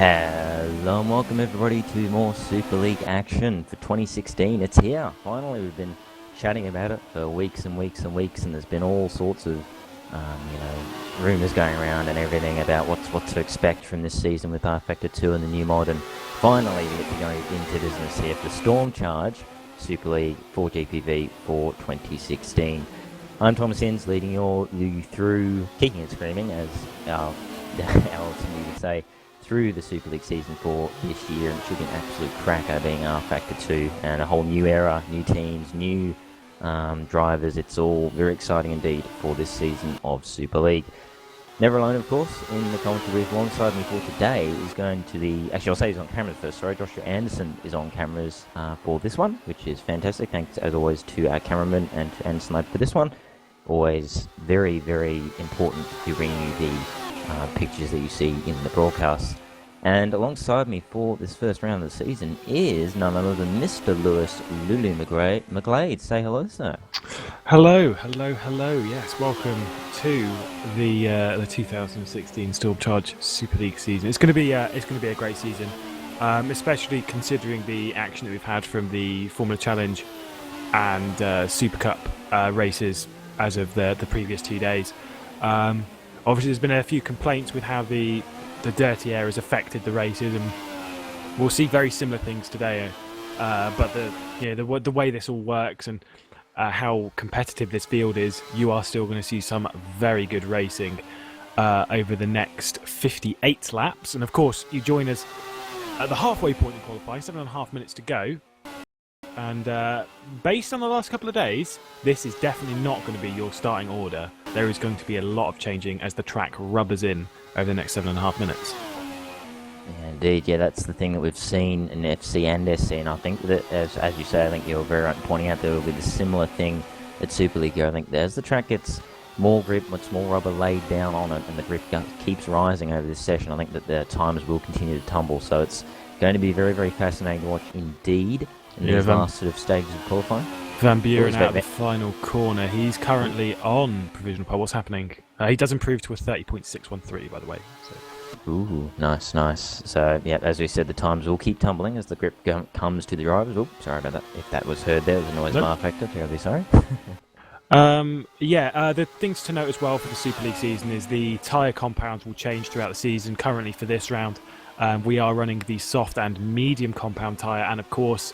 Hello and welcome everybody to more Super League action for 2016. It's here. Finally, we've been chatting about it for weeks and weeks and weeks, and there's been all sorts of, rumours going around and everything about what to expect from this season with R-Factor 2 and the new mod. And finally, we get to go into business here for Stormcharge Super League for GPV for 2016. I'm Thomas Hinss, leading you through kicking and screaming, as our team would say, through the Super League Season 4 this year, and it should be an absolute cracker being R-Factor 2 and a whole new era, new teams, new drivers. It's all very exciting indeed for this season of Super League. Never alone, of course, in the commentary booth alongside me for today is going to be, actually I'll say he's on cameras first, sorry, Joshua Anderson is on cameras for this one, which is fantastic. Thanks as always to our cameraman and to Anderson for this one. Always very, very important to bring you the pictures that you see in the broadcast. And alongside me for this first round of the season is none other than Mr. Lewis Lulu McGlade. Say hello, sir. Hello. Yes, welcome to the 2016 Stormcharge Super League season. It's going to be a great season, especially considering the action that we've had from the Formula Challenge and Super Cup races as of the previous 2 days. Obviously, there's been a few complaints with how the dirty air has affected the races, and we'll see very similar things today. But the way this all works and how competitive this field is, you are still going to see some very good racing over the next 58 laps. And of course, you join us at the halfway point in qualifying, 7.5 minutes to go. And based on the last couple of days, this is definitely not going to be your starting order. There is going to be a lot of changing as the track rubbers in over the next 7.5 minutes. Yeah, indeed, yeah, that's the thing that we've seen in FC and SC, and I think that, as you say, I think you're very right in pointing out there will be the similar thing at Super League. I think as the track gets more grip, much more rubber laid down on it, and the grip keeps rising over this session, I think that the times will continue to tumble. So it's going to be very, very fascinating to watch indeed in these last sort of stages of qualifying. Van Buren out of the final corner. He's currently on provisional pole. What's happening? He does improve to a 30.613, by the way. So. Ooh, nice. So, yeah, as we said, the times will keep tumbling as the grip comes to the drivers. Oh, sorry about that. If that was heard there, was a noise bar factor. Terribly sorry. The things to note as well for the Super League season is the tyre compounds will change throughout the season. Currently for this round, we are running the soft and medium compound tyre, and of course,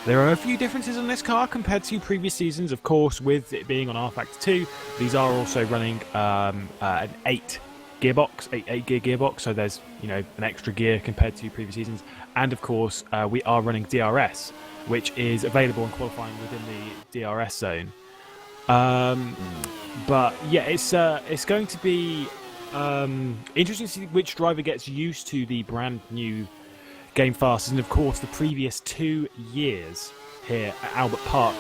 there are a few differences on this car compared to previous seasons. Of course, with it being on R-Factor 2, these are also running an 8 gear gearbox, so there's an extra gear compared to previous seasons. And of course, we are running DRS, which is available and qualifying within the DRS zone. But yeah, it's going to be interesting to see which driver gets used to the brand new game fastest. And of course, the previous 2 years here at Albert Park,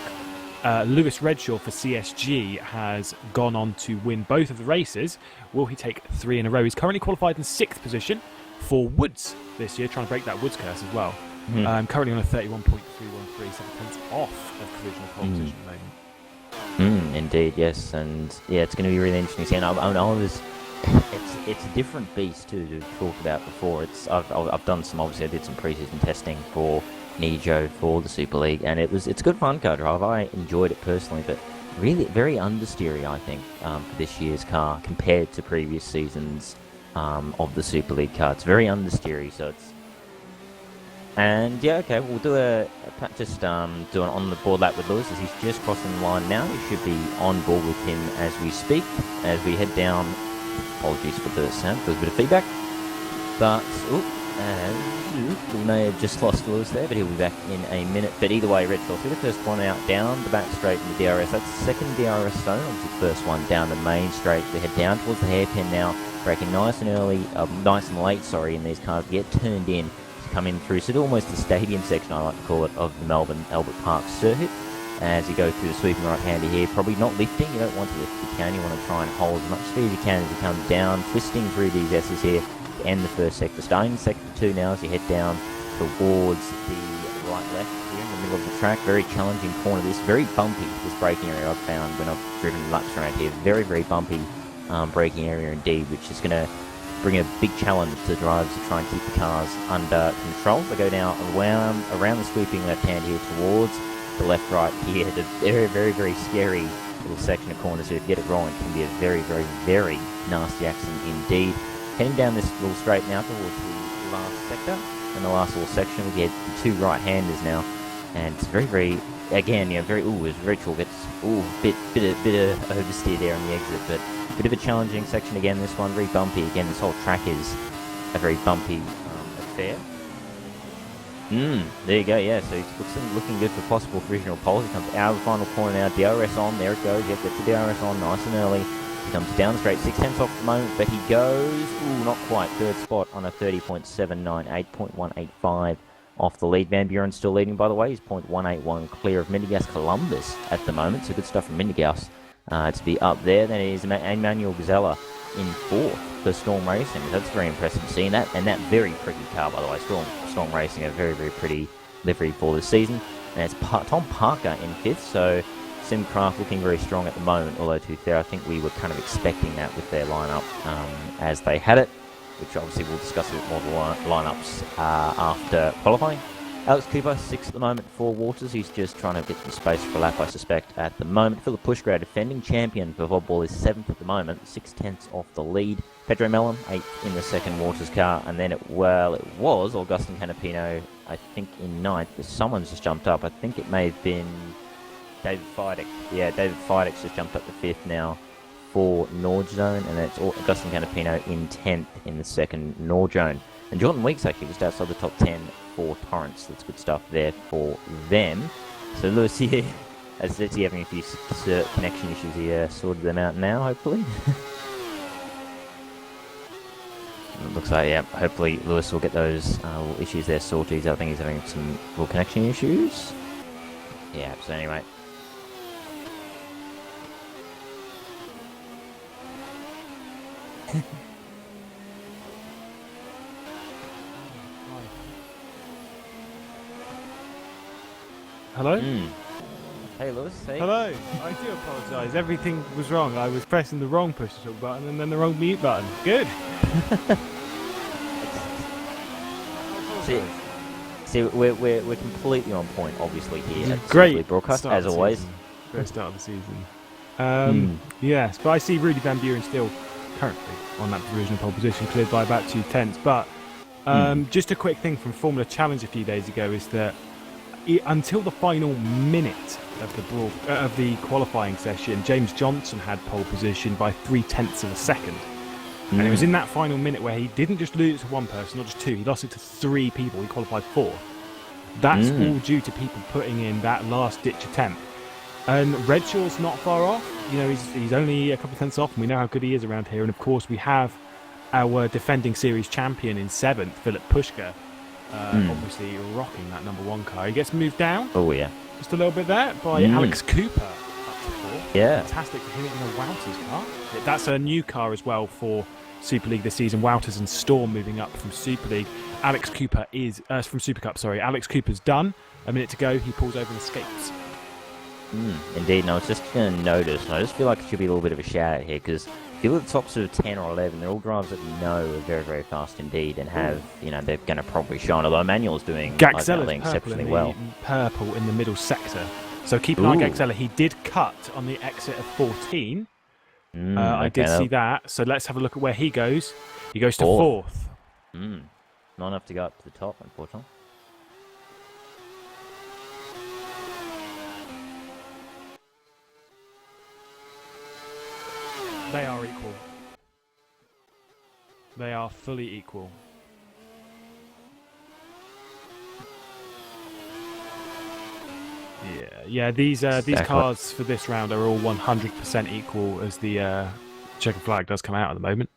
Lewis Redshaw for CSG has gone on to win both of the races. Will he take 3 in a row? He's currently qualified in 6th position for Woods this year, trying to break that Woods curse as well. Currently on a 31.313, 7 tenths off of provisional pole position at the moment. Indeed, yes, and yeah, it's going to be really interesting to see. And it's a different beast too to talk about before. I've done some, obviously I did some pre-season testing for Nijo for the Super League, and it's good fun car drive. I enjoyed it personally, but really very understeery, I think, for this year's car compared to previous seasons of the Super League car. It's very understeery, so it's. And yeah, okay, we'll do do an on the board lap with Lewis as he's just crossing the line now. We should be on board with him as we speak, as we head down. Apologies for the sound, there's a bit of feedback. But, we may have just lost Lewis there, but he'll be back in a minute. But either way, Redfield through the first one out, down the back straight in the DRS. That's the second DRS zone, obviously the first one down the main straight. We head down towards the hairpin now, braking nice and late, in these cars. Get turned in to come in through, so almost the stadium section, I like to call it, of the Melbourne Albert Park circuit. As you go through the sweeping right-hander here, probably not lifting. You don't want to lift if you can. You want to try and hold as much speed as you can as you come down, twisting through these S's here to end the first sector. Starting sector 2 now as you head down towards the right-left here in the middle of the track. Very challenging corner. This very bumpy, this braking area I've found when I've driven laps around here. Very, very bumpy braking area indeed, which is going to bring a big challenge to the drivers to try and keep the cars under control. They go now around the sweeping left hand here towards the left-right here. The very, very, very scary little section of corners. So if you get it wrong, it can be a very, very, very nasty accident indeed. Heading down this little straight now towards the last sector. And the last little section, we get the two right-handers now. And it's very, very, again, very, it's very chalk. It's, bit of oversteer there on the exit, but a bit of a challenging section again. This one, very bumpy. Again, this whole track is a very bumpy affair. There you go, yeah. So it's looking good for possible provisional poles. He comes out of the final corner now. DRS on, there it goes. Yep, gets the DRS on nice and early. He comes down straight, 6/10 off the moment, but he goes, not quite, third spot on a 30.79, 8.185 off the lead. Van Buren's still leading, by the way. He's 0.181 clear of Mindigas Columbus at the moment, so good stuff from Mindigas to be up there. Then it is Emmanuel Gazella in fourth for Storm Racing. That's very impressive seeing that, and that very pretty car, by the way. Storm Racing, a very, very pretty livery for the season. And it's Tom Parker in fifth, so Simcraft looking very strong at the moment, although to be fair, I think we were kind of expecting that with their lineup as they had it, which obviously we'll discuss a bit more of the lineups after qualifying. Alex Cooper, sixth at the moment for Waters. He's just trying to get some space for a lap, I suspect, at the moment. Philip Pushgrad, defending champion for Vodball, is seventh at the moment, 6/10 off the lead. Pedro Mellon, eighth in the second Waters car, and then it was Augustin Canapino, I think, in ninth, but someone's just jumped up. I think it may have been David Fidek. Yeah, David Fidek's just jumped up to fifth now for Nordjone, and it's Augustin Canapino in 10th in the second Nordjone. And Jordan Weeks actually just outside the top 10 for Torrance. That's good stuff there for them. So Lewis here, as he's having a few connection issues, he sorted them out now, hopefully. It looks like, yeah, hopefully Lewis will get those little issues there sorted. I think he's having some little connection issues. Yeah, so anyway. Hello? Hey, Lewis. Hey. Hello. I do apologise. Everything was wrong. I was pressing the wrong push to talk button and then the wrong mute button. Good. See, we're completely on point, obviously, here at Great broadcast, as always. Great start of the season. Yes, but I see Rudy Van Buren still currently on that provisional pole position, cleared by about 2/10. But just a quick thing from Formula Challenge a few days ago is that until the final minute of the qualifying session, James Johnson had pole position by 0.3 of a second. And it was in that final minute where he didn't just lose it to one person, not just two, he lost it to 3 people. He qualified 4. That's all due to people putting in that last-ditch attempt. And Redshaw's not far off. You know, he's only a couple of tenths off, and we know how good he is around here. And, of course, we have our defending series champion in 7th, Philip Pushka, obviously rocking that number 1 car. He gets moved down. Oh, yeah. Just a little bit there by Alex Cooper up to 4. Yeah. Fantastic for him in a Wouters car. That's a new car as well for Super League this season. Wouters and Storm moving up from Super League. Alex Cooper is from Super Cup. Sorry, Alex Cooper's done. A minute to go. He pulls over and escapes. Indeed. And I was just going to notice, and I just feel like it should be a little bit of a shout out here, because if you look at the top sort of 10 or 11, they're all drivers that we know are very, very fast indeed, and have, they're going to probably shine. Although Emmanuel's doing exceptionally well. Purple in the middle sector. So keep an eye on Gaxella. He did cut on the exit of 14. I did see that. So let's have a look at where he goes. He goes to 4th. Not enough to go up to the top, unfortunately. They are equal. They are fully equal. Yeah. These cars for this round are all 100% equal as the checker flag does come out at the moment.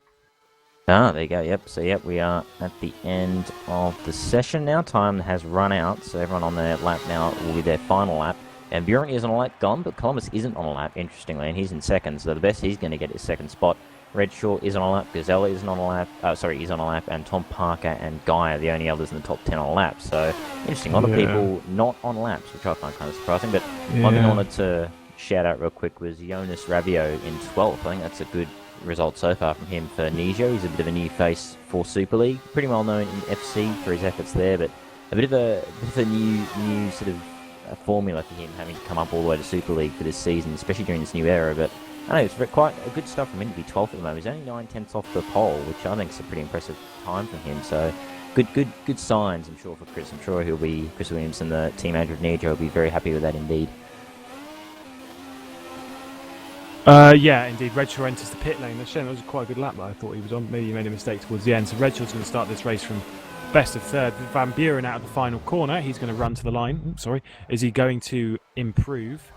Ah, there you go. Yep. So we are at the end of the session now. Time has run out, so everyone on their lap now will be their final lap. And Buren is on a lap gone, but Columbus isn't on a lap, interestingly, and he's in second. So the best he's going to get is second spot. Redshaw is on a lap, Gazella is on a lap, is on a lap, and Tom Parker and Guy are the only others in the top 10 on a lap. So, interesting. A lot of people not on laps, which I find kind of surprising. But one thing I wanted to shout out real quick was Jonas Ravio in 12th. I think that's a good results so far from him for Nijo. He's a bit of a new face for Super League. Pretty well known in FC for his efforts there, but a bit of a new sort of formula for him, having to come up all the way to Super League for this season, especially during this new era. But I know it's quite a good stuff from him to be 12th at the moment. He's only 9/10 off the pole, which I think is a pretty impressive time from him. So good signs, I'm sure, for Chris. I'm sure Chris Williamson, the team manager of Nijo, will be very happy with that indeed. Yeah, indeed. Redshaw enters the pit lane. That was quite a good lap that I thought he was on. Maybe he made a mistake towards the end. So Redshaw's going to start this race from best of third. Van Buren out of the final corner. He's going to run to the line. Oops, sorry. Is he going to improve?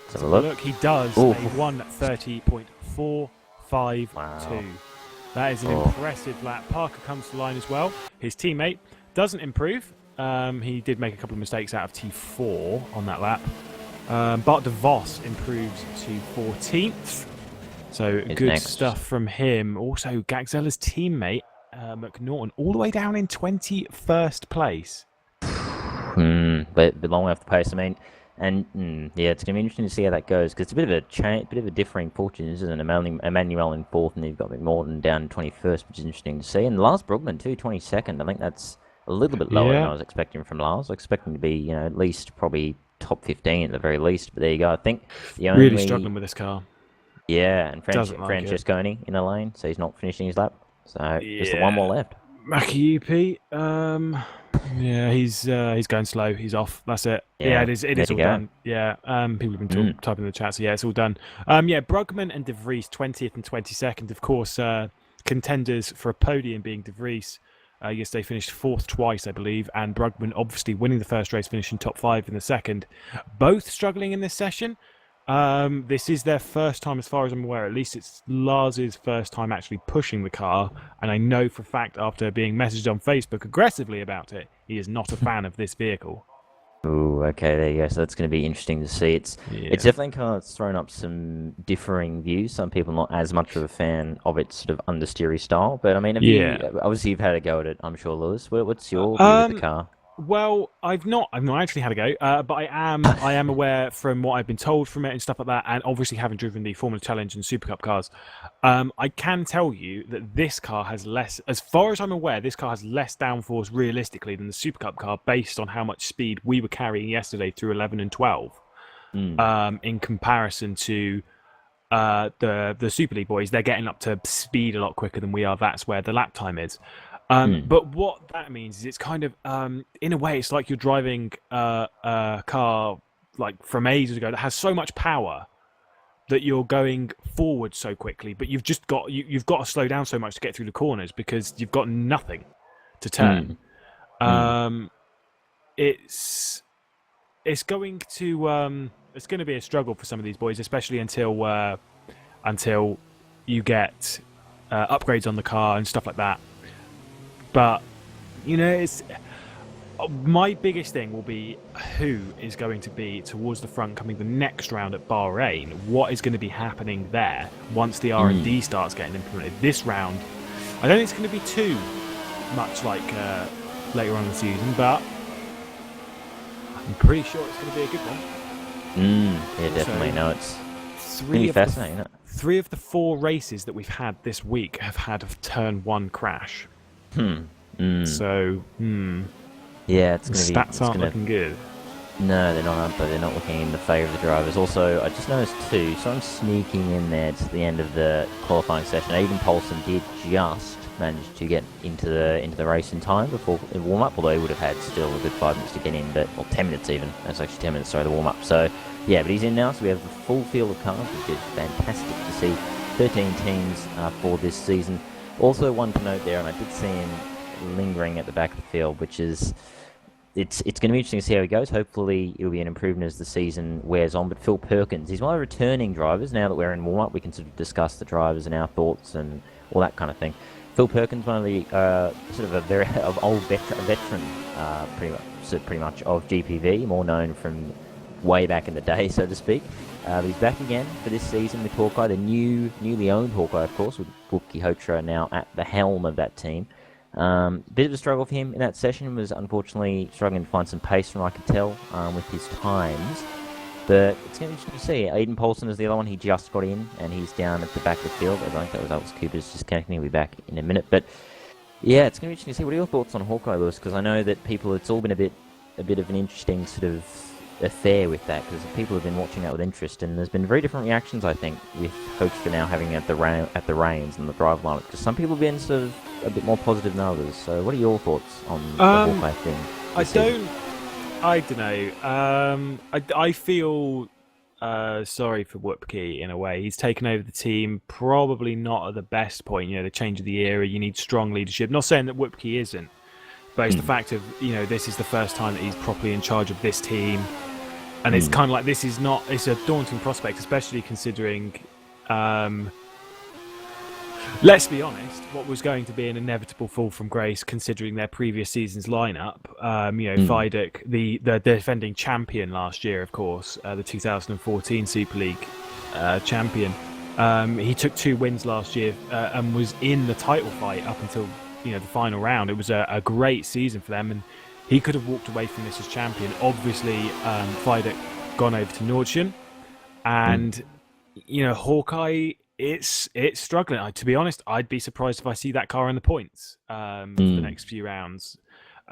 Let's have a look. He does. Ooh. A 1:30.452. Wow. That is an impressive lap. Parker comes to the line as well. His teammate doesn't improve. He did make a couple of mistakes out of T4 on that lap. Bart de Vos improves to 14th. So good stuff from him. Also, Gagzella's teammate, McNaughton, all the way down in 21st place. But long way off the pace. I mean, and yeah, it's going to be interesting to see how that goes, because it's a bit of a differing fortune, isn't it? Emmanuel in 4th, and you've got McNaughton down in 21st, which is interesting to see. And Lars Brugman too, 22nd. I think that's a little bit lower than I was expecting from Lars. I was expecting to be, at least probably top 15 at the very least. But there you go. I think the only really struggling with this car. Yeah, and Francesconi in the lane, so he's not finishing his lap. So just the one more left. Mackie yeah, he's going slow. He's off. That's it. Yeah, it is all done. Yeah, people have been typing in the chat, so yeah, it's all done. Yeah, Brugman and De Vries, 20th and 22nd, of course, contenders for a podium being De Vries. Yes, they finished 4th twice, I believe, and Brugman obviously winning the first race, finishing top 5 in the second. Both struggling in this session. This is their first time, as far as I'm aware. At least it's Lars's first time actually pushing the car, and I know for a fact, after being messaged on Facebook aggressively about it, he is not a fan of this vehicle. Ooh, okay, there you go. So that's going to be interesting to see. It's definitely kind of thrown up some differing views. Some people not as much of a fan of its sort of understeery style, but I mean, obviously you've had a go at it, I'm sure, Lewis. What's your view of the car? Well, I've not actually had a go, but I am aware from what I've been told from it and stuff like that, and obviously having driven the Formula Challenge and Super Cup cars, I can tell you that this car has less, as far as I'm aware, this car has less downforce realistically than the Super Cup car, based on how much speed we were carrying yesterday through 11 and 12, in comparison to the Super League boys. They're getting up to speed a lot quicker than we are. That's where the lap time is. But what that means is it's kind of, in a way, it's like you're driving a car like from ages ago that has so much power that you're going forward so quickly, but you've just got you've got to slow down so much to get through the corners because you've got nothing to turn. It's going to be a struggle for some of these boys, especially until you get upgrades on the car and stuff like that. But, it's my biggest thing will be who is going to be towards the front coming the next round at Bahrain. What is going to be happening there once the R&D starts getting implemented? This round, I don't think it's going to be too much like later on in the season, but I'm pretty sure it's going to be a good one. Yeah, definitely. No, it's really fascinating, isn't it? 3 of the 4 races that we've had this week have had a turn 1 crash. So, yeah, it's going to be. Stats aren't looking good. No, they're not, but they're not looking in the favour of the drivers. Also, I just noticed too, so I'm sneaking in there to the end of the qualifying session. Aidan Poulsen did just manage to get into the race in time before the warm up, although he would have had still a good 5 minutes to get in, but 10 minutes even. That's actually 10 minutes, sorry, the warm up. So yeah, but he's in now, so we have the full field of cars, which is fantastic to see. 13 teams for this season. Also, one to note there, and I did see him lingering at the back of the field, which is it's going to be interesting to see how he goes. Hopefully, it'll be an improvement as the season wears on. But Phil Perkins, he's one of the returning drivers. Now that we're in warm-up, we can sort of discuss the drivers and our thoughts and all that kind of thing. Phil Perkins, one of the sort of a very old veteran, pretty much of GPV, more known from way back in the day, so to speak. He's back again for this season with Hawkeye, the newly owned Hawkeye, of course, with Buki Hotra now at the helm of that team. Bit of a struggle for him in that session, was unfortunately struggling to find some pace from what I could tell with his times. But it's going to be interesting to see. Aiden Paulson is the other one. He just got in, and he's down at the back of the field. I think that was Alex Cooper's just connecting. He'll be back in a minute. But yeah, it's going to be interesting to see. What are your thoughts on Hawkeye, Lewis? Because I know that it's all been a bit of an interesting sort of affair with that, because people have been watching that with interest, and there's been very different reactions, I think, with Hoekstra now having at the reins and the drive lineup. Because some people have been sort of a bit more positive than others. So what are your thoughts on the Hawkeye thing? I don't know. I feel sorry for Whoopke in a way. He's taken over the team probably not at the best point. The change of the era, you need strong leadership. Not saying that Whoopke isn't, but it's the fact of, this is the first time that he's properly in charge of this team. And it's kind of like, it's a daunting prospect, especially considering, let's be honest, what was going to be an inevitable fall from grace considering their previous season's lineup. Fidek, the defending champion last year, of course, the 2014 Super League champion. He took 2 wins last year and was in the title fight up until the final round. It was a great season for them, and he could have walked away from this as champion. Obviously, Fidek gone over to Nordschen, and Hawkeye, it's struggling. To be honest, I'd be surprised if I see that car in the points for the next few rounds.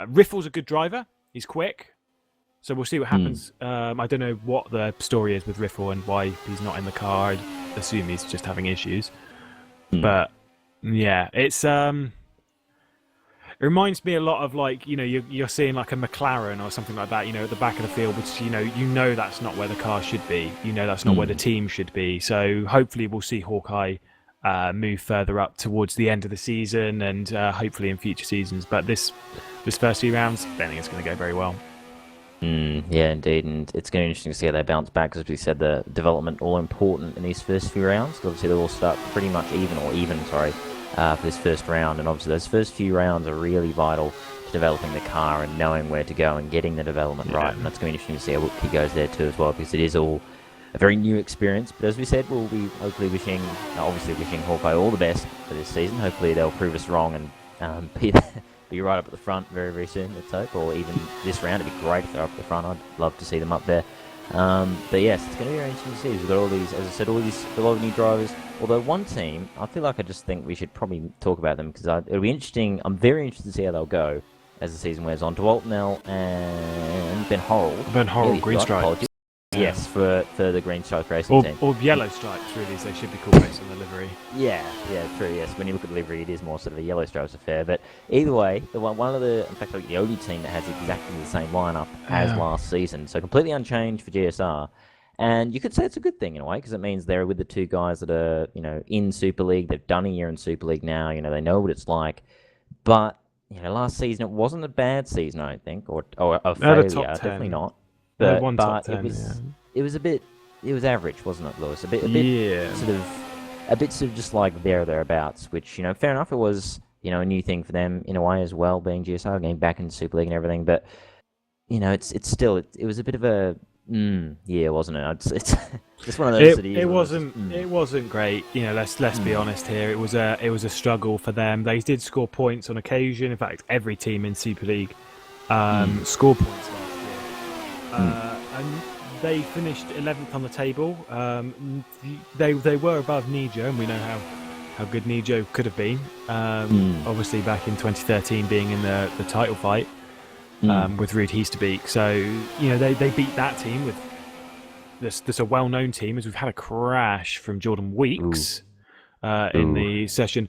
Riffle's a good driver. He's quick, so we'll see what happens. I don't know what the story is with Riffle and why he's not in the car. I'd assume he's just having issues. But yeah, it's it reminds me a lot of, like, you're seeing like a McLaren or something like that, at the back of the field, which that's not where the car should be. That's not where the team should be. So hopefully we'll see Hawkeye move further up towards the end of the season, and hopefully in future seasons. But this first few rounds, I don't think it's going to go very well. Yeah, indeed, and it's going to be interesting to see how they bounce back, because as we said, the development all important in these first few rounds. Obviously, they all start pretty much even, for this first round, and obviously those first few rounds are really vital to developing the car and knowing where to go and getting the development right, and that's going to be interesting to see how Whoopke goes there too as well, because it is all a very new experience. But as we said, we'll be hopefully wishing Hawkeye all the best for this season. Hopefully they'll prove us wrong and be right up at the front very, very soon, let's hope, or even this round. It'd be great if they're up at the front. I'd love to see them up there. But yes, it's going to be very interesting to see. We've got all these, as I said, a lot of new drivers. Although one team, I feel like I just think we should probably talk about them, because it'll be interesting. I'm very interested to see how they'll go as the season wears on. DeWalt Nell and Ben Horrell. Green Stripe. Yes, for the Green Stripe racing team. Or Yellow Stripes, really, as they should be called based on the livery. Yeah, true, yes. When you look at the livery, it is more sort of a Yellow Stripes affair. But either way, the only team that has exactly the same lineup as last season. So completely unchanged for GSR. And you could say it's a good thing in a way, because it means they're with the 2 guys that are, in Super League. They've done a year in Super League now. They know what it's like. But, last season it wasn't a bad season, I don't think, or a failure. Definitely not. But it was average, wasn't it, Lewis? A bit just like thereabouts. Which fair enough. It was a new thing for them in a way as well, being GSR, getting back into Super League and everything. But it's still it was a bit of a wasn't it? It's just one of those. It wasn't great. Let's be honest here. It was a struggle for them. They did score points on occasion. In fact, every team in Super League scored points last year. And they finished 11th on the table. They were above Nijo, and we know how good Nijo could have been. Obviously, back in 2013, being in the title fight with Ruud Heesterbeek. So they beat that team with this a well-known team, as we've had a crash from Jordan Weeks in the session.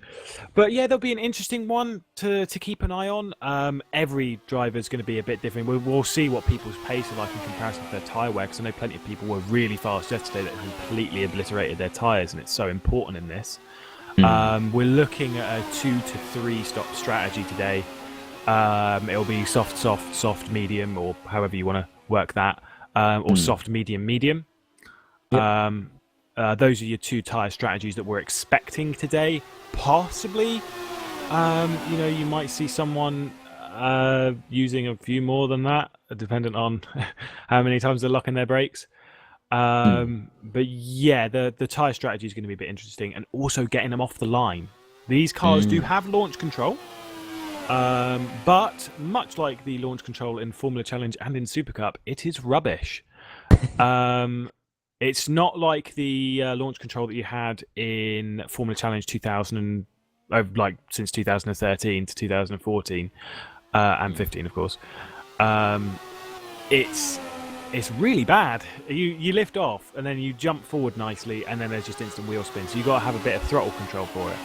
But yeah, there'll be an interesting one to keep an eye on. Every driver is going to be a bit different. We'll see what people's pace are like in comparison to their tyre wear, because I know plenty of people were really fast yesterday that completely obliterated their tyres, and it's so important in this. We're looking at a 2 to 3 stop strategy today. It'll be soft, medium, or however you want to work that, or soft, medium. Yep. Those are your 2 tyre strategies that we're expecting today. Possibly, you might see someone using a few more than that, dependent on how many times they're locking their brakes. But yeah, the tyre strategy is going to be a bit interesting, and also getting them off the line. These cars do have launch control, but much like the launch control in Formula Challenge and in Super Cup, it is rubbish. It's not like the launch control that you had in Formula Challenge 2000, like since 2013 to 2014 and 15, of course. It's really bad. You lift off and then you jump forward nicely, and then there's just instant wheel spin. So you got to have a bit of throttle control for it.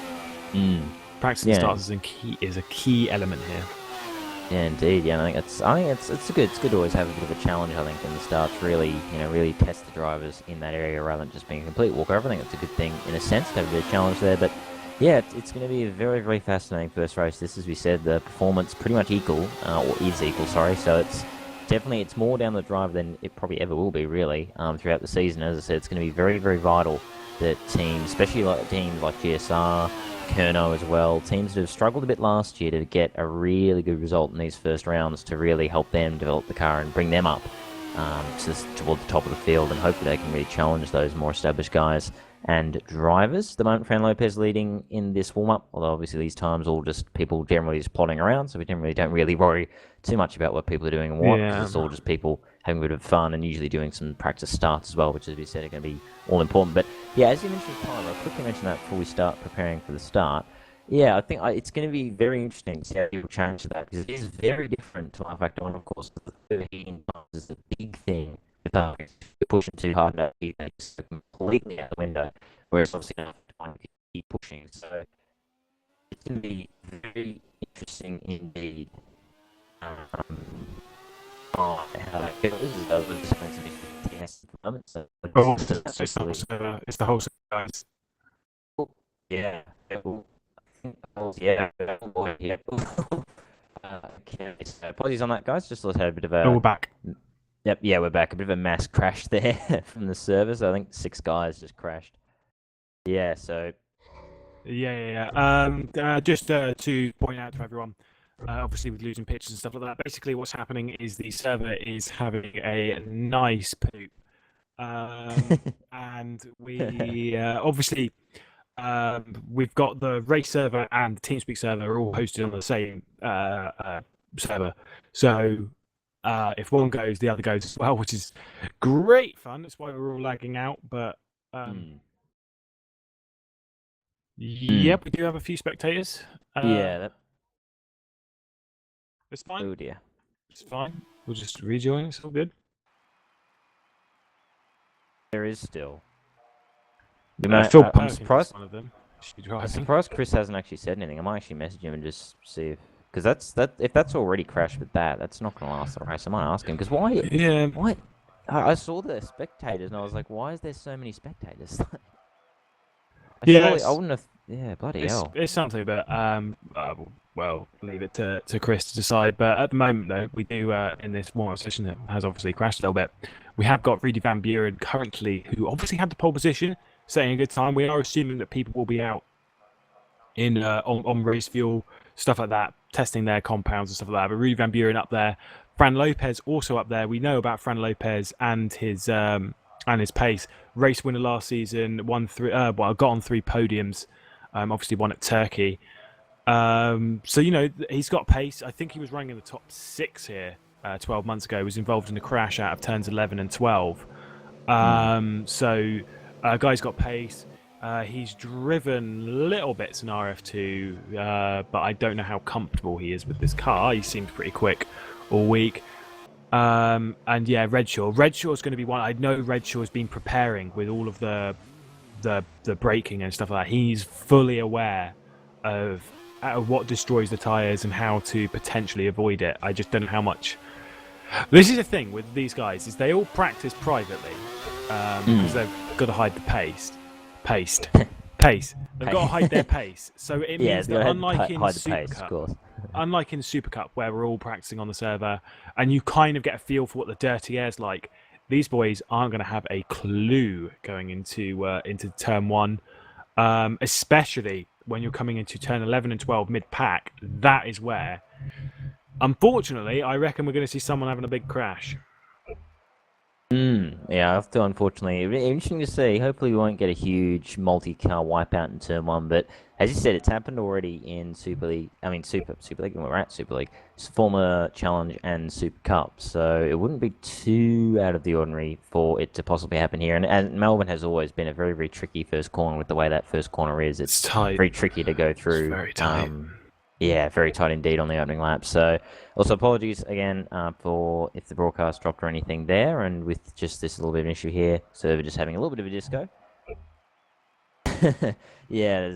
Practicing starts is a key element here. Yeah, indeed. Yeah, I think it's good to always have a bit of a challenge. I think in the starts, really test the drivers in that area rather than just being a complete walkover. I think it's a good thing in a sense to have a bit of challenge there. But yeah, it's going to be a very, very fascinating first race. This, as we said, the performance pretty much equal, or is equal. Sorry. So it's more down the driver than it probably ever will be, really, throughout the season. As I said, it's going to be very, very vital that teams, especially teams like GSR, Kerno as well, teams that have struggled a bit last year, to get a really good result in these first rounds to really help them develop the car and bring them up toward the top of the field, and hopefully they can really challenge those more established guys and drivers. At the moment, Fran Lopez leading in this warm-up, although obviously these times all just people generally just plodding around, so we don't really worry too much about what people are doing and what, because it's all just people having a bit of fun and usually doing some practice starts as well, which, as we said, are going to be all important. But yeah, as you mentioned, time, I'll quickly mention that before we start preparing for the start. Yeah, I think it's going to be very interesting to see how people change that, because it is very different to our factor one, of course. The heating times is the big thing. If you're pushing too hard, it's completely out the window, whereas obviously enough time to keep pushing. So it's going to be very interesting indeed. How that goes. We're just going to be testing at the moment. So It's the whole guys. Yeah. Yeah. So apologies on that, guys. Just had a bit of a. Oh, we're back. Yep, yeah, we're back. A bit of a mass crash there from the servers. I think 6 guys just crashed. Yeah, so. Just to point out to everyone, obviously with losing pitches and stuff like that, basically what's happening is the server is having a nice poop. And we obviously we've got the race server and the TeamSpeak server are all hosted on the same server. So if one goes, the other goes as well, which is great fun. That's why we're all lagging out. But yep, we do have a few spectators. It's fine. Oh dear. It's fine. We'll just rejoin. It's all good. There is still. Phil I'm surprised. One of them. I'm surprised Chris hasn't actually said anything. I might actually message him and just see because if that's already crashed with that's not going to last the race. I might ask him, because why? Yeah. Why? I saw the spectators and I was like, why is there so many spectators? I wouldn't have. Yeah, bloody hell. It's something, but well, leave it to Chris to decide. But at the moment, though, we do in this warm-up session that has obviously crashed a little bit. We have got Rudy Van Buren currently, who obviously had the pole position, setting a good time. We are assuming that people will be out in on race fuel, stuff like that, testing their compounds and stuff like that. But Rudy Van Buren up there, Fran Lopez also up there. We know about Fran Lopez and his pace. Race winner last season, got on 3 podiums. Obviously one at Turkey. So he's got pace. I think he was running in the top 6 here 12 months ago. He was involved in a crash out of turns 11 and 12. So guy's got pace. He's driven little bits in RF2, but I don't know how comfortable he is with this car. He seems pretty quick all week. And yeah, Redshaw is going to be one. I know Redshaw has been preparing with all of the braking and stuff like that. He's fully aware of what destroys the tyres and how to potentially avoid it. I just don't know how much. This is the thing with these guys, is they all practice privately because they've got to hide the pace. They've got to hide their pace. So it means that unlike in Super Cup, where we're all practicing on the server and you kind of get a feel for what the dirty air's like, these boys aren't going to have a clue going into turn 1, especially when you're coming into turn 11 and 12 mid-pack. That is where, unfortunately, I reckon we're going to see someone having a big crash. Yeah, I have to unfortunately. It'll be interesting to see. Hopefully, we won't get a huge multi-car wipeout in Turn 1. But as you said, it's happened already in Super League. I mean, Super League, and we're at Super League. Formula Challenge and Super Cup. So it wouldn't be too out of the ordinary for it to possibly happen here. And Melbourne has always been a very, very tricky first corner with the way that first corner is. It's It's tight. very tricky to go It's through. very tight. Yeah, very tight indeed on the opening lap. So, also apologies again for if the broadcast dropped or anything there, and with just this little bit of an issue here, server just having a little bit of a disco. Yeah,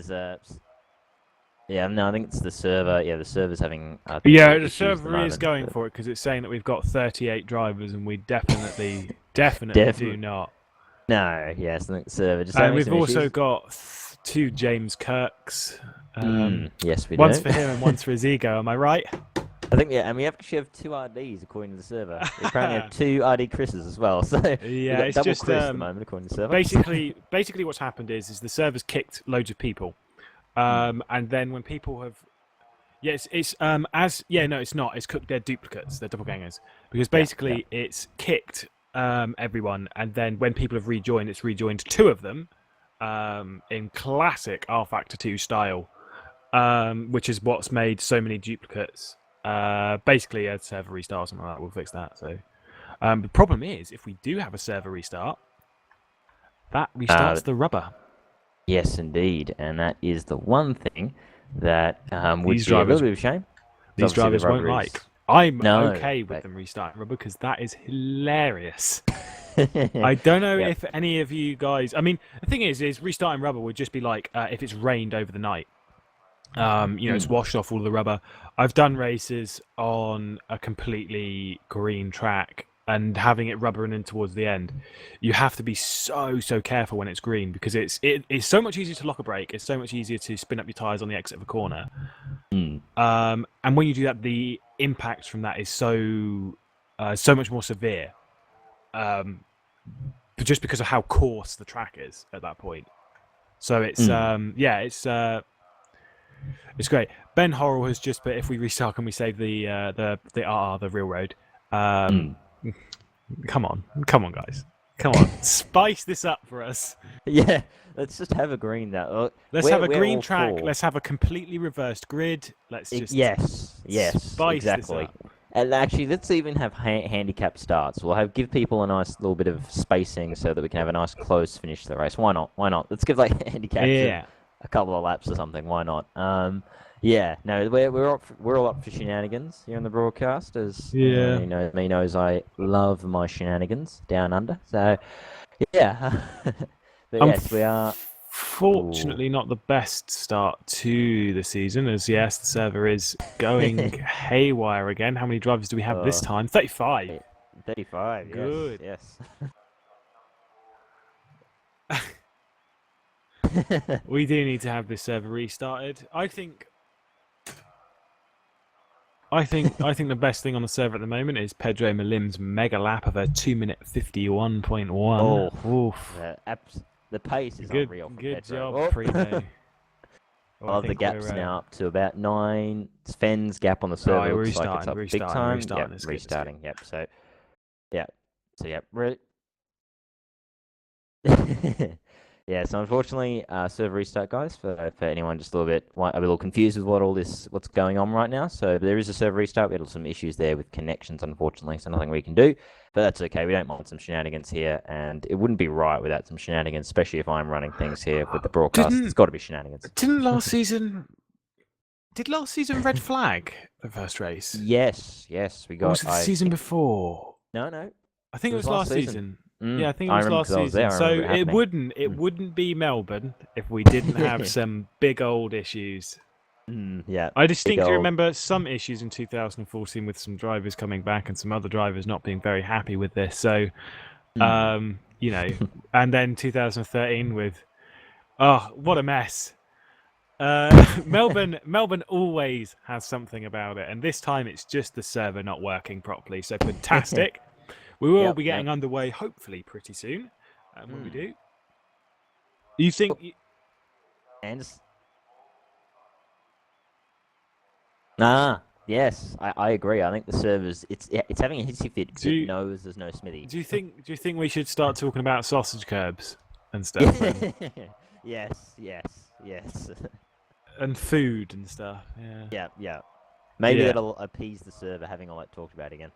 yeah, no, I think it's the server. Yeah, the server's having. Yeah, the issues at the server is moment, going but for it because it's saying that we've got 38 drivers, and we definitely do definitely not. no. Yes, I think the server just And having we've some also issues. got two James Kirks. Yes, we One's do. for him and one's for his ego. Am I right? I think yeah, and we actually have two RDs according to the server. We apparently have two RD Chris's as well, so we've Yeah, got it's double just Chris at the moment according to the server. basically what's happened is the server's kicked loads of people, and then when people have it's as yeah no it's not it's cooked they're duplicates, they're doppelgangers, because Yeah. basically it's kicked everyone, and then when people have rejoined, it's rejoined two of them in classic R Factor 2 style, which is what's made so many duplicates. Basically a server restart or something like that will fix that. So the problem is, if we do have a server restart, that restarts the rubber. Yes, indeed, and that is the one thing that would These be a little drivers, bit of a shame. 'Cause these obviously the drivers won't rubber like. is I'm no, okay with but them restarting rubber because that is hilarious. I don't know yep. if any of you guys. I mean, the thing is restarting rubber would just be like if it's rained over the night. It's washed off all the rubber. I've done races on a completely green track, and having it rubbering in towards the end, you have to be so careful when it's green, because it's so much easier to lock a brake. It's so much easier to spin up your tires on the exit of a corner. And when you do that, the impact from that is so much more severe. Just because of how coarse the track is at that point. So it's it's great. Ben Horrell has just put, if we restart, can we save the RR, the real road? Come on, guys, come on, spice this up for us. Yeah, let's just have a green that. Let's have a we're green all track. for. Let's have a completely reversed grid. Let's just Yes, spice exactly. this up. And actually, let's even have handicap starts. We'll give people a nice little bit of spacing so that we can have a nice close finish to the race. Why not? Why not? Let's give like handicaps Yeah. a couple of laps or something. Why not? Yeah. No, we're all up for shenanigans here on the broadcast. As anyone who knows me knows, I love my shenanigans down under. So, yeah. But yes, we are. Fortunately, not the best start to the season, as yes, the server is going haywire again. How many drivers do we have this time? 35. 35. Good. Yes. We do need to have this server restarted. I think the best thing on the server at the moment is Pedro Malim's mega lap of a 2-minute 51.1. Oh, oof. The pace is unreal. Good Pedro. job, Primo. Oh, the gap's now up to about 9. Sven's gap on the server looks like it's up big time. Restarting. Yep. So, yeah. So, yep. Yeah, so unfortunately, server restart, guys, for anyone just a little confused with what's going on right now. So there is a server restart. We had some issues there with connections, unfortunately, so nothing we can do. But that's okay. We don't mind some shenanigans here, and it wouldn't be right without some shenanigans, especially if I'm running things here with the broadcast. It's got to be shenanigans. Did last season red flag the first race? Yes, we got. Or was it the season before? No. I think it was last season. Yeah, I think it I was remember last 'cause I was season. there. I So remember it wouldn't be Melbourne if we didn't have some big old issues. Yeah. I distinctly remember some issues in 2014 with some drivers coming back and some other drivers not being very happy with this. So, and then 2013 with, oh, what a mess. Melbourne always has something about it, and this time it's just the server not working properly. So fantastic. We will be getting underway, hopefully, pretty soon. When we do, you think? Yes, I agree. I think the servers it's having a hissy fit because Do it you, knows there's no Smithy. do you think we should start talking about sausage curbs and stuff yes, yes. and food and stuff? Yeah. Yeah, yeah. Maybe Yeah. that'll appease the server having all that talked about again.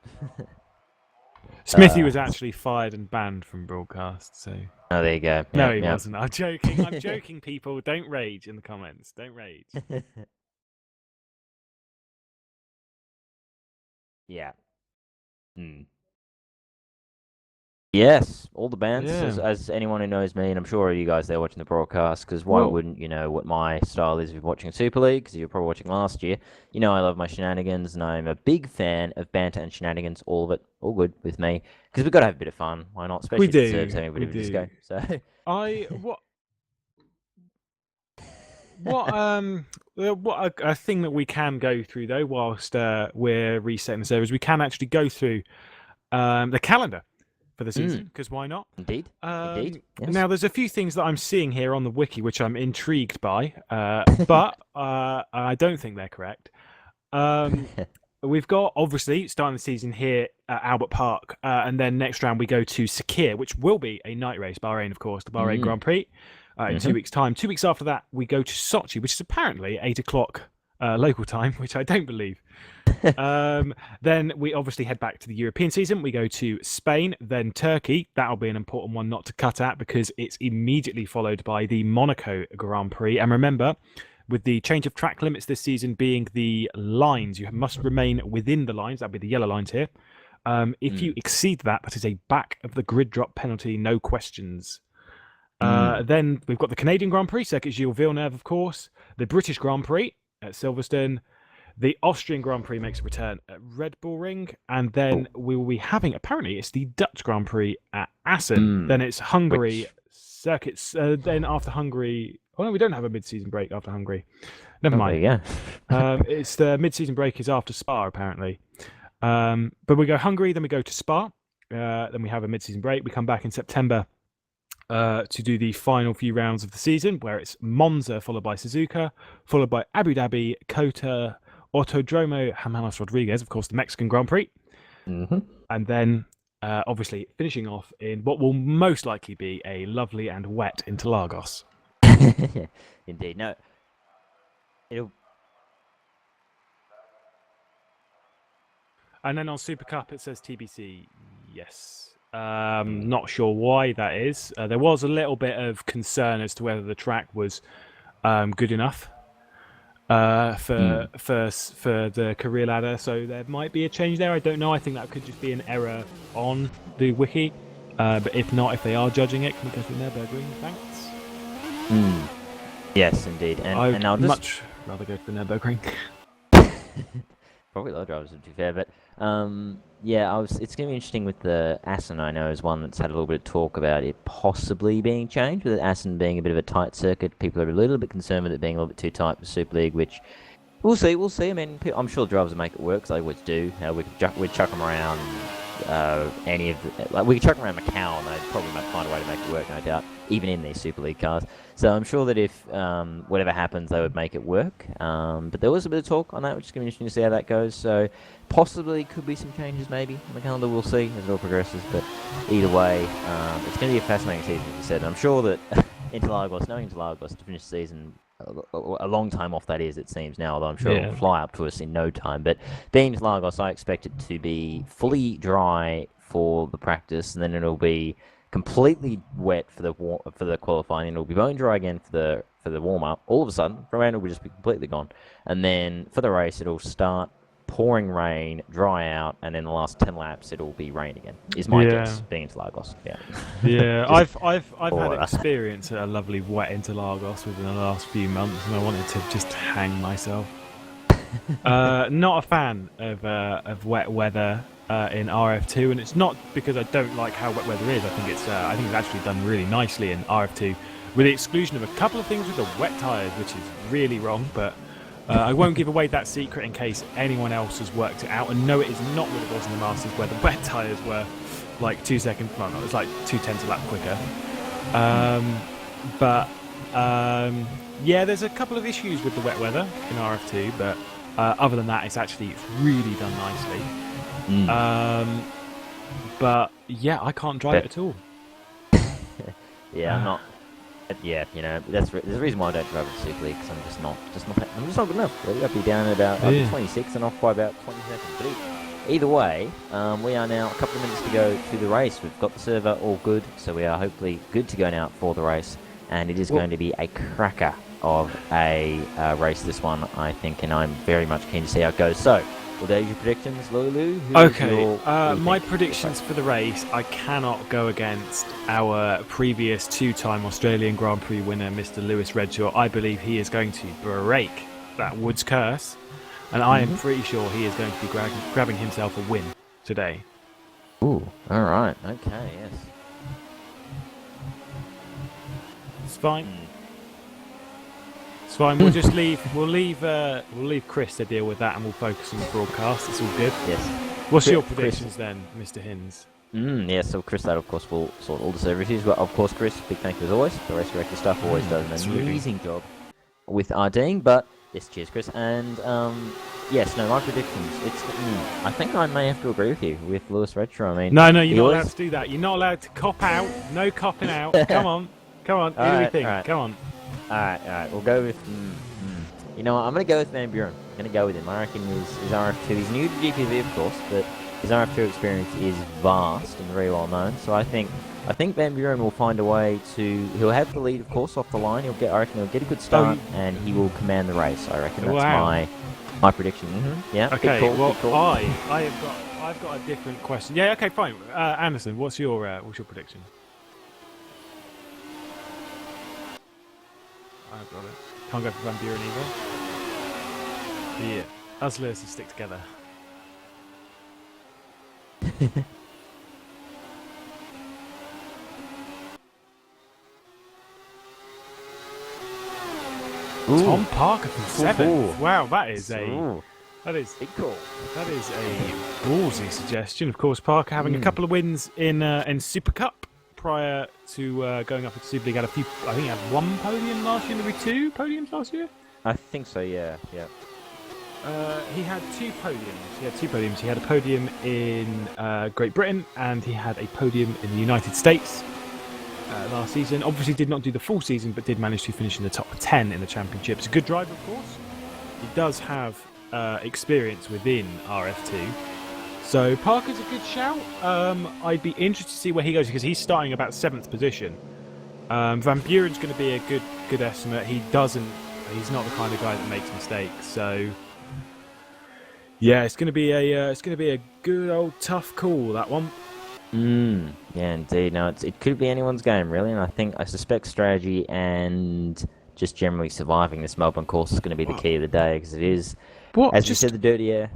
Smithy was actually fired and banned from broadcast, so Oh, there you go. no, Yeah, he yeah. wasn't. I'm joking. I'm joking. People, don't rage in the comments. Don't rage. yeah. Hmm. Yes, all the bands, Yeah. as anyone who knows me, and I'm sure you guys there watching the broadcast, because why Well, wouldn't you know what my style is if you're watching Super League, because you're probably watching last year. You know I love my shenanigans, and I'm a big fan of banter and shenanigans, all of it, all good with me, because we've got to have a bit of fun, why not? we Especially if the serves do. having a bit We of a do. disco. So, I what what a thing that we can go through though, whilst we're resetting the servers, we can actually go through the calendar for the mm, season, because why not? indeed, indeed, yes. Now, there's a few things that I'm seeing here on the wiki which I'm intrigued by, but I don't think they're correct. Um, we've got obviously starting the season here at Albert Park, and then next round we go to Sakir, which will be a night race, Bahrain, of course, the Bahrain mm, Grand Prix. In mm-hmm. 2 weeks' time. 2 weeks after that, we go to Sochi, which is apparently 8 o'clock local time, which I don't believe. Then we obviously head back to the European season. We go to Spain, then Turkey. That'll be an important one not to cut at because it's immediately followed by the Monaco Grand Prix. And remember, with the change of track limits this season being the lines, you must remain within the lines. That'll be the yellow lines here. If you exceed that, that is a back of the grid drop penalty, no questions. Then we've got the Canadian Grand Prix, Circuit Gilles Villeneuve, of course. The British Grand Prix at Silverstone. The Austrian Grand Prix makes a return at Red Bull Ring. And then we will be having, apparently, it's the Dutch Grand Prix at Assen. Then it's Hungary circuits. Then after Hungary, oh no, we don't have a mid-season break after Hungary. Never mind. There you go. It's the mid-season break is after Spa, apparently. But we go Hungary, then we go to Spa. Then we have a mid-season break. We come back in September to do the final few rounds of the season, where it's Monza followed by Suzuka, followed by Abu Dhabi, Kota, Autodromo Hermanos Rodriguez, of course, the Mexican Grand Prix, and then obviously finishing off in what will most likely be a lovely and wet Interlagos. Indeed, no. It'll. And then on Super Cup it says TBC. Yes. Not sure why that is. There was a little bit of concern as to whether the track was good enough for the career ladder, so there might be a change there. I don't know. I think that could just be an error on the wiki. But if not, if they are judging it, can we go to Nürburgring? Thanks. Yes, indeed. I'd I'll just... much rather go to the Nürburgring. Probably a lot of drivers, to be fair, but yeah, it's going to be interesting with the Assen. I know is one that's had a little bit of talk about it possibly being changed, with Assen being a bit of a tight circuit. People are a little bit concerned with it being a little bit too tight for Super League, which we'll see. We'll see. I mean, I'm sure the drivers will make it work, 'cause they always do. We'd chuck them around any of the, we could chuck them around Macau, and they'd probably find a way to make it work, no doubt, even in these Super League cars. So I'm sure that if whatever happens, they would make it work. But there was a bit of talk on that, which is going to be interesting to see how that goes. So possibly could be some changes maybe on the calendar. We'll see as it all progresses. But either way, it's going to be a fascinating season, as you said. And I'm sure that knowing Interlagos to finish the season, a long time off that is, it seems now, although I'm sure it'll fly up to us in no time. But being Interlagos, I expect it to be fully dry for the practice, and then it'll be completely wet for the qualifying, and it'll be bone dry again for the warm up. All of a sudden, the rain will just be completely gone, and then for the race, it'll start pouring rain, dry out, and then the last 10 laps, it'll be rain again. Is my guess, being Interlagos. Yeah, I've had experience at a lovely wet Interlagos within the last few months, and I wanted to just hang myself. Not a fan of wet weather in RF2, and it's not because I don't like how wet weather is. I think it's actually done really nicely in RF2, with the exclusion of a couple of things with the wet tyres, which is really wrong. But I won't give away that secret in case anyone else has worked it out. And no, it is not what it was in the Masters, where the wet tyres were like 2 seconds. Well, no, it was like 0.2 a lap quicker. Yeah, there's a couple of issues with the wet weather in RF2, but Other than that, it's really done nicely. But yeah, I can't drive it at all. Yeah, I'm not. Yeah, you know, there's a reason why I don't drive in Super League, because I'm just not good enough. Really. I'll be down at about 26 and off by about 20 seconds. But either way, we are now a couple of minutes to go to the race. We've got the server all good, so we are hopefully good to go now for the race, and it is going to be a cracker of a race, this one, I think, and I'm very much keen to see how it goes. So, what are your predictions, Lulu? Okay, my predictions for the race, I cannot go against our previous two-time Australian Grand Prix winner, Mr. Lewis Redshaw. I believe he is going to break that Woods curse, and I am pretty sure he is going to be grabbing himself a win today. Ooh, all right, okay, yes. It's fine. It's fine. We'll just leave Chris to deal with that, and we'll focus on the broadcast. It's all good. Yes. What's your predictions then, Mr. Hinss? Yeah, so Chris, that of course will sort all the server issues. But of course, Chris, big thank you as always. The race director stuff always does an amazing job with RDing. But yes, cheers, Chris. And yes, no, my predictions. It's I think I may have to agree with you with Lewis Redshaw. I mean, no, you're not allowed to do that. You're not allowed to cop out. No copping out. Come on. Who do you think? Come on. All right. We'll go with. You know what? I'm going to go with Van Buren. I'm going to go with him. I reckon his RF2. He's new to GPV, of course, but his RF2 experience is vast and very well known. So I think Van Buren will find a way to. He'll have the lead, of course, off the line. I reckon he'll get a good start, and he will command the race. I reckon that's my prediction. Yeah. Okay. Good call, well, I've got a different question. Yeah. Okay. Fine. Anderson, what's your prediction? I've got it. Can't go for Van Buren either. Yeah. Us Lewis will stick together. Tom Parker from 7th. Wow, that is big call. That is a ballsy suggestion. Of course, Parker having a couple of wins in Super Cup prior to going up into Super League. Had a few. I think he had one podium last year, maybe 2 podiums last year. I think so. Yeah. He had 2 podiums. He had a podium in Great Britain, and he had a podium in the United States last season. Obviously did not do the full season, but did manage to finish in the top 10 in the championship. It's a good driver, of course. He does have experience within RF2. So Parker's a good shout. I'd be interested to see where he goes, because he's starting about 7th position. Van Buren's going to be a good estimate. He's not the kind of guy that makes mistakes. So yeah, it's going to be a good old tough call, that one. Yeah, indeed. No, it could be anyone's game, really, and I suspect strategy and just generally surviving this Melbourne course is going to be the key of the day, because it is, as you said, the dirty air,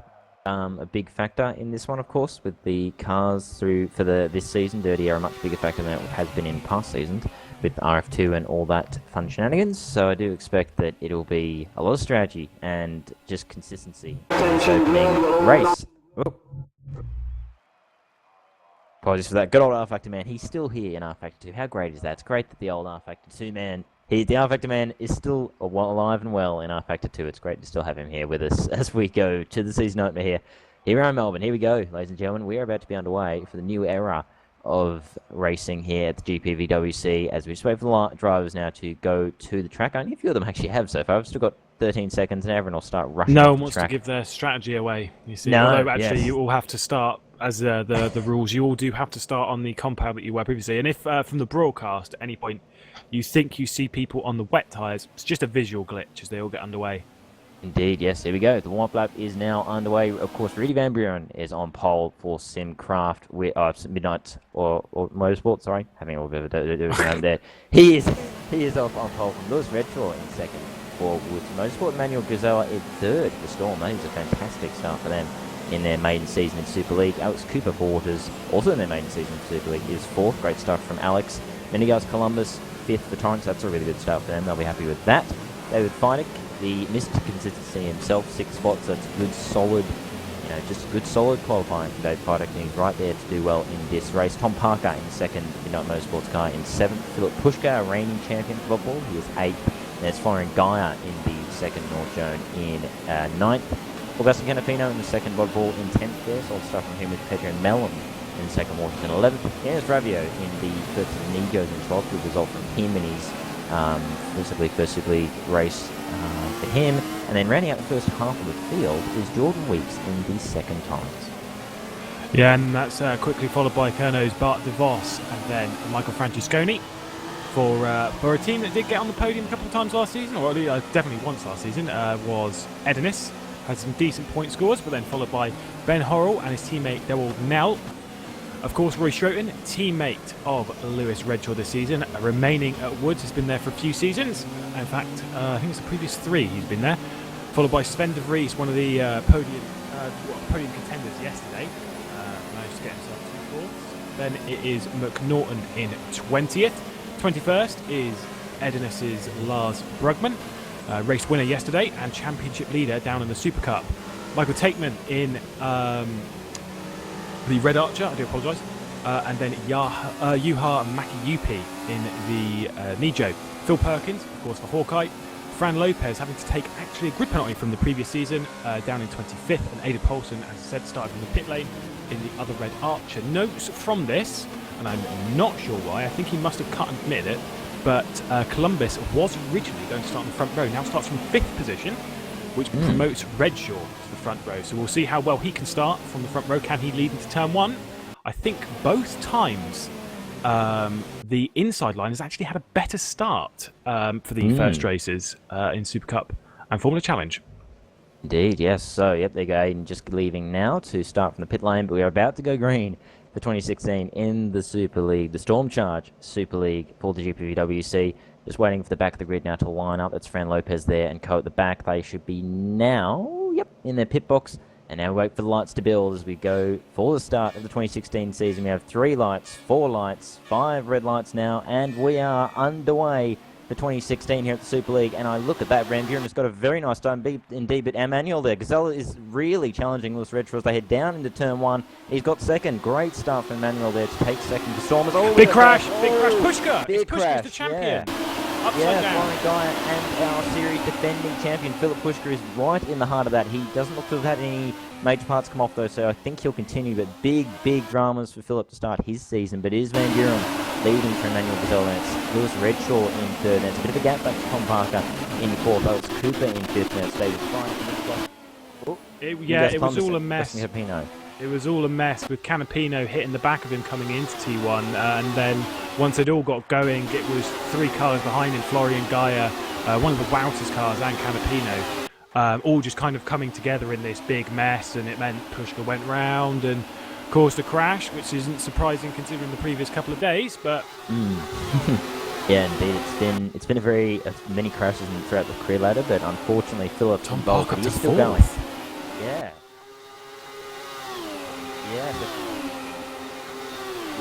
a big factor in this one, of course, with the cars for this season. Dirty air a much bigger factor than it has been in past seasons with RF2 and all that fun shenanigans. So I do expect that it'll be a lot of strategy and just consistency. Opening race. Oh. Apologies for that. Good old R Factor man. He's still here in R Factor 2. How great is that? It's great that the old R Factor 2 man, the R Factor man, is still alive and well in R Factor 2. It's great to still have him here with us as we go to the season opener here. Here we are in Melbourne. Here we go, ladies and gentlemen. We are about to be underway for the new era of racing here at the GPVWC, as we just wait for the drivers now to go to the track. Only a few of them actually have so far. I've still got 13 seconds, and everyone will start rushing. No one wants to give their strategy away, you see. No, although actually you all have to start, as the rules, you all do have to start on the compound that you were previously. And if from the broadcast at any point you think you see people on the wet tyres, it's just a visual glitch as they all get underway. Indeed, yes, here we go. The warm-up lap is now underway. Of course, Rudy Van Buren is on pole for Simcraft with Midnight or Motorsport. Sorry, having a little bit of a do there. He is off on pole from Lewis Redshaw in second for Woods Motorsport. Emmanuel Gazella in third for Storm. That is a fantastic start for them in their maiden season in Super League. Alex Cooper for Waters, also in their maiden season in Super League, is fourth. Great start from Alex. Minigas Columbus, fifth for Torrance. That's a really good start for them. They'll be happy with that. David Feidick, the Mr. Consistency himself, 6 spots. That's good, solid, just good, solid qualifying for David Feidick, and he's right there to do well in this race. Tom Parker in second, Midnight Motorsports car in 7th. Philip Pushka, a reigning champion for football, he is 8th. There's Florian Geyer in the second North Zone in 9th. Augustin Canapino in the second, Rod Ball in 10th there, so I'll start from him with Pedro Mellon in second, Washington 11th. Here's Ravio in the first of the Nijos in 12th, good result from him in his first Super League race for him. And then rounding out the first half of the field is Jordan Weeks in the second times. Yeah, and that's quickly followed by Kerno's Bart DeVos and then Michael Francesconi for a team that did get on the podium a couple of times last season, or definitely once last season, was Edenis. Had some decent point scores, but then followed by Ben Horrell and his teammate Daryl Nell. Of course, Roy Schroten, teammate of Lewis Redshaw this season, remaining at Woods, has been there for a few seasons. In fact, I think it's the previous 3 he's been there. Followed by Sven de Vries, one of the podium contenders yesterday. Managed to get himself 2 fourths. Then it is McNaughton in 20th. 21st is Edenis's Lars Brugman, race winner yesterday and championship leader down in the Super Cup. Michael Takeman in the Red Archer, I do apologise, and then Juha Makiyupi in the Nijo. Phil Perkins, of course, for Hawkeye. Fran Lopez having to take actually a grid penalty from the previous season, down in 25th, and Ada Paulson, as I said, started from the pit lane in the other Red Archer. Notes from this, and I'm not sure why, I think he must have cut and admitted it, but Columbus was originally going to start in the front row, now starts from 5th position, which promotes Redshaw to the front row. So we'll see how well he can start from the front row. Can he lead into turn 1? I think both times the inside line has actually had a better start for the first races in Super Cup and Formula Challenge. Indeed, yes. So, yep, there you go. Aiden just leaving now to start from the pit lane, but we are about to go green for 2016 in the Super League, the Stormcharge Super League for the GPVWC. Just waiting for the back of the grid now to line up. That's Fran Lopez there and Co at the back. They should be now, in their pit box. And now we wait for the lights to build as we go for the start of the 2016 season. We have 3 lights, 4 lights, 5 red lights now, and we are underway for 2016 here at the Super League. And I look at that, Van Buren has got a very nice time indeed, but Emmanuel there, Gazelle is really challenging Lewis Redshaw as they head down into turn 1. He's got second. Great start from Emmanuel there to take second to Stormers. Oh, big crash, Pushka! Big Pushka's crash, the champion. Yeah. Upside down. Flying Guy and our series defending champion Philip Pushka is right in the heart of that. He doesn't look to have had any major parts come off though, so I think he'll continue, but big dramas for Philip to start his season. But it is Van Buren leading for Emmanuel Gazelle, and it's Lewis Redshaw in 3rd, and it's a bit of a gap back to Tom Parker in 4th, though it's Cooper in 5th now. It's David Fry. It was all a mess. Canapino. It was all a mess with Canapino hitting the back of him coming into T1, and then once it all got going, it was 3 cars behind him, Florian Gaia, one of the Wouters cars, and Canapino, all just kind of coming together in this big mess, and it meant Pushka went round and caused a crash, which isn't surprising considering the previous couple of days, but... Yeah, indeed, it's been a very many crashes throughout the career ladder, but unfortunately Philip Tom Parker is still going. Yeah.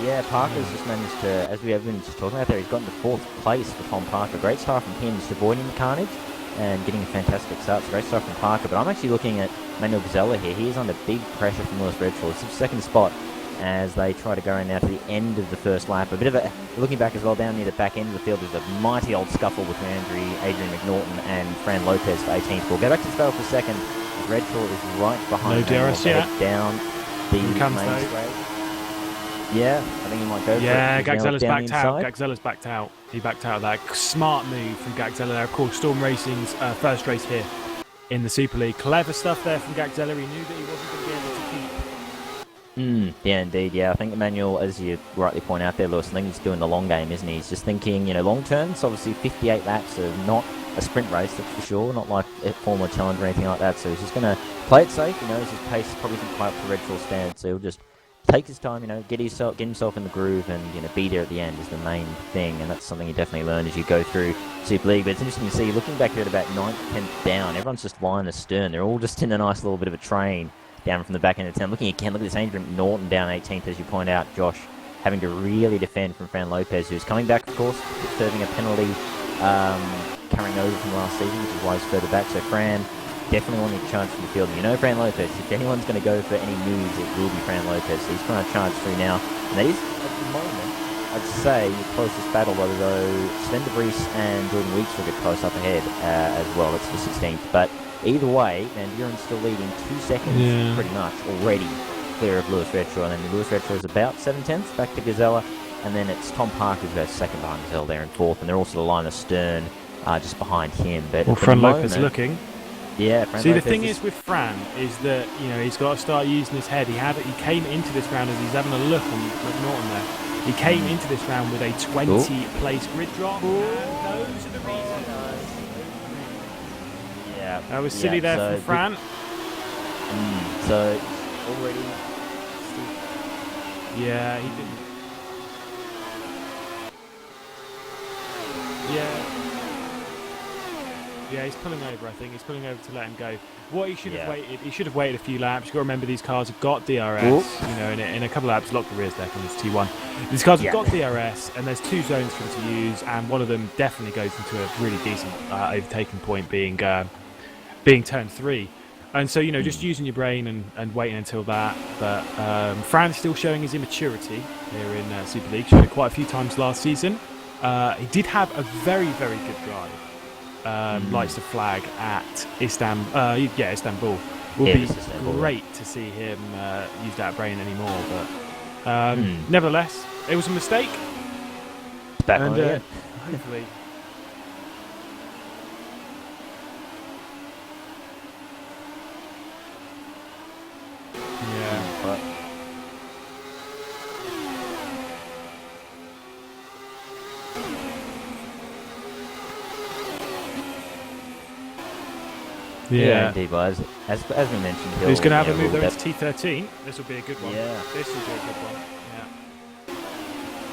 Yeah, Parker's just managed to, as we have been just talking about there, he's gotten to 4th place for Tom Parker. Great start from him, just avoiding the carnage and getting a fantastic start. So great start from Parker, but I'm actually looking at Manuel Gazella here. He is under big pressure from Lewis Redshaw. It's his 2nd spot as they try to go around now to the end of the first lap. A bit of a, looking back as well, down near the back end of the field, there's a mighty old scuffle between Adrian McNaughton and Fran Lopez for 18th. We'll go back to the battle for 2nd. Redshaw is right behind. No DRS yet. Down the main straight. Yeah, I think he might go for it. Yeah, Gagzella's backed out. Gagzella's backed out. He backed out of that. Smart move from Gagzella there. Of course, Storm Racing's first race here in the Super League. Clever stuff there from Gagzella. He knew that he wasn't going to be able to keep. Yeah, indeed. Yeah, I think Emmanuel, as you rightly point out there, Lewis, I think he's doing the long game, isn't he? He's just thinking, long term. So obviously 58 laps are not a sprint race, that's for sure. Not like a Formula Challenge or anything like that. So he's just going to play it safe. He knows his pace probably isn't quite up to Redshaw's standard. So he'll just take his time, get himself in the groove, and be there at the end is the main thing, and that's something you definitely learn as you go through Super League. But it's interesting to see, looking back here at about 9th, 10th down, everyone's just lying astern. They're all just in a nice little bit of a train down from the back end of town. Looking again, look at this Adrian McNaughton down 18th, as you point out, Josh, having to really defend from Fran Lopez, who's coming back, of course, serving a penalty, carrying over from last season, which is why he's further back. So Fran definitely wanting to charge from the field. Fran Lopez, if anyone's going to go for any moves, it will be Fran Lopez. So he's trying to charge through now. And that is, at the moment, I'd say, your closest battle, although Sven de Vries and Jordan Weeks will get close up ahead as well. That's for 16th. But Either way, Van Buren's still leading 2 seconds, pretty much, already clear of Lewis Redshaw. And then Lewis Redshaw is about 7/10 back to Gazella. And then it's Tom Parker who's about second behind Gazella there in fourth. And they're also the line astern just behind him. But well, Fran Lopez looking. Yeah, Fran Lopez. The thing is with Fran is that, you know, he's got to start using his head. He came into this round as he's having a look on McNaughton there. He came into this round with a 20-place grid drop. And those are the reasons. Yeah. That was silly there from Fran. So, already... Yeah, he didn't... Yeah, he's pulling over, I think. He's pulling over to let him go. What he should have waited, he should have waited a few laps. You've got to remember these cars have got DRS. You know, in a couple of laps, lock the rears there from this T1. These cars have got DRS, and there's 2 zones for them to use, and one of them definitely goes into a really decent overtaking point, being turn 3. And so, you know, just using your brain and waiting until that. But Fran's still showing his immaturity here in Super League. Showed it quite a few times last season. He did have a very, very good drive. Lights to flag at Istanbul. Will be great to see him use that brain anymore. But nevertheless, it was a mistake. Back on it. Hopefully. Yeah, indeed, guys. As we mentioned, he's going to have a move there into T13. This will be a good one. Yeah. This will be a good one.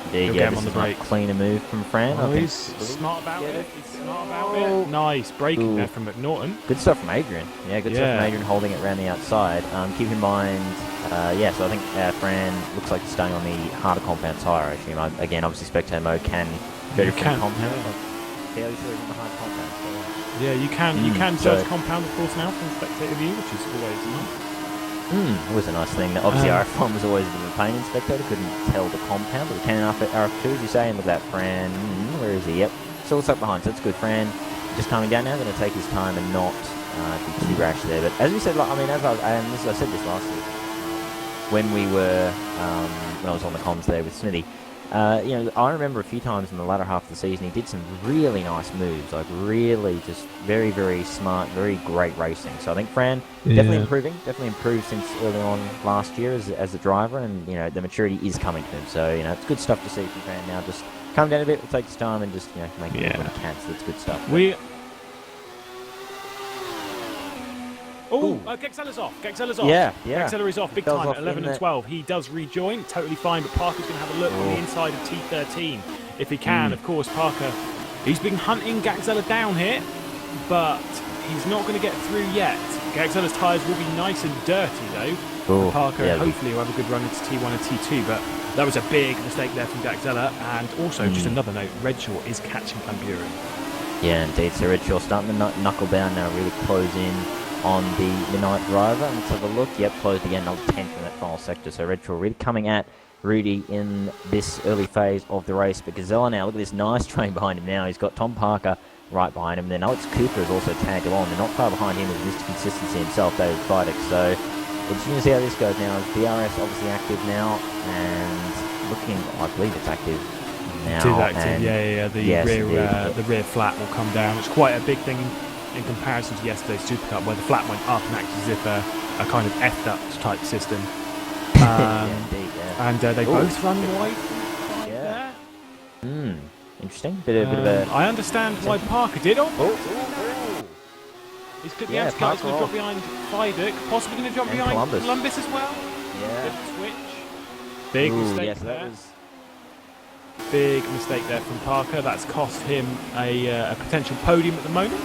Indeed, get him on the brake. Cleaner move from Fran. Oh, he's smart about it. He's smart about it. Nice braking there from McNaughton. Good stuff from Adrian. Yeah, good stuff from Adrian holding it around the outside. Keep in mind, so I think Fran looks like he's staying on the harder compound tyre, I assume. Again, obviously, spectator mode can go to compound. Fairly sure he's in the hard compound. So yeah, you can judge compound, of course, now from spectator view, which is always nice. Always a nice thing. Obviously, RF1 was always a bit of a pain in spectator. Couldn't tell the compound, but we can in RF2, as you say. And look at that, Fran. Where is he? Yep. Still stuck behind, so that's good. Fran just coming down now. Going to take his time and not be too rash there. But as we said, I said this last week when we were when I was on the comms there with Smithy. I remember a few times in the latter half of the season he did some really nice moves, like really just very, very smart, very great racing. So I think Fran definitely improved since early on last year as a driver, and the maturity is coming to him. So it's good stuff to see from Fran now. Just calm down a bit, we'll take his time and just make it when he can. So that's good stuff. Gexella's off. Yeah. Gexella is off big time at 11 and 12. He does rejoin, totally fine, but Parker's going to have a look on the inside of T13 if he can. Of course, Parker, he's been hunting Gexella down here, but he's not going to get through yet. Gexella's tyres will be nice and dirty, though. Parker hopefully will have a good run into T1 and T2, but that was a big mistake there from Gexella. And also, just another note, Redshaw is catching Van Buren. Yeah, indeed. So Redshaw starting to knuckle down now, really close in on the Midnight Driver. Let's have a look. Yep, closed again, another 10th in that final sector. So Redshaw really coming at Rudy in this early phase of the race. But Gazella now, look at this nice train behind him now. He's got Tom Parker right behind him. Then Alex Cooper is also tagged along. They're not far behind him with Mr. Consistency himself, David Fidek. So we're just going to see how this goes now. DRS obviously active now, and looking, I believe it's active now. It is active, the rear flat will come down. It's quite a big thing in comparison to yesterday's Super Cup, where the flat went up and acted as if a kind of F-duct type system. And they both run wide. Interesting. Bit of a... I understand why Parker did. He's clipped the anti-cut. He's going to drop behind Fidek. Possibly going to drop behind Columbus as well. Yeah. Switch. Big mistake there. Big mistake there from Parker. That's cost him a potential podium at the moment.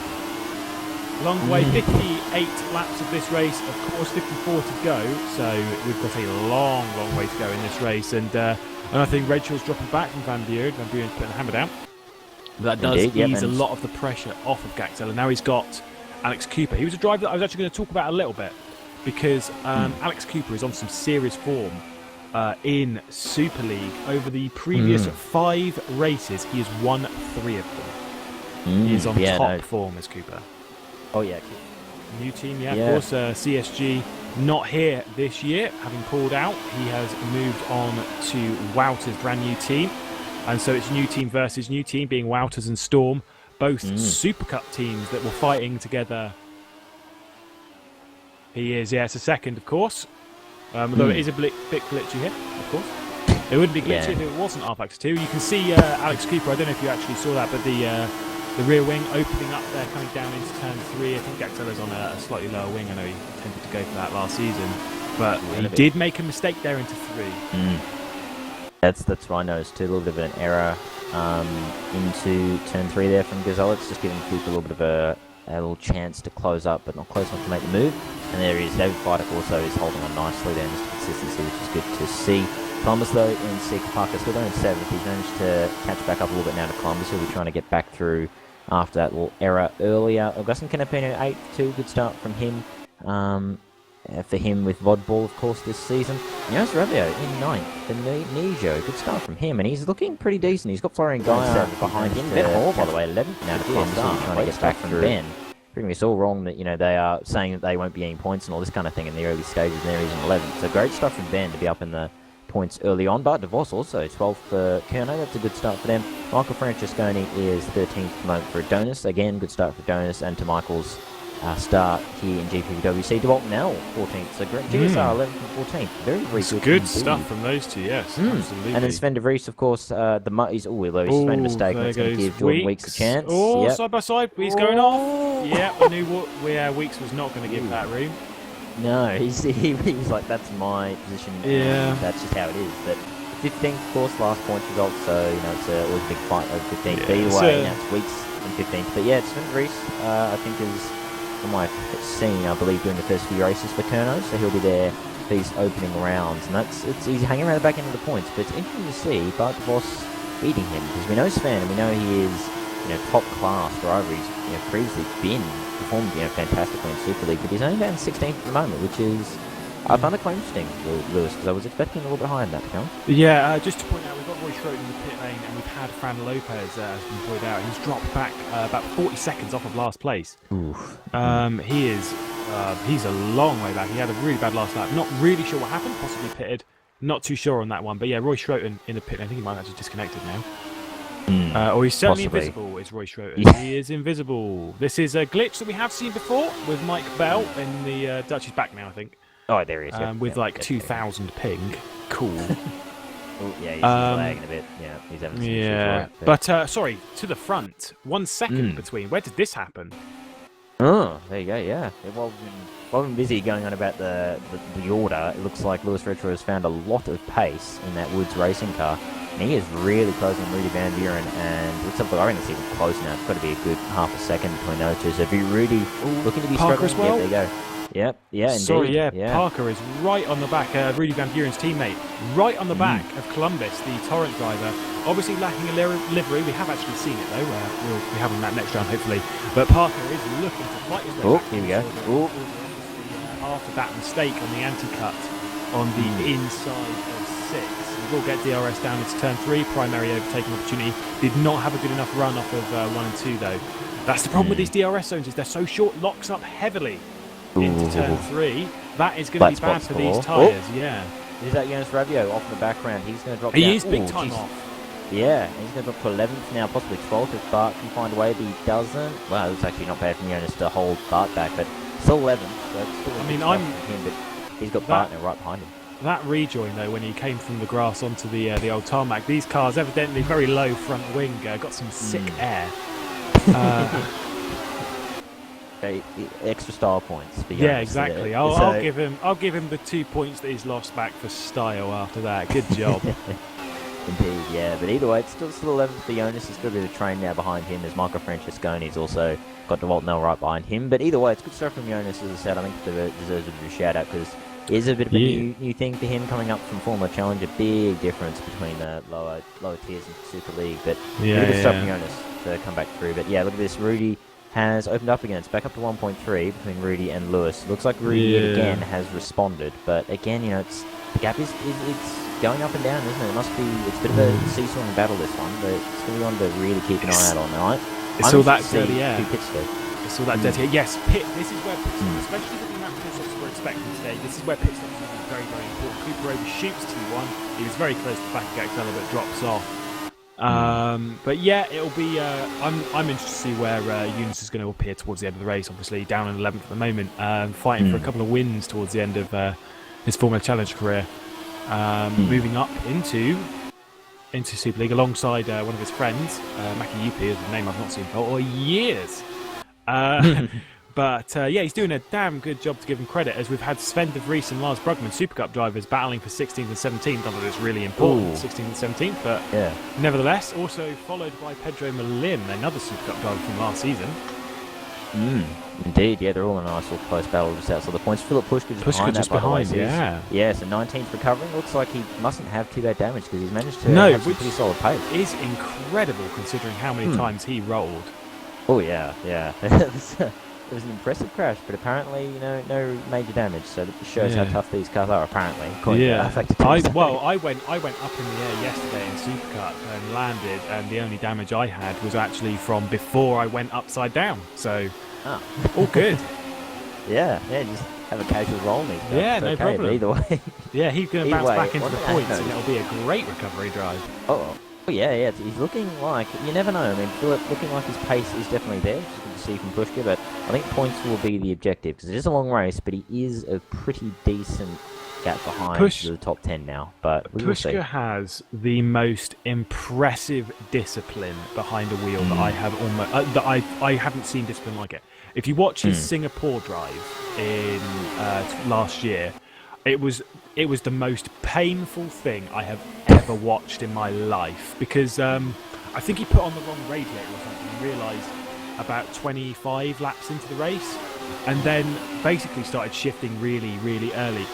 Long way, 58 laps of this race, of course 54 to go, so we've got a long way to go in this race, and I think Redshaw's dropping back from Van Buren. Van Buren's putting the hammer down. But that does ease a lot of the pressure off of Gexella. Now he's got Alex Cooper. He was a driver that I was actually going to talk about a little bit, because Alex Cooper is on some serious form in Super League. Over the previous 5 races, he has won 3 of them. He is on top form as Cooper. Oh yeah, New team, yeah, of course. CSG not here this year, having pulled out. He has moved on to Wouters' brand new team. And so it's new team versus new team, being Wouters and Storm, both Super Cup teams that were fighting together. He is, yeah, it's a second, of course. Although it is a bit glitchy here, of course. It wouldn't be glitchy if it wasn't RFX 2. You can see Alex Cooper, I don't know if you actually saw that, but the rear wing opening up there, coming down into turn 3. I think Axella's on a slightly lower wing. I know he tended to go for that last season. But he did make a mistake there into 3. That's what I noticed too. A little bit of an error into turn 3 there from Gazelle. It's just giving Cooper a little bit of a little chance to close up, but not close enough to make the move. And there he is. David Fidek also is holding on nicely there, just consistency, which is good to see. Columbus, though, in 6th. Parker still down in 7th. He's managed to catch back up a little bit now to Columbus. He'll be trying to get back through after that little error earlier. Augustin Canapino, 8th too. Good start from him. For him with Vodball, of course, this season. Jonas Ravio in 9th. The Nijo, good start from him, and he's looking pretty decent. He's got Florian Guy behind him. Ben Hall, by the way, 11th now to Columbus. Trying to get back from Ben. Proving it's all wrong that, they are saying that they won't be getting points and all this kind of thing in the early stages, and there he's in 11th. So great stuff from Ben to be up in the points early on. But DeVos also 12th for Kerno. That's a good start for them. Michael Francesconi is 13th at the moment for Adonis. Again, good start for Adonis, and to Michael's start here in GPVWC. DeWalt Nell 14th. So great. GSR 11th and 14th. Very good stuff from those two. Yes, absolutely. And then Sven de Vries, of course, he's he's made a mistake. That's going to give Jordan Weeks a chance. Side by side, he's going off. Yeah, I knew Weeks was not going to give that room. No, he was like, that's my position. Yeah. That's just how it is. But 15th, of course, last points result. So, it's always a big fight over 15th. But either way, now it's Weeks in 15th. But yeah, Sven de Vries, I think is, from what I've seen, I believe, doing the first few races for Kerno. So he'll be there for these opening rounds. And he's hanging around the back end of the points. But it's interesting to see Bart DeVos beating him. Because we know Sven, and we know he is, top class driver. He's, previously performed, fantastically in Super League, but he's only down 16th at the moment, which is, I found it quite interesting, Lewis, because I was expecting a little bit higher than that to come. Yeah, just to point out, we've got Roy Schroeder in the pit lane, and we've had Fran Lopez, as been pointed out. He's dropped back about 40 seconds off of last place. Oof. He's a long way back. He had a really bad last lap. Not really sure what happened, possibly pitted. Not too sure on that one, but yeah, Roy Schroeder in the pit lane. I think he might have actually disconnected now. Or he's certainly invisible, is Roy Schroeder. Yeah. He is invisible. This is a glitch that we have seen before with Mike Bell in the Dutch. Is back now, I think. Oh, there he is. With 2,000 ping. Cool. Yeah, he's lagging a bit. Yeah, he's having some issues, but sorry, to the front. 1 second between. Where did this happen? Oh, there you go, yeah. While we've been busy going on about the order, it looks like Lewis Retro has found a lot of pace in that Woods racing car. And he is really closing Rudy Van Buren, and looks like, I reckon it's even close now. It's got to be a good half a second between those two. So if you Rudy looking to be Parker struggling, as well? there you go. Yep, yeah, indeed. Sorry, yeah, Parker is right on the back. Rudy Van Buren's teammate, right on the back of Columbus, the Torrent driver. Obviously lacking a livery. We have actually seen it though. We'll be having that next round hopefully. But Parker is looking to fight his way back. Here we go. After that mistake on the anti-cut on the inside of 6. We'll get DRS down into turn 3. Primary overtaking opportunity. Did not have a good enough run off of 1 and 2 though. That's the problem with these DRS zones, is they're so short. Locks up heavily into turn 3. That is going to be bad for these tyres. Yeah. Is that Jonas Ravio off in the background? He's going to drop down. He is big time off. Yeah, he's going to drop to 11th now, possibly 12th if Bart can find a way, but he doesn't. Well, it's actually not bad from Jonas to hold Bart back, but still 11th. So but he's got Bart now right behind him. That rejoin though, when he came from the grass onto the old tarmac, these cars evidently very low front wing, got some sick air. Okay, extra style points. For yeah, exactly. I'll give him the 2 points that he's lost back for style after that. Good job. Indeed, yeah. But either way, it's still 11th for Jonas. He's got a bit of train now behind him. There's Michael Francesconi's also got DeWalt Nell right behind him. But either way, it's good stuff from Jonas. As I said, I think it deserves a bit of a shout out because it is a bit of a new thing for him coming up from Formula Challenge. A big difference between the lower tiers in Super League. But good stuff from Jonas to come back through. But yeah, look at this. Rudy has opened up again. It's back up to 1.3 between Rudy and Lewis. Looks like Rudy again has responded. But again, the gap is going up and down, isn't it? It's a bit of a seesawing battle, this one, but it's going to be one to really keep an eye out on, right? It's all that dirty air. Who pits there. It's all that dirty. Yes, this is where pit stops, especially with the amount of pit stops we're expecting today, this is where pit stops will be very, very important. Cooper overshoots T1. He was very close to the back of Gaxella, but drops off. But yeah, it'll be. I'm interested to see where Eunice is going to appear towards the end of the race. Obviously, down in 11th at the moment, fighting for a couple of wins towards the end of his Formula Challenge career. Moving up into Super League alongside one of his friends, Mackie Yupi, is a name I've not seen for years. But yeah, he's doing a damn good job, to give him credit, as we've had Sven de Vries and Lars Brugman, Super Cup drivers, battling for 16th and 17th. I know it's really important, 16th and 17th, but nevertheless, also followed by Pedro Malim, another Super Cup driver from last season. Indeed, yeah, they're all in a nice little close battle just outside the points. Philip Pushka just behind, yeah. Yeah, so 19th recovering. Looks like he mustn't have too bad damage because he's managed to have some pretty solid pace. Is incredible considering how many times he rolled. Oh yeah. It was an impressive crash, but apparently, no major damage. So that shows how tough these cars are. Apparently, I went up in the air yesterday in Super Cup and landed, and the only damage I had was actually from before I went upside down. So, all good. yeah, just have a casual roll, mate. Yeah, no problem. Either way. Yeah, he's going to bounce back into the points, and it'll be a great recovery drive. Oh yeah. He's looking like, you never know. I mean, Philip looking like his pace is definitely there. Which you can see from Pushka, but I think points will be the objective because it is a long race, but he is a pretty decent gap behind the top 10 now. But Pushka has the most impressive discipline behind a wheel that I have I haven't seen discipline like it. If you watch his Singapore drive in last year, it was the most painful thing I have ever watched in my life because I think he put on the wrong radiator or something and realised about 25 laps into the race, and then basically started shifting really, really early.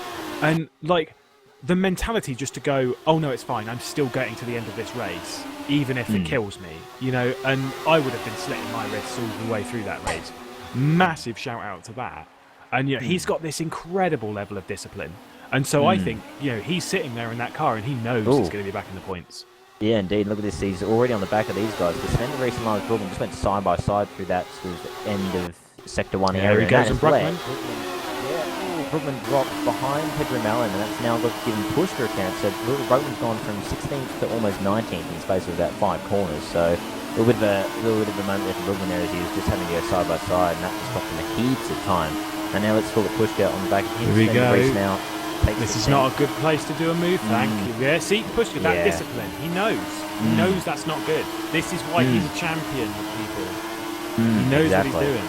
And like the mentality just to go, oh no, it's fine, I'm still getting to the end of this race, even if it kills me, and I would have been slitting my wrists all the way through that race. Massive shout out to that. And he's got this incredible level of discipline. And so I think, he's sitting there in that car and he knows he's going to be back in the points. Yeah, indeed. Look at this. He's already on the back of these guys. Because Sven de Vries and Lars Brugman just went side by side through that sort of end of Sector 1 area. There he goes, and Brugman. Brugman dropped behind Pedro Malin, and that's now given Pushka a chance. So Brugman's gone from 16th to almost 19th in the space of about 5 corners. So a little bit of a moment there for Brugman there as he was just having to go side by side, and that just cost him a heaps of time. And now let's call it Pushka on the back of him. Here we go. Now this is not a good place to do a move, thank you. Yeah, see, Pushka, that discipline. He knows. He knows that's not good. This is why he's a champion with people. He knows what he's doing.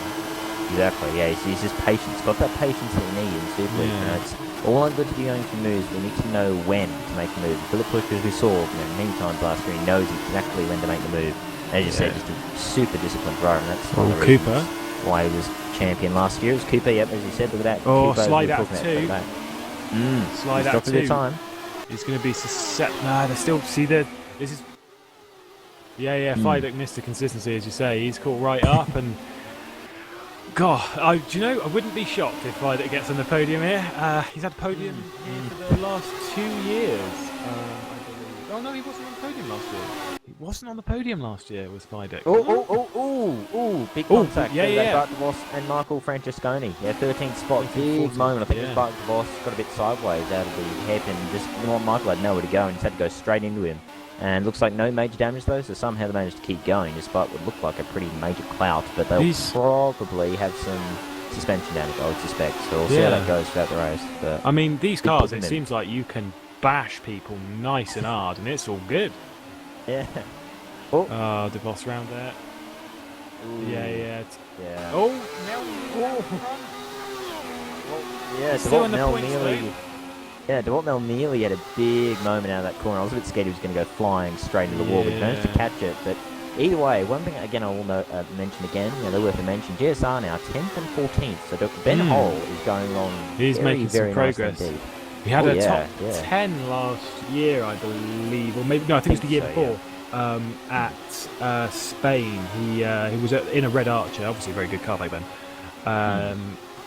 Exactly, yeah, he's just patient. He's got that patience that we need in Super League. It's all good to be going for moves. We need to know when to make the move. Philip Pushka, as we saw many times last year, he knows exactly when to make the move. As you said, just a super disciplined driver, and that's one of the reasons why he was champion last year. It was Cooper, as you said, look at that. Oh, Cooper, slide out 2. Slide out 2. He's going to be nah, they're still, this is, Fidek missed the consistency, as you say. He's caught right up, and God, I wouldn't be shocked if Fidek gets on the podium here. He's had a podium here for the last 2 years, I believe. Oh no, he wasn't on the podium last year. He wasn't on the podium last year, was Fidek. Big contact. Bart DeVos and Michael Francesconi. 13th spot, big moment. I think it was Bart DeVos got a bit sideways out of the hairpin, and just Michael had nowhere to go and just had to go straight into him. And looks like no major damage though, so somehow they managed to keep going despite what looked like a pretty major clout, but they'll probably have some suspension damage, I would suspect, so we'll see how that goes throughout the race. But I mean, these cars, it seems like you can bash people nice and hard, and it's all good. Yeah. DeVos round there. Yeah. Oh, Mel. Still in the points nearly. DeWalt Mel nearly had a big moment out of that corner. I was a bit scared he was going to go flying straight into the wall, but he managed to catch it. But either way, one thing again I will mention again, they're worth a mention. GSR now 10th and 14th. So Ben Hole is going on. He's making some progress. Nice indeed. He had a top 10 last year, I believe, or maybe no, I think it was the year before. At Spain, he was in a Red Archer, obviously a very good car back then.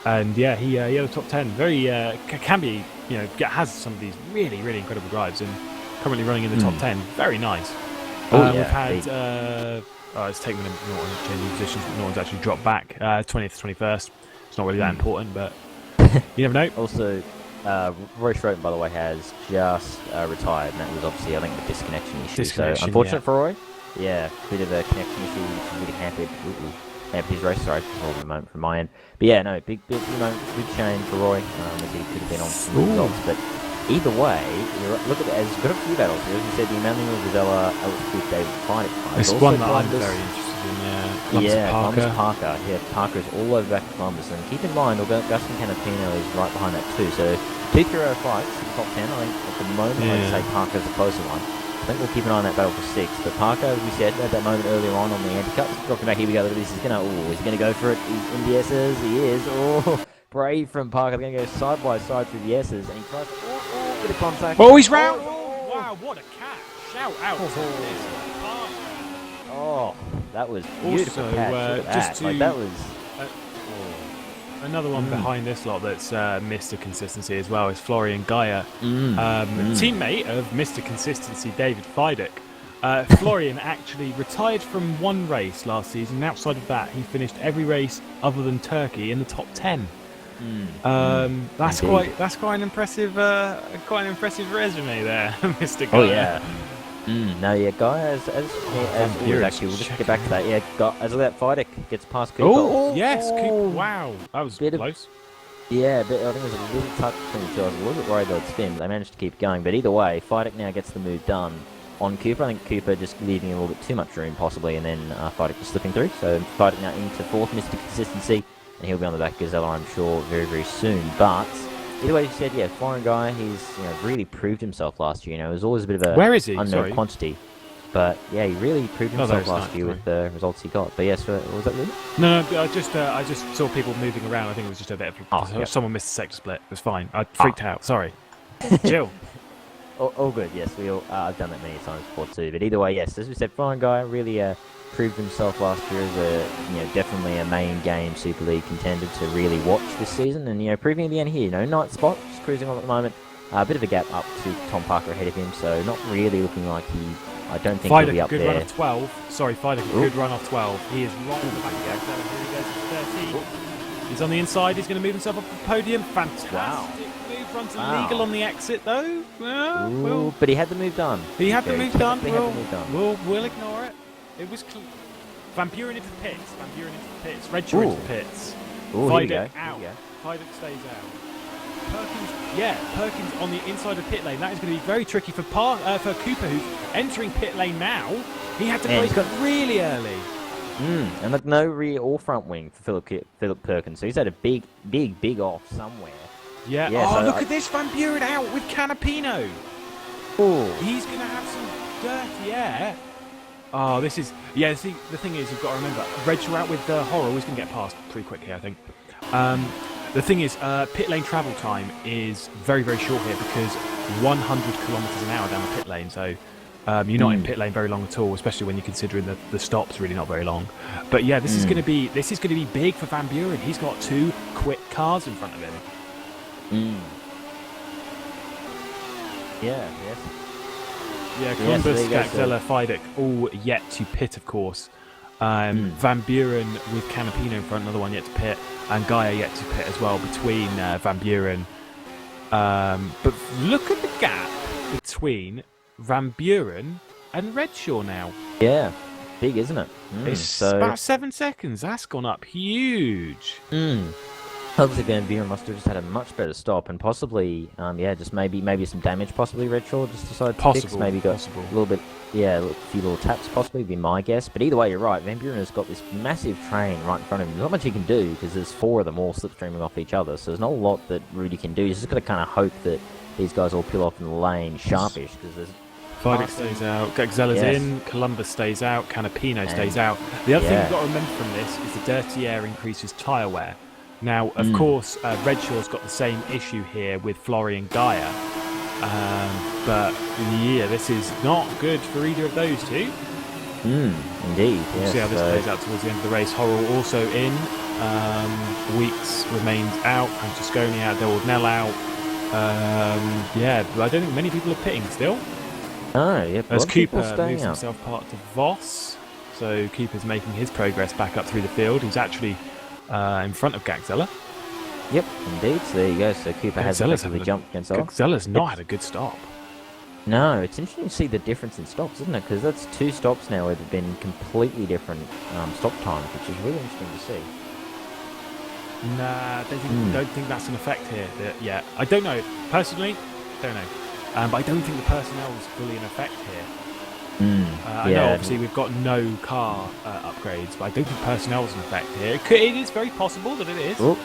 And he had a top 10. Very can be, has some of these really, really incredible drives, and currently running in the top 10. Very nice. We've had it's taken Norton changing positions, but Norton's actually dropped back 20th to 21st. It's not really that important, but you never know. Also, Roy Schroten, by the way, has just retired, and that was obviously, I think, the disconnection issue. So unfortunate for Roy. Yeah, bit of a connection issue, which really hampered his race. Sorry, for a moment from my end. But yeah, no, big big shame for Roy, as he could have been on some results. But either way, look at it, as got a few battles. As you said, the Emmanuel Vizela, with David Fine. It's one that I'm very interested in. Columbus Parker. Yeah, Parker is all over back to Columbus. And keep in mind, Augustin Canapino is right behind that too. So 2-3 fights in the top 10. I think at the moment I'd say Parker's a closer one. I think we'll keep an eye on that battle for 6. But Parker, as we said at that moment earlier on the anti-cut, dropping back. Here we go. Look at this. He's gonna go for it. He's in the S's. He is. Oh, brave from Parker. They're gonna go side by side through the S's, and he tries. Bit of contact. Oh, he's round. Oh, wow, what a catch! Shout out to this Parker. Oh, that was beautiful also, catch. That was. Another one behind this lot that's Mr. Consistency as well is Florian Gaia, teammate of Mr. Consistency David Fidek. Florian actually retired from one race last season, and outside of that, he finished every race other than Turkey in the top 10. That's quite an impressive resume there, Mr. Gaia. Oh yeah. No, yeah, Guy as always, actually, we'll just get back to that. Yeah, as that Fidek gets past Cooper. Oh, yes, Cooper. Wow, that was close. Yeah, but I think it was a little touch between the two. I was a little bit worried they'd spin, but they managed to keep going. But either way, Fidek now gets the move done on Cooper. I think Cooper just leaving a little bit too much room, possibly, and then Fidek just slipping through. So Fidek now into 4th, Mr. Consistency, and he'll be on the back of Gazella, I'm sure, very, very soon. But either way, you said, yeah, foreign guy. He's really proved himself last year. It was always a bit of a unknown quantity, but yeah, he really proved himself last year with the results he got. But yes, was that really? No, I just saw people moving around. I think it was just a bit of someone missed a sector split. It was fine. I freaked out. Sorry. Jill. All good. Yes, we all. I've done that many times before too. But either way, yes, as we said, foreign guy really proved himself last year as a definitely a main game Super League contender to really watch this season, and proving at the end here, ninth spot, just cruising on at the moment, a bit of a gap up to Tom Parker ahead of him, so not really looking like I don't think he'll be up there. Fidek a good run of 12. Sorry, Fidek a good run of 12. He is right back there. Here he goes to 13. He's on the inside. He's going to move himself up the podium. Fantastic move. Runs illegal on the exit though. But he had the move done. He had the move done. We'll ignore it. It was Van Buren into the pits. Redshaw into the pits. Fidek out. Fidek stays out. Perkins on the inside of pit lane. That is going to be very tricky for Cooper, who's entering pit lane now. He had to brake really early. And look, no rear or front wing for Philip Perkins. So he's had a big off somewhere. Yeah. So look at this, Van Buren out with Canapino. Oh, he's going to have some dirty air. Oh, this is... Yeah, see, the thing is, you've got to remember, Redshaw out with Horror is going to get past pretty quickly, I think. The thing is, pit lane travel time is very, very short here because 100 kilometres an hour down the pit lane, so you're not in pit lane very long at all, especially when you're considering the stops really not very long. But yeah, this is going to be big for Van Buren. He's got 2 quick cars in front of him. Yeah, yes. Yeah, Columbus, Gazella, Fidek, all yet to pit, of course. Van Buren with Canapino in front, another one yet to pit, and Gaia yet to pit as well between Van Buren. But look at the gap between Van Buren and Redshaw now. Yeah, big, isn't it? It's about 7 seconds. That's gone up huge. Obviously, Van Buren must have just had a much better stop, and possibly, just maybe some damage. Possibly Redshaw just decided to fix. Maybe got a little bit, a few little taps. Possibly would be my guess. But either way, you're right. Van Buren has got this massive train right in front of him. There's not much he can do because there's 4 of them all slipstreaming off each other. So there's not a lot that Rudy can do. He's just got to kind of hope that these guys all peel off in the lane sharpish because there's. Fidek stays out, Gazella's in, Columbus stays out, Canapino stays out. The other thing you've got to remember from this is the dirty air increases tyre wear. Now, of course, Redshaw's got the same issue here with Florian Gaia. But, yeah, this is not good for either of those two. Indeed, We'll see how this plays out towards the end of the race. Horrell also in. Weeks remains out. Francesconi out. Del Ordnell out. But I don't think many people are pitting still. No, yeah. As Cooper moves himself part to Voss. So Cooper's making his progress back up through the field. He's actually in front of Gagzella. Yep, indeed. So there you go. So Cooper has effectively jumped Gonzalo. Gagzella's not had a good stop. No, it's interesting to see the difference in stops, isn't it? Because that's 2 stops now where they've been completely different stop times, which is really interesting to see. Nah, don't think that's an effect here. Yeah, I don't know. Personally, don't know. But I don't think the personnel is fully in effect here. I know obviously we've got no car upgrades, but I don't think personnel is in effect here. It is very possible that it is. Ooh.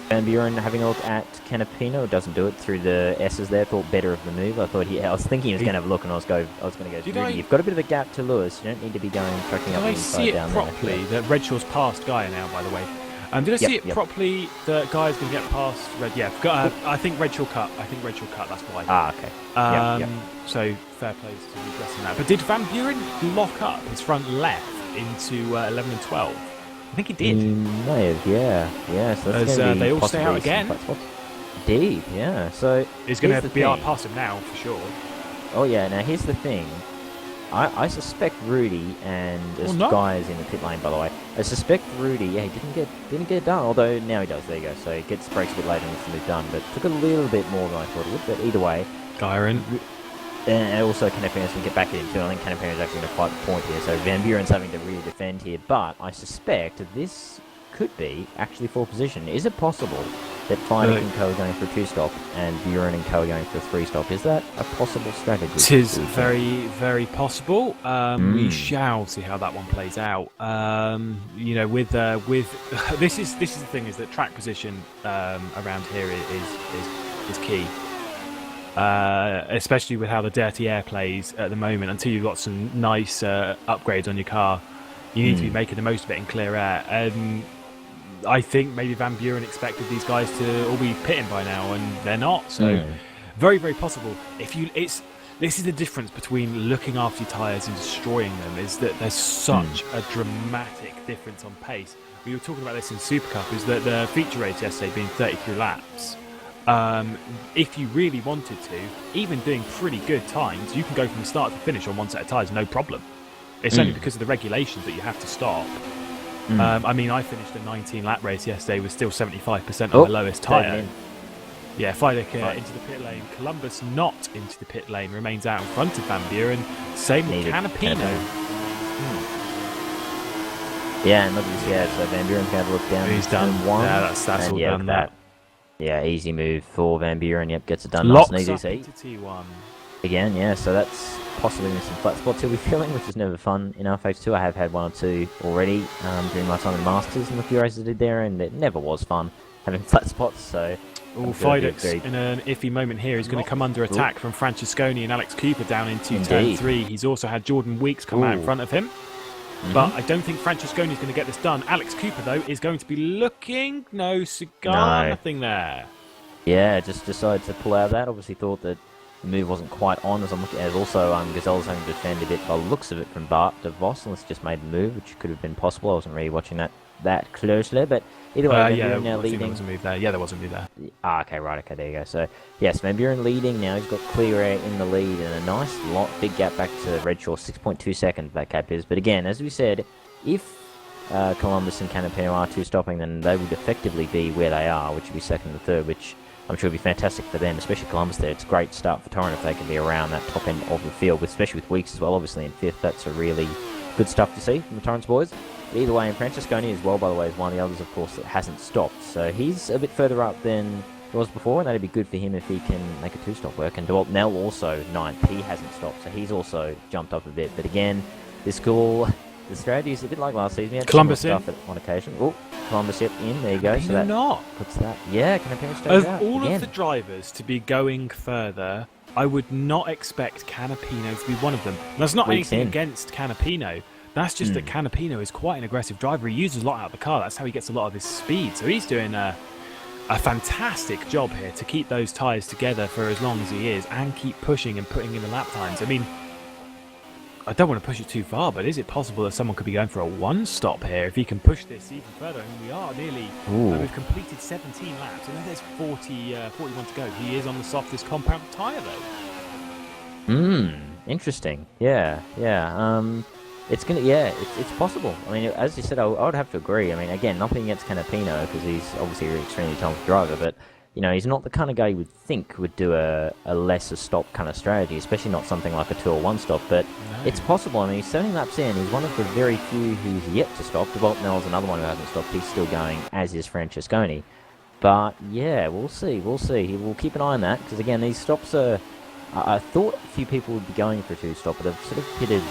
Van Buren having a look at Canapino, doesn't do it through the S's there. Thought better of the move. I was thinking he was going to have a look, and I was going to go. You've got a bit of a gap to Lewis. You don't need to be going tracking up the inside down there. Did I see it properly? That Redshaw's past Gaia now, by the way. Did I see it properly? The guy's going to get past Red. Yeah, I think Redshaw cut. That's why. Okay. So fair play to addressing that. But did Van Buren lock up his front left into 11 and 12? I think he did. He may have, yeah. So that's they all stay out again. Indeed, yeah. So he's going to be out past him now for sure. Oh yeah. Now here's the thing. I suspect Rudy and there's guys in the pit lane, by the way. I suspect Rudy. Yeah, he didn't get it done. Although now he does. There you go. So he gets brakes a bit later and gets the move done, but took a little bit more than I thought it would. But either way, Gyron. And also Canapino's going to get back in too. I think Canapino's actually going to fight the point here. So Van Buren's having to really defend here. But I suspect this could be actually for position. Is it possible that Feideck and Co are going for a 2-stop and Buren and Co are going for a 3-stop? Is that a possible strategy? It is very, very possible. We shall see how that one plays out. With this is the thing, is that track position around here is key. Especially with how the dirty air plays at the moment. Until you've got some nice upgrades on your car, you need to be making the most of it in clear air. I think maybe Van Buren expected these guys to all be pitting by now, and they're not. So very, very possible. This is the difference between looking after your tyres and destroying them, is that there's such a dramatic difference on pace. We were talking about this in Super Cup, is that the feature race yesterday being 33 laps. If you really wanted to, even doing pretty good times, you can go from the start to finish on one set of tyres, no problem. It's only because of the regulations that you have to stop. I finished a 19-lap race yesterday with still 75% on my lowest tyre. Yeah, Feideck into the pit lane. Columbus not into the pit lane, remains out in front of Van Buren. Same with Canapino. Yeah, and look at this, so Van Buren's going to look down. He's done. Yeah, that's all done. That. Yeah, easy move for Van Buren. Yep, gets it done. Locks nice and up easy. Into T1. Again, yeah, so that's possibly some flat spots he'll be feeling, which is never fun in RFX 2. I have had 1 or 2 already during my time in Masters and the few races I did there, and it never was fun having flat spots, so... Feideck's in an iffy moment here. He's going to come under attack from Francesconi and Alex Cooper down into turn 3. He's also had Jordan Weeks come out in front of him. But I don't think Francesconi's going to get this done. Alex Cooper, though, is going to be looking... No cigar, nothing there. Yeah, just decided to pull out of that. Obviously thought that the move wasn't quite on, as I'm looking at. Also, Gazelle's having to defend a bit by the looks of it from Bart to Voss, unless just made the move, which could have been possible. I wasn't really watching that closely, but either way, Van Buren now leading. There was a move there. Yeah, there was a move there. Okay, right, okay, there you go. So, yes, Van Buren leading now. He's got clear air in the lead, and a nice big gap back to Redshaw, 6.2 seconds that gap is. But again, as we said, if Columbus and Canapino are 2-stopping, then they would effectively be where they are, which would be second and third, which I'm sure would be fantastic for them, especially Columbus there. It's a great start for Torrent if they can be around that top end of the field, especially with Weeks as well, obviously in 5th. That's a really good stuff to see from the Torrents boys. But either way, and Francesconi as well, by the way, is one of the others, of course, that hasn't stopped. So he's a bit further up than he was before, and that'd be good for him if he can make a 2-stop work. And Nell also 9th. He hasn't stopped, so he's also jumped up a bit. But again, this goal... The strategy is a bit like last season. He had Columbus in. Stuff at one occasion. Oh, Columbus in. There you go. So that not. Puts that. Yeah, can I Of out all again. of the drivers to be going further, I would not expect Canapino to be one of them. And that's not anything against Canapino. That's just that Canapino is quite an aggressive driver. He uses a lot out of the car. That's how he gets a lot of his speed. So he's doing a fantastic job here to keep those tyres together for as long as he is and keep pushing and putting in the lap times. I mean, I don't want to push it too far, but is it possible that someone could be going for a 1-stop here if he can push this even further? I mean, we are nearly... we've completed 17 laps, and there's 41 to go. He is on the softest compound tyre, though. Interesting. Yeah. it's possible. I mean, as you said, I would have to agree. I mean, again, nothing against Canapino because he's obviously an extremely talented driver, but he's not the kind of guy you would think would do a lesser stop kind of strategy, especially not something like a 2 or 1 stop. But it's possible. I mean, he's 70 laps in. He's one of the very few who's yet to stop. Nell's another one who hasn't stopped. He's still going, as is Francesconi. But yeah, we'll see. We'll keep an eye on that because again, these stops are. I thought a few people would be going for a 2-stop, but they've sort of pitted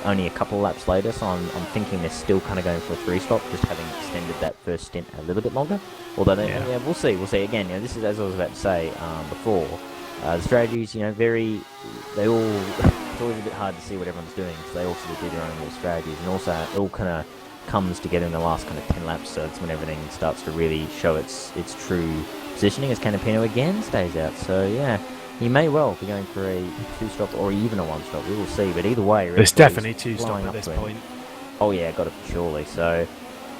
only a couple of laps later, so I'm thinking they're still kind of going for a 3-stop, just having extended that first stint a little bit longer. Although, we'll see. Again, this is, as I was about to say before, the strategies, it's always a bit hard to see what everyone's doing, because they all sort of do their own little strategies, and also it all kind of comes together in the last kind of 10 laps, so that's when everything starts to really show its true positioning, as Canapino again stays out. So, yeah. He may well be going for a 2-stop or even a 1-stop. We will see. But either way, there's definitely 2-stop at this point. Oh yeah, got it surely. So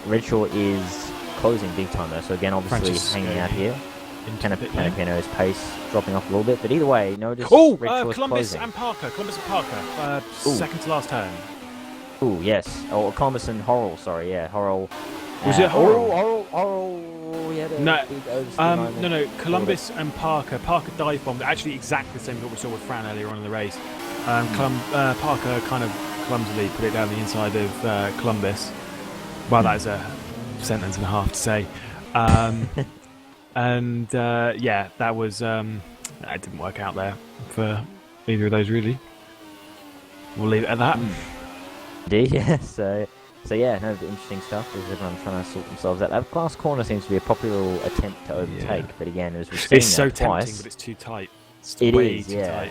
Redshaw is closing big time though. So again, obviously hanging out here. Canapino's pace dropping off a little bit. But either way, notice Columbus closing. and Parker. Second to last turn. Oh yes. Oh, Columbus and Horrell. Sorry, yeah, Horrell. Was it Horrell? Horrell. No. Columbus and Parker. Parker dive bombed. Actually, exactly the same as what we saw with Fran earlier on in the race. Parker kind of clumsily put it down the inside of Columbus. Well, that is a sentence and a half to say. That was that didn't work out there for either of those really. We'll leave it at that. Indeed, yeah. So yeah, interesting stuff. As everyone's trying to sort themselves out. That last corner seems to be a popular attempt to overtake, but again, as we've seen it's so twice, tempting, but it's too tight. It is, tight.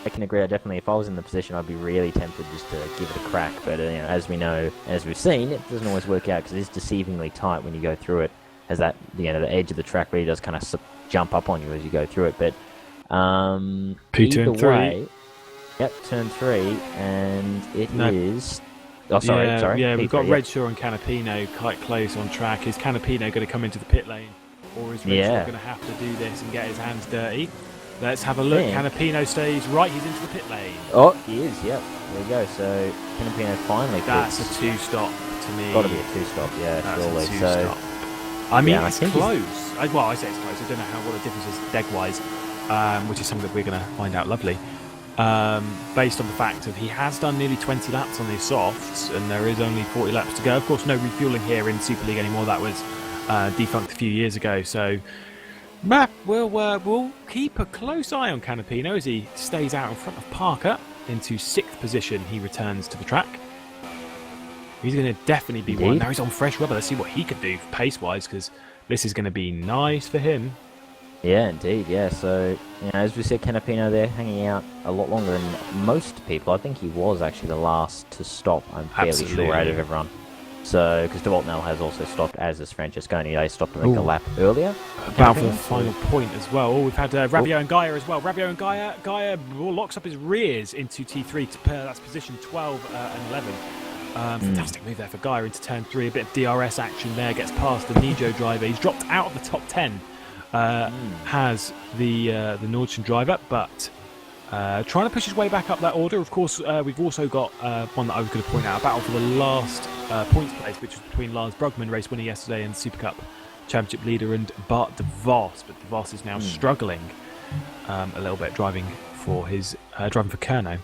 I can agree. Definitely, if I was in the position, I'd be really tempted just to give it a crack. But as we know, as we've seen, it doesn't always work out because it is deceivingly tight when you go through it. As that, the edge of the track really does kind of jump up on you as you go through it. But either way, turn 3, and it is. Oh, sorry. Yeah, we've got Redshaw and Canapino quite close on track. Is Canapino going to come into the pit lane, or is Redshaw going to have to do this and get his hands dirty? Let's have a look. Canapino stays right. He's into the pit lane. Oh, he is. Yep. There we go. So Canapino finally. That's a 2-stop to me. Got to be a 2-stop. Yeah, that's surely. A 2-stop. I mean, it's close. I say it's close. I don't know what the difference is deg-wise, which is something that we're going to find out lovely. Based on the fact that he has done nearly 20 laps on his softs, and there is only 40 laps to go. Of course, no refueling here in Super League anymore. That was defunct a few years ago. So, we'll keep a close eye on Canapino as he stays out in front of Parker into 6th position. He returns to the track. He's going to definitely be one. Now he's on fresh rubber. Let's see what he could do pace-wise, because this is going to be nice for him. Yeah, indeed, yeah. So, as we said, Canapino there hanging out a lot longer than most people. I think he was actually the last to stop, I'm fairly sure, out of everyone. So, because Nell has also stopped, as is Francesconi. They stopped like a lap earlier. About for the final point as well. Oh, we've had Rabiot and Gaia as well. Rabiot and Gaia locks up his rears into T3. That's position 12 and 11. Fantastic move there for Gaia into turn 3. A bit of DRS action there. Gets past the Nijo driver. He's dropped out of the top 10. Has the Nordstrom driver, but trying to push his way back up that order. Of course, we've also got one that I was going to point out, a battle for the last points place, which was between Lars Brugman, race winner yesterday, and Super Cup Championship leader, and Bart de Vos. But de Vos is now struggling a little bit, driving for Kerno.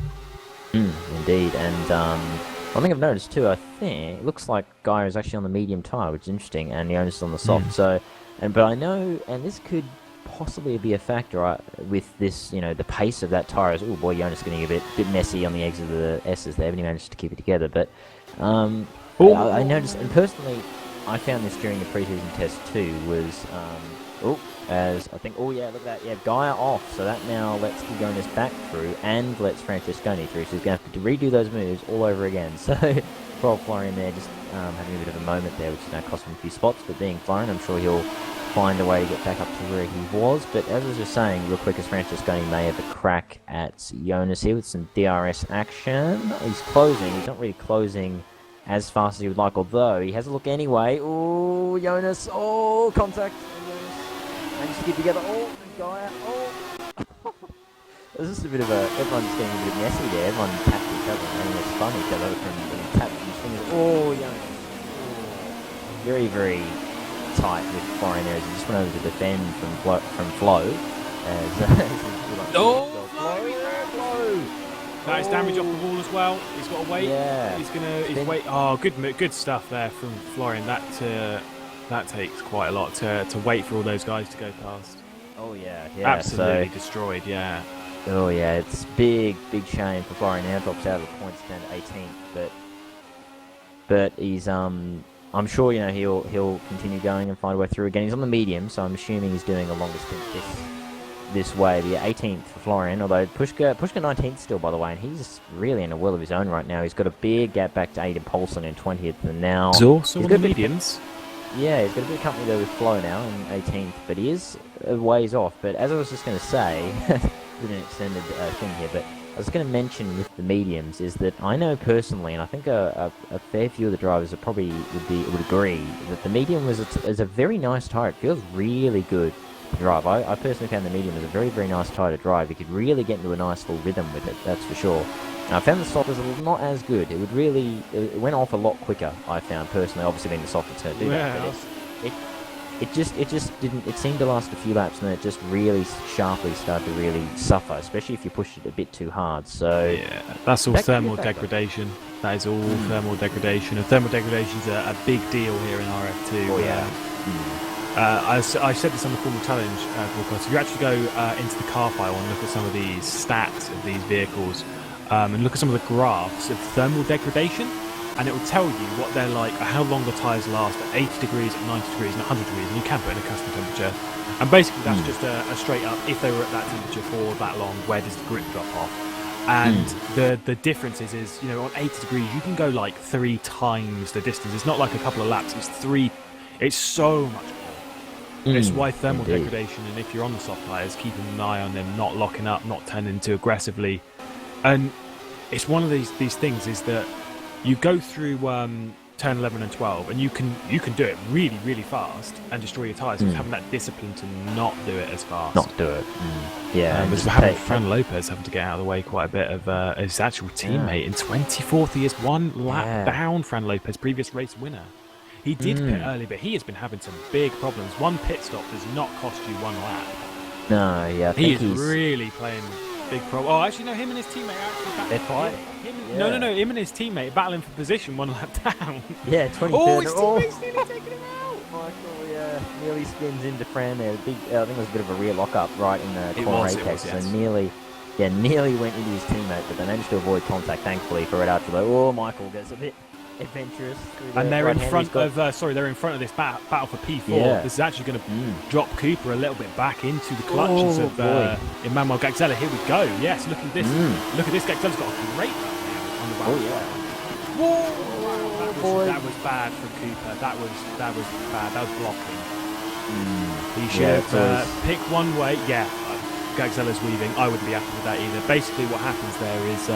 Indeed, and one thing I've noticed too, I think it looks like Gaia is actually on the medium tyre, which is interesting, and Jonas is on the soft. But I know, and this could possibly be a factor with this, the pace of that tyre is, oh boy, Jonas getting a bit messy on the eggs of the S's there, but he managed to keep it together. But I noticed, and personally, I found this during the pre-season test too, was, as I think, look at that, Gaia off, so that now lets Jonas back through and lets Francesconi through, so he's going to have to redo those moves all over again. So, poor Florian there, just having a bit of a moment there, which is now cost him a few spots, but being Florian, I'm sure he'll find a way to get back up to where he was. But as I was just saying, real quick, as Francesconi may have a crack at Jonas here with some DRS action. He's closing. He's not really closing as fast as he would like, although he has a look anyway. Oh, Jonas. Oh, contact. Jonas managed to get together. Oh, Gaia. Oh. There's just a bit of a, everyone's getting a bit messy there. Everyone tapped each other and everyone spun each other from getting tapped and swinging. Oh, yeah. Very, very tight with Florian there as he just went over to defend from Flo. Flo! Nice damage off the wall as well. He's got to wait. Yeah. He's wait. Oh, good stuff there from Florian. That takes quite a lot to wait for all those guys to go past. Oh yeah. Absolutely destroyed. Yeah. Oh yeah, it's big shame for Florian. Now drops out of the points down to 18th, but he's I'm sure he'll continue going and find a way through again. He's on the medium, so I'm assuming he's doing a longer stint this way. The 18th for Florian, although Pushka 19th still, by the way, and he's really in a will of his own right now. He's got a big gap back to Aiden Paulson in 20th, and now he's also on the mediums. Yeah, he's got a bit of company there with Flo now in 18th, but he is a ways off. But as I was just going to say, with an extended thing here, but I was going to mention with the mediums is that I know personally, and I think a fair few of the drivers would agree that the medium is a very nice tyre. It feels really good to drive. I personally found the medium as a very, very nice tyre to drive. You could really get into a nice little rhythm with it, that's for sure. And I found the soft was not as good. It went off a lot quicker, I found personally. Obviously being the soft it's going to do that, but it just didn't. It seemed to last a few laps, and then it just really sharply started to really suffer, especially if you pushed it a bit too hard. So yeah, that's all thermal degradation. That is all thermal degradation, and thermal degradation is a big deal here in RF2. Oh yeah. I said this on the Formal Challenge broadcast. If you actually go into the car file and look at some of these stats of these vehicles, and look at some of the graphs of thermal degradation, and it will tell you what they're like, how long the tyres last at 80 degrees, at 90 degrees, and 100 degrees, and you can put in a custom temperature. And basically that's just a straight up, if they were at that temperature for that long, where does the grip drop off? And the difference is on 80 degrees, you can go like 3 times the distance. It's not like a couple of laps, it's so much more. It's why thermal degradation, and if you're on the soft tyres, keeping an eye on them, not locking up, not turning too aggressively. And it's one of these things is that you go through turn 11 and 12, and you can do it really, really fast and destroy your tyres. It's having that discipline to not do it as fast. Not do it. Yeah. It was having Fran Lopez having to get out of the way quite a bit of his actual teammate. In 24th, he is 1 lap down Fran Lopez, previous race winner. He did pit early, but he has been having some big problems. One pit stop does not cost you 1 lap. No, yeah. He's really playing big problem. Oh, actually, no, him and his teammate are actually they're fighting. No, him and his teammate battling for position 1 lap down. Yeah, 23rd. Oh, his teammate's nearly taking him out. Michael, nearly spins into Fran there. I think it was a bit of a rear lock-up right in the corner apex. Yes. So nearly went into his teammate, but they managed to avoid contact, thankfully, for Red Archer. Oh, Michael gets a bit adventurous. And they're in front of they're in front of this battle for P4. Yeah. This is actually going to drop Cooper a little bit back into the clutches of Emmanuel Gagzella. Here we go. Yes, look at this. Look at this. Gagzella's got a great run now on the back. Oh yeah. Whoa! That was bad from Cooper. That was bad. That was blocking. He should have picked one way. Yeah, Gagzella's weaving. I wouldn't be happy with that either. Basically, what happens there is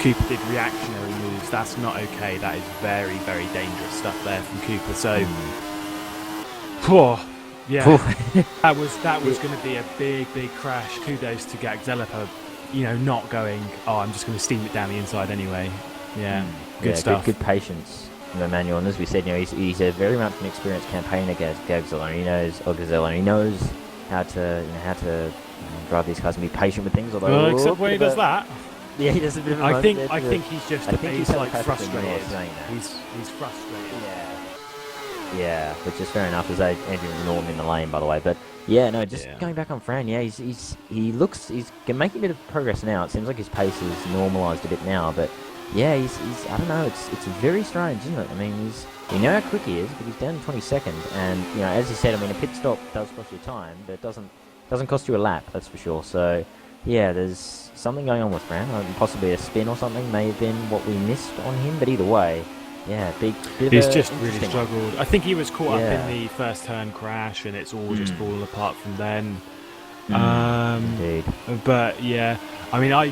Cooper did reactionary moves. That's not okay. That is very, very dangerous stuff there from Cooper. So, that was going to be a big crash. Kudos to Gagzella for, not going, I'm just going to steam it down the inside anyway. Yeah, good stuff. Good patience from Emmanuel. And as we said, he's a very much an experienced campaigner against Gagzella. He knows how to drive these cars and be patient with things. Although, except when he does that. Yeah, he does a bit of a I think he's just he's like frustrated. He's frustrated. Yeah, which is fair enough. There's Andrew Norton in the lane, by the way. But going back on Fran. Yeah, he's making a bit of progress now. It seems like his pace is normalised a bit now. But yeah, he's I don't know. It's very strange, isn't it? I mean, we know how quick he is, but he's down to 22nd. And as you said, I mean, a pit stop does cost you time, but it doesn't cost you a lap. That's for sure. So yeah, there's something going on with Fran. Possibly a spin or something may have been what we missed on him. But either way, yeah, he's just really struggled. I think he was caught up in the first turn crash, and it's all just fallen apart from then. Indeed. But yeah, I mean, I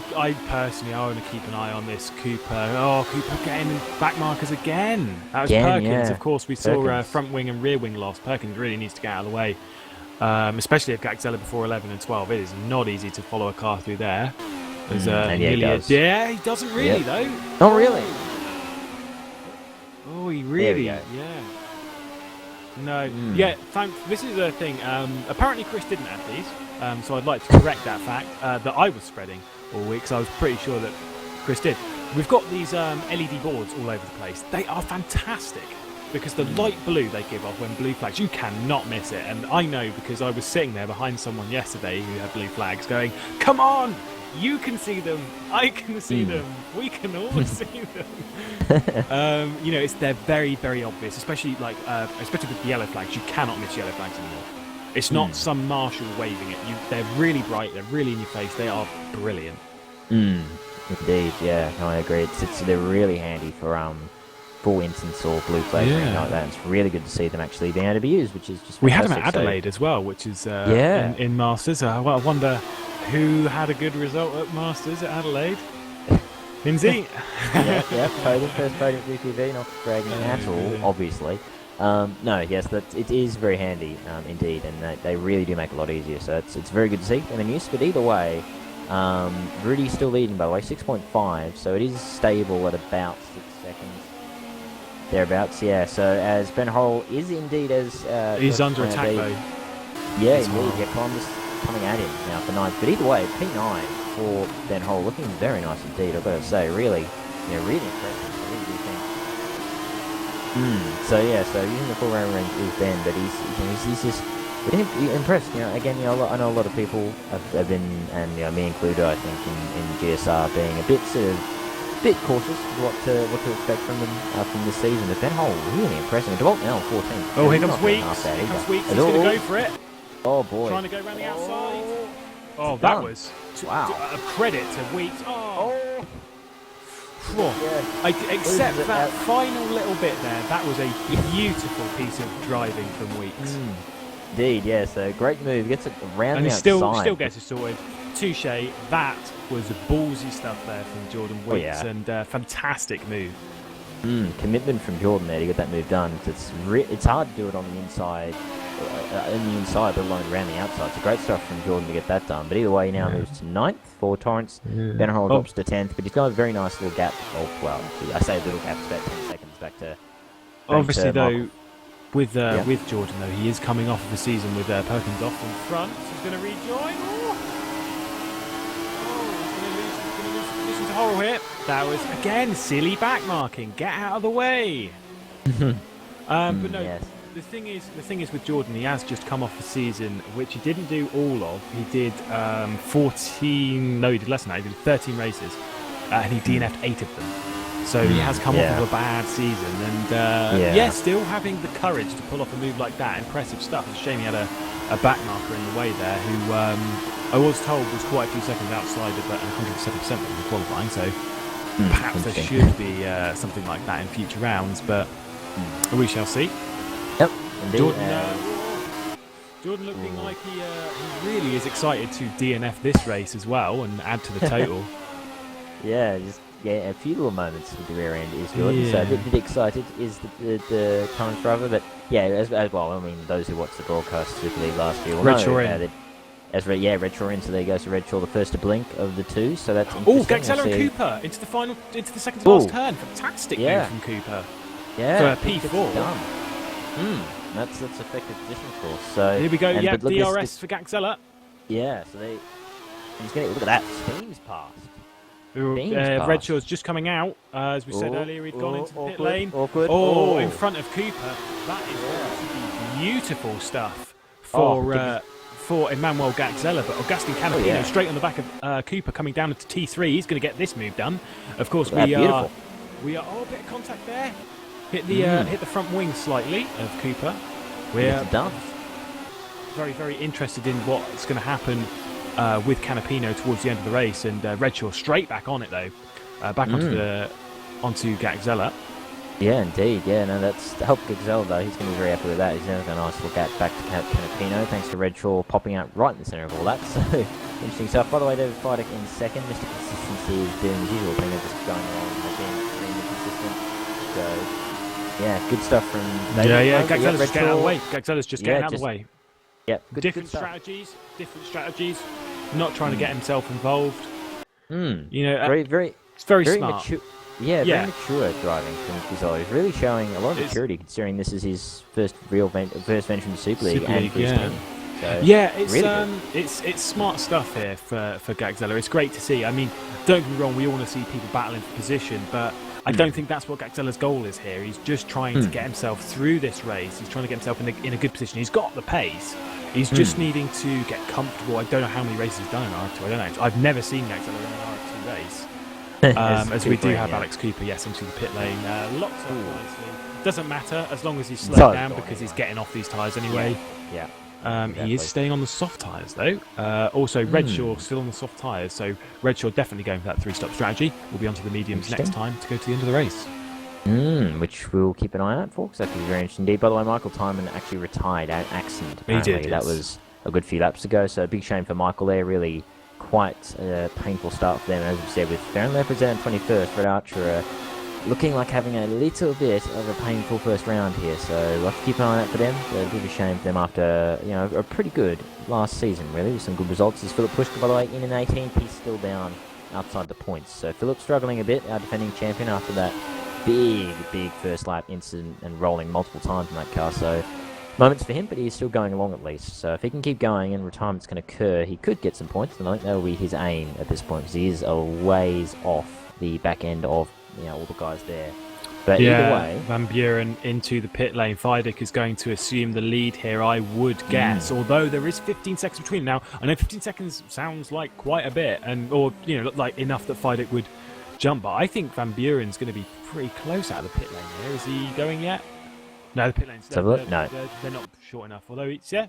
personally, I want to keep an eye on this Cooper. Oh, Cooper getting back markers again. That was Perkins. Of course, we saw front wing and rear wing loss. Perkins really needs to get out of the way. especially if Gagzella before 11 and 12. It is not easy to follow a car through there. There's and yeah, he does. Yeah, he doesn't really though. Oh, really? Oh, he There really, we go. yeah. No, yeah. This is a thing. Apparently, Chris didn't have these, so I'd like to correct that fact that I was spreading all week. Because I was pretty sure that Chris did. We've got these LED boards all over the place. They are fantastic because the light blue they give off when blue flags, you cannot miss it. And I know because I was sitting there behind someone yesterday who had blue flags, going, "Come on! You can see them. I can see them. We can all see them." They're very, very obvious, especially especially with the yellow flags. You cannot miss yellow flags anymore. It's not some marshal waving at you. They're really bright. They're really in your face. They are brilliant. Indeed, yeah. No, I agree. They're really handy for instance or blue flags or anything like that. It's really good to see them actually being able to be used, which is just fantastic. We had them at Adelaide as well, which is in Masters. I wonder who had a good result at Masters at Adelaide. Hinss. Podium, first podium for GPV, not bragging at all, obviously. It is very handy indeed, and they really do make it a lot easier. So it's very good to see them in use. But either way, Rudy's still leading by the way, 6.5. So it is stable at about 6 seconds thereabouts. Yeah. So as Ben Hole is indeed he's under attack though. Yeah, indeed. Yeah, Columbus coming at him now for 9th. But either way, P9 for Ben Hole looking very nice indeed. I've got to say, really impressive. I really do think. So using the full round range is Ben, but he's just impressed. Again, I know a lot of people have been, and me included, I think, in GSR being a bit cautious of what to expect from them from this season. But Ben Hole really impressive. DeWalt now 14. Oh, here comes Weeks. He's going to go for it. Oh boy! Trying to go around the outside. Oh, that was a credit to Weeks. Except that final little bit there, that was a beautiful piece of driving from Weeks. Indeed, yeah. So great move. Gets it around and the outside. Still gets it sorted. Touche. That was ballsy stuff there from Jordan Weeks, and fantastic move. Commitment from Jordan there to get that move done. It's hard to do it on the inside. But alone around the outside. It's great stuff from Jordan to get that done. But either way, he now moves to 9th for Torrance. Ben Hole drops to 10th, but he's got a very nice little gap. I say little gap, it's about 10 seconds back to. Obviously, though, with Jordan, though, he is coming off of the season with Perkins off in front. He's going to rejoin. He's going to lose position to Horrell here. That was, again, silly back marking. Get out of the way. But no. Yes. The thing is with Jordan, he has just come off a season which he didn't do all of. He did 14. No, he did less than that. He did 13 races, and he DNF'd 8 of them. So he has come off of a bad season, and still having the courage to pull off a move like that. Impressive stuff. It's a shame he had a back marker in the way there, who I was told was quite a few seconds outside of 107% in the qualifying. So perhaps there should be something like that in future rounds, but we shall see. Yep, indeed. Jordan looking like he really is excited to DNF this race as well and add to the total. A few little moments with the rear end is good. So a bit excited is the current driver, but as well. I mean, those who watched the broadcast Super League last year will know that. Red Shaw in. So there you go. So Red Shaw the first to blink of the two. So that's interesting. Gagzella and Cooper into the second to last turn. Fantastic move from Cooper. Yeah, for a P4. That's effective position for us. So here we go. DRS for Gagzella. Yeah, so he's going to look at that. Steam's passed. Red Shaw's just coming out. As we said earlier, he'd gone into the pit lane. Awkward. In front of Cooper. That is beautiful stuff for Emmanuel Gagzella. But Augustin Canapino straight on the back of Cooper coming down into T3. He's going to get this move done. Of course, we are. A bit of contact there. Hit the front wing slightly of Cooper. We're done. Very, very interested in what's going to happen with Canapino towards the end of the race, and Redshaw straight back on it though, back onto Gagzella. Yeah, indeed. Yeah, no, that's helped Gagzella though. He's going to be very happy with that. He's going to have a nice look at back to Canapino, thanks to Redshaw popping out right in the centre of all that. So interesting stuff. By the way, David Fidek in second. Mr. Consistency is doing the usual thing of just going along and being extremely consistent. So. Yeah, good stuff from David. Gagzella's just getting out of the way. Gagzella's just getting out of the way. Yep. Different stuff. strategies. Not trying to get himself involved. You know, Very it's very smart. mature. Yeah, very mature driving from Gazzola. He's really showing a lot of maturity, considering this is his first venture in the Super League and for his team. So, it's smart stuff here for Gagzella. It's great to see. I mean, don't get me wrong, we all want to see people battling for position, but I don't think that's what Gagzella's goal is here. He's just trying to get himself through this race. He's trying to get himself in a good position. He's got the pace. He's just needing to get comfortable. I don't know how many races he's done in R2. I don't know. I've never seen Gagzella in an R2 race. As we do have Alex Cooper, yes, into the pit lane. Lots of nicely. Doesn't matter as long as he's slowed down because he's getting off these tyres anyway. Yeah. He is staying on the soft tyres though. Also, Redshaw still on the soft tyres, so Redshaw definitely going for that 3-stop strategy. We'll be onto the mediums next time to go to the end of the race. Which we'll keep an eye out for, because that could be very interesting indeed. By the way, Michael Timon actually retired at accident. Apparently. He did. That was a good few laps ago, so a big shame for Michael there. Really quite a painful start for them, as we said, with Farron Leopard's out in 21st, Red Archer looking like having a little bit of a painful first round here, so we'll have to keep an eye out for them. So a bit of a shame for them after, a pretty good last season, really, with some good results. As Philip Pushka, by the way, in an 18th, he's still down outside the points. So Philip struggling a bit, our defending champion, after that big first lap incident and rolling multiple times in that car. So moments for him, but he's still going along at least. So if he can keep going and retirement's going to occur, he could get some points, and I think that will be his aim at this point, because he is a ways off the back end of all the guys there. But either way, Van Buren into the pit lane. Vidic is going to assume the lead here, I would guess. Although there is 15 seconds between. Now, I know 15 seconds sounds like quite a bit, or like enough that Vidic would jump. But I think Van Buren's going to be pretty close out of the pit lane here. Is he going yet? No, the pit lane's they're not short enough. Although they're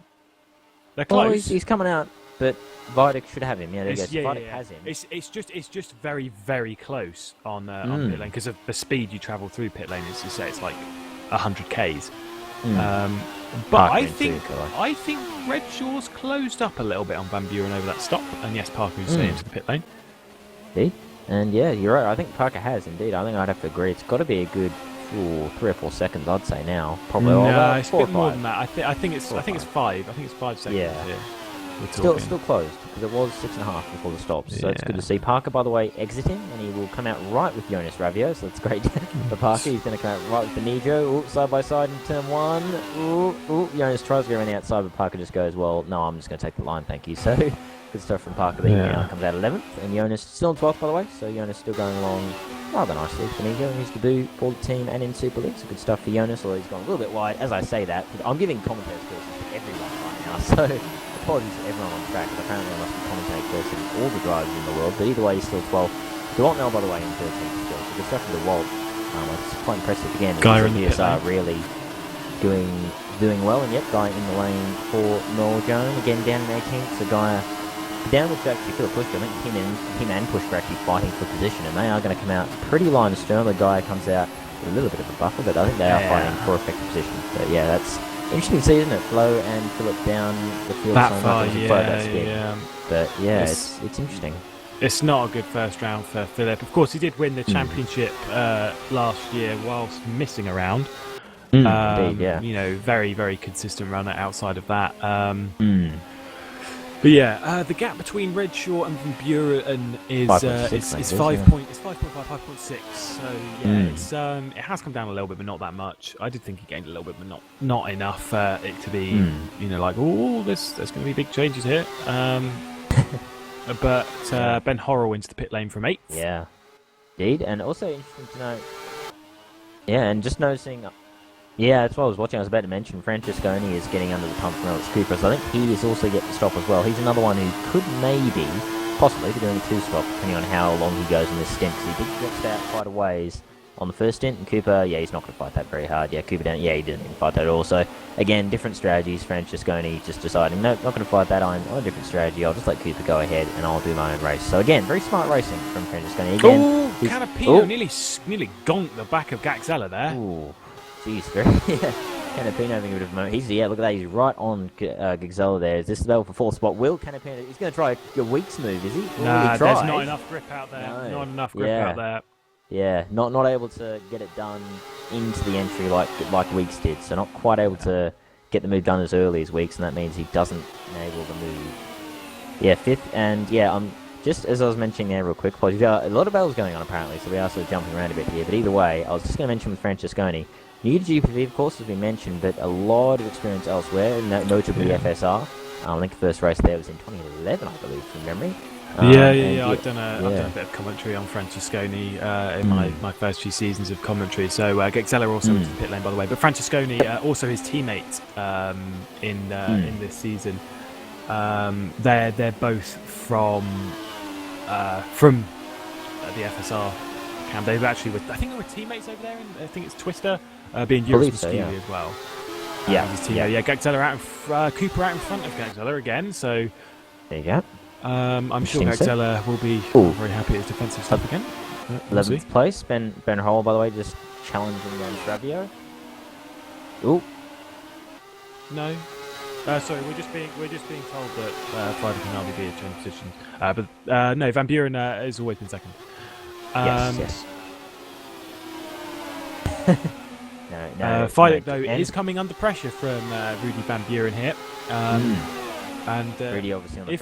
close. Well, he's coming out, but Vidic should have him. Yeah, there you go. Vidic has him. It's just very, very close on pit lane because of the speed you travel through pit lane. As you say, it's like 100 k's. But I think Redshaw's closed up a little bit on Van Buren over that stop, and yes, Parker's staying into the pit lane. Indeed. And yeah, you're right. I think Parker has indeed. I think I'd have to agree. It's got to be a good 3 or 4 seconds, I'd say now. Probably. No, it's a bit more than that. I think it's 5. I think it's 5 seconds. Yeah. Here. Still closed, because it was 6.5 before the stops. So it's good to see Parker, by the way, exiting, and he will come out right with Jonas Ravio, so that's great for Parker. He's going to come out right with Benicio, side by side in turn 1. Jonas tries to go around the outside, but Parker just goes, well, no, I'm just going to take the line, thank you. So good stuff from Parker there. Now comes out 11th, and Jonas still in 12th, by the way, so Jonas still going along rather nicely. Benicio in his debut for the team and in Super League, so good stuff for Jonas, although he's gone a little bit wide. As I say that, I'm giving commentators courses to everyone right now, so apologies to everyone on track, but apparently I must be commentating cursing all the drivers in the world. But either way, he's still 12th. DeWalt now, by the way, in 13th still. So good stuff from DeWalt. It's quite impressive. Again, PSR really doing well. And yet, Guy in the lane for Norjone. Again, down in 18th. So Guy down with actually Philip Pushka. I think him and Pushka are actually fighting for position. And they are going to come out pretty line astern. The Guy comes out with a little bit of a buffer, but I think they are fighting for effective position. But yeah, that's interesting to see, isn't it? Flo and Philip down the field that so far, much. yeah. But yeah, it's interesting. It's not a good first round for Philip. Of course, he did win the championship last year whilst missing a round. Indeed, yeah. Very, very consistent runner outside of that. But yeah, the gap between Redshaw and Van Buren is 5.5, 5.6. So yeah, it has come down a little bit, but not that much. I did think he gained a little bit, but not enough for it to be, like, there's going to be big changes here. But Ben Horrell into the pit lane from 8th. Yeah, indeed, and also interesting to note. Yeah, and just noticing. Yeah, that's what I was watching. I was about to mention Francesconi is getting under the pump from Alex Cooper, so I think he is also getting the stop as well. He's another one who could possibly be doing a 2-stop, depending on how long he goes in this stint, because he did get out quite a ways on the first stint, and Cooper, he's not going to fight that very hard. Yeah, Cooper down, he didn't even fight that at all. So, again, different strategies. Francesconi just deciding, nope, not going to fight that. I'm on a different strategy. I'll just let Cooper go ahead, and I'll do my own race. So, again, very smart racing from Francesconi. Again, Canapino nearly gonked the back of Gaxella there. Ooh. Jeez, Canapino having a bit of a moment. Look at that, he's right on Gixella there. Is this the battle for 4th spot? Will Canapino, he's going to try a week's move, is he? Nah, there's not enough grip out there. No. Not enough grip out there. Yeah, not able to get it done into the entry like Weeks did, so not quite able to get the move done as early as Weeks, and that means he doesn't enable the move. Yeah, 5th, and yeah, just as I was mentioning there real quick, a lot of battles going on apparently, so we are sort of jumping around a bit here, but either way, I was just going to mention with Francesconi, new to GPV, of course, as we mentioned, but a lot of experience elsewhere, notably FSR. I think the first race there was in 2011, I believe, from memory. I've done a bit of commentary on Francesconi in my first few seasons of commentary. So Gexella also went to the pit lane, by the way. But Francesconi, also his teammate in this season, they're both from the FSR camp. They've actually, I think they were teammates over there. I think it's Twister, being European Skewy as well. Gexella Cooper out in front of Gexella again. So there you go. I'm sure Gexella will be very happy at his defensive stuff again. 11th place, Ben Hole, by the way, just challenging against Ravio. Ooh. No. Sorry, we're just being told that Friday can hardly be a change position. No, Van Buren has always been second. Yes. Fidek, though, is coming under pressure from Rudy Van Buren here. And Rudy obviously on the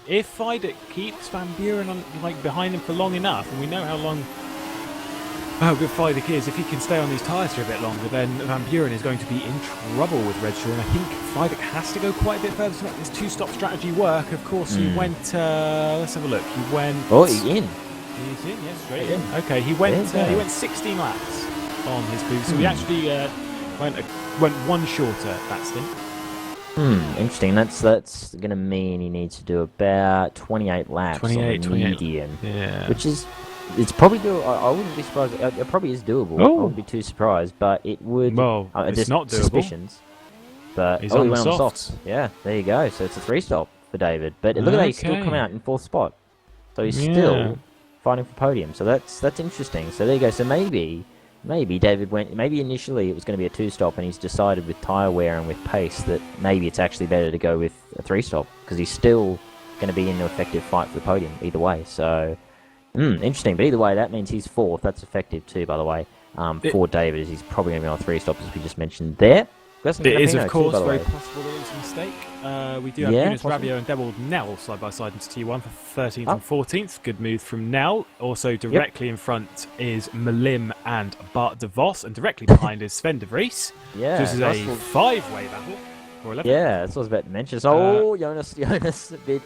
if Fidek keeps Van Buren behind him for long enough, and we know how good Fidek is, if he can stay on these tyres for a bit longer, then Van Buren is going to be in trouble with Redshaw. And I think Fidek has to go quite a bit further to make this two-stop strategy work. Of course, he went. Let's have a look. He went. Oh, he's in. He's in. Yes, straight in. Okay, he went 16 laps on his boost, so he actually went one shorter that stint. Interesting. That's going to mean he needs to do about 28 laps on the medium. Yeah. Which is, it's probably doable. I wouldn't be surprised. It probably is doable. I wouldn't be too surprised, but it would. Well, it's not doable. Suspicions. But he went on the softs. Yeah, there you go. So it's a 3-stop for David. But look at that, he's still come out in 4th spot. So he's still fighting for podium. So that's interesting. So there you go. So maybe David went. Maybe initially it was going to be a 2-stop, and he's decided with tyre wear and with pace that maybe it's actually better to go with a 3-stop because he's still going to be in an effective fight for the podium either way. So interesting. But either way, that means he's 4th. That's effective too, by the way. For David, he's probably going to be on 3-stop as we just mentioned there. It is, of course, very possible that it's a mistake. We do have Eunice Ravio and Devil Nell side by side into T1 for 13th and 14th. Good move from Nell. Also, directly in front is Malim and Bart de Vos, and directly behind is Sven de Vries. Yeah, this is a 5-way battle for 11th. Yeah, that's what I was about to mention. So, Jonas a bit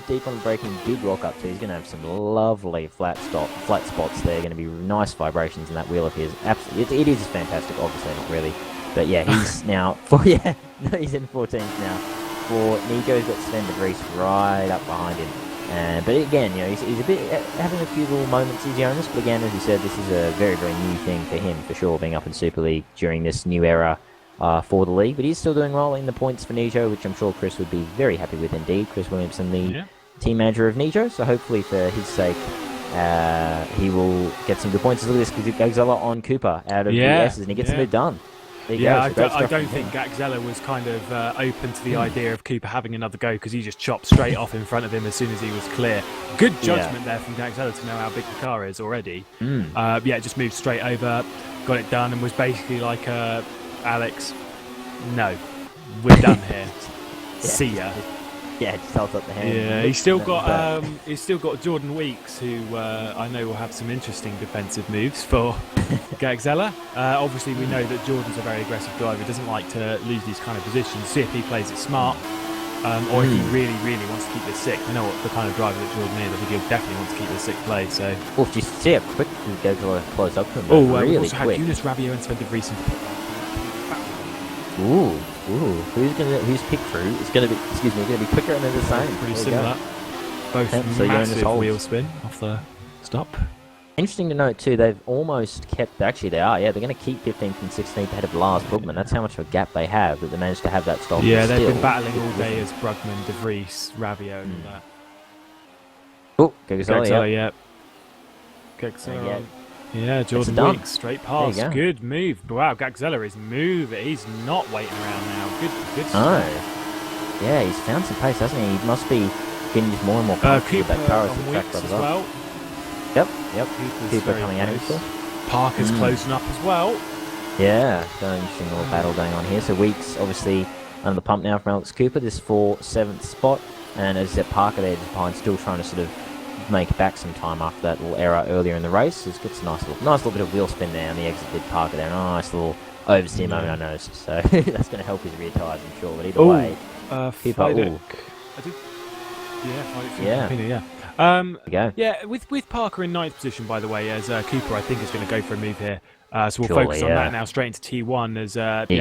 deep on the braking, did rock up too. He's going to have some lovely flat spots there. Going to be nice vibrations in that wheel of his. Absolutely, it is fantastic. Obviously, not really. But yeah, he's now he's in 14th now. For Nico's got Sven de Vries right up behind him. But again, he's a bit having a few little moments, is Jonas. But again, as you said, this is a very, very new thing for him for sure, being up in Super League during this new era for the league. But he's still doing well in the points for Nijo, which I'm sure Chris would be very happy with indeed. Chris Williamson, the team manager of Nijo. So hopefully for his sake, he will get some good points. Look at this, because it goes a lot on Cooper out of the S's, and he gets the move done. I don't think Gexella was kind of open to the idea of Cooper having another go, because he just chopped straight off in front of him as soon as he was clear. Good judgment there from Gexella to know how big the car is already. It just moved straight over, got it done, and was basically like, Alex, no, we're done here. See ya. Yeah, just held up the hand. Yeah, he's still got Jordan Weeks, who I know will have some interesting defensive moves for Gexella. Obviously, we know that Jordan's a very aggressive driver. He doesn't like to lose these kind of positions. See if he plays it smart, or if he really, really wants to keep this sixth. I know what the kind of driver that Jordan is. I think he'll definitely want to keep this sixth place. So, do you see how quick Gexella close up to him? Really we also quick. had Eunice Ravio and Sven de Vries. Who's picked through? It's going to be quicker and they're the same. Pretty similar. Both massive wheel spin off the stop. Interesting to note too, they've almost kept. Actually, they are. Yeah, they're going to keep 15th and 16th ahead of Lars Brugman. That's how much of a gap they have, that they managed to have that stop. Yeah, they've been battling all day as Brugman, De Vries, Ravio, and all that. Oh, Gexella, Gexella. Yeah, Jordan Weeks, straight past. Good move. Wow, Gexella is moving. He's not waiting around now. Good stuff. Oh. Yeah, he's found some pace, hasn't he? He must be getting just more and more comfortable with that car as the track runs up. Yep. Cooper coming at him still. Parker's closing up as well. Yeah, got an interesting little battle going on here. So Weeks, obviously, under the pump now from Alex Cooper. This for 7th spot. And as I said, Parker there just behind, still trying to sort of make back some time after that little error earlier in the race. It's got a nice little bit of wheel spin there on the exit with Parker there. Nice little oversteer moment, I noticed. So that's going to help his rear tyres, I'm sure. But either way, Cooper. I did. Yeah, with Parker in 9th position, by the way, as Cooper, I think, is going to go for a move here. So we'll focus on that now, straight into T1 as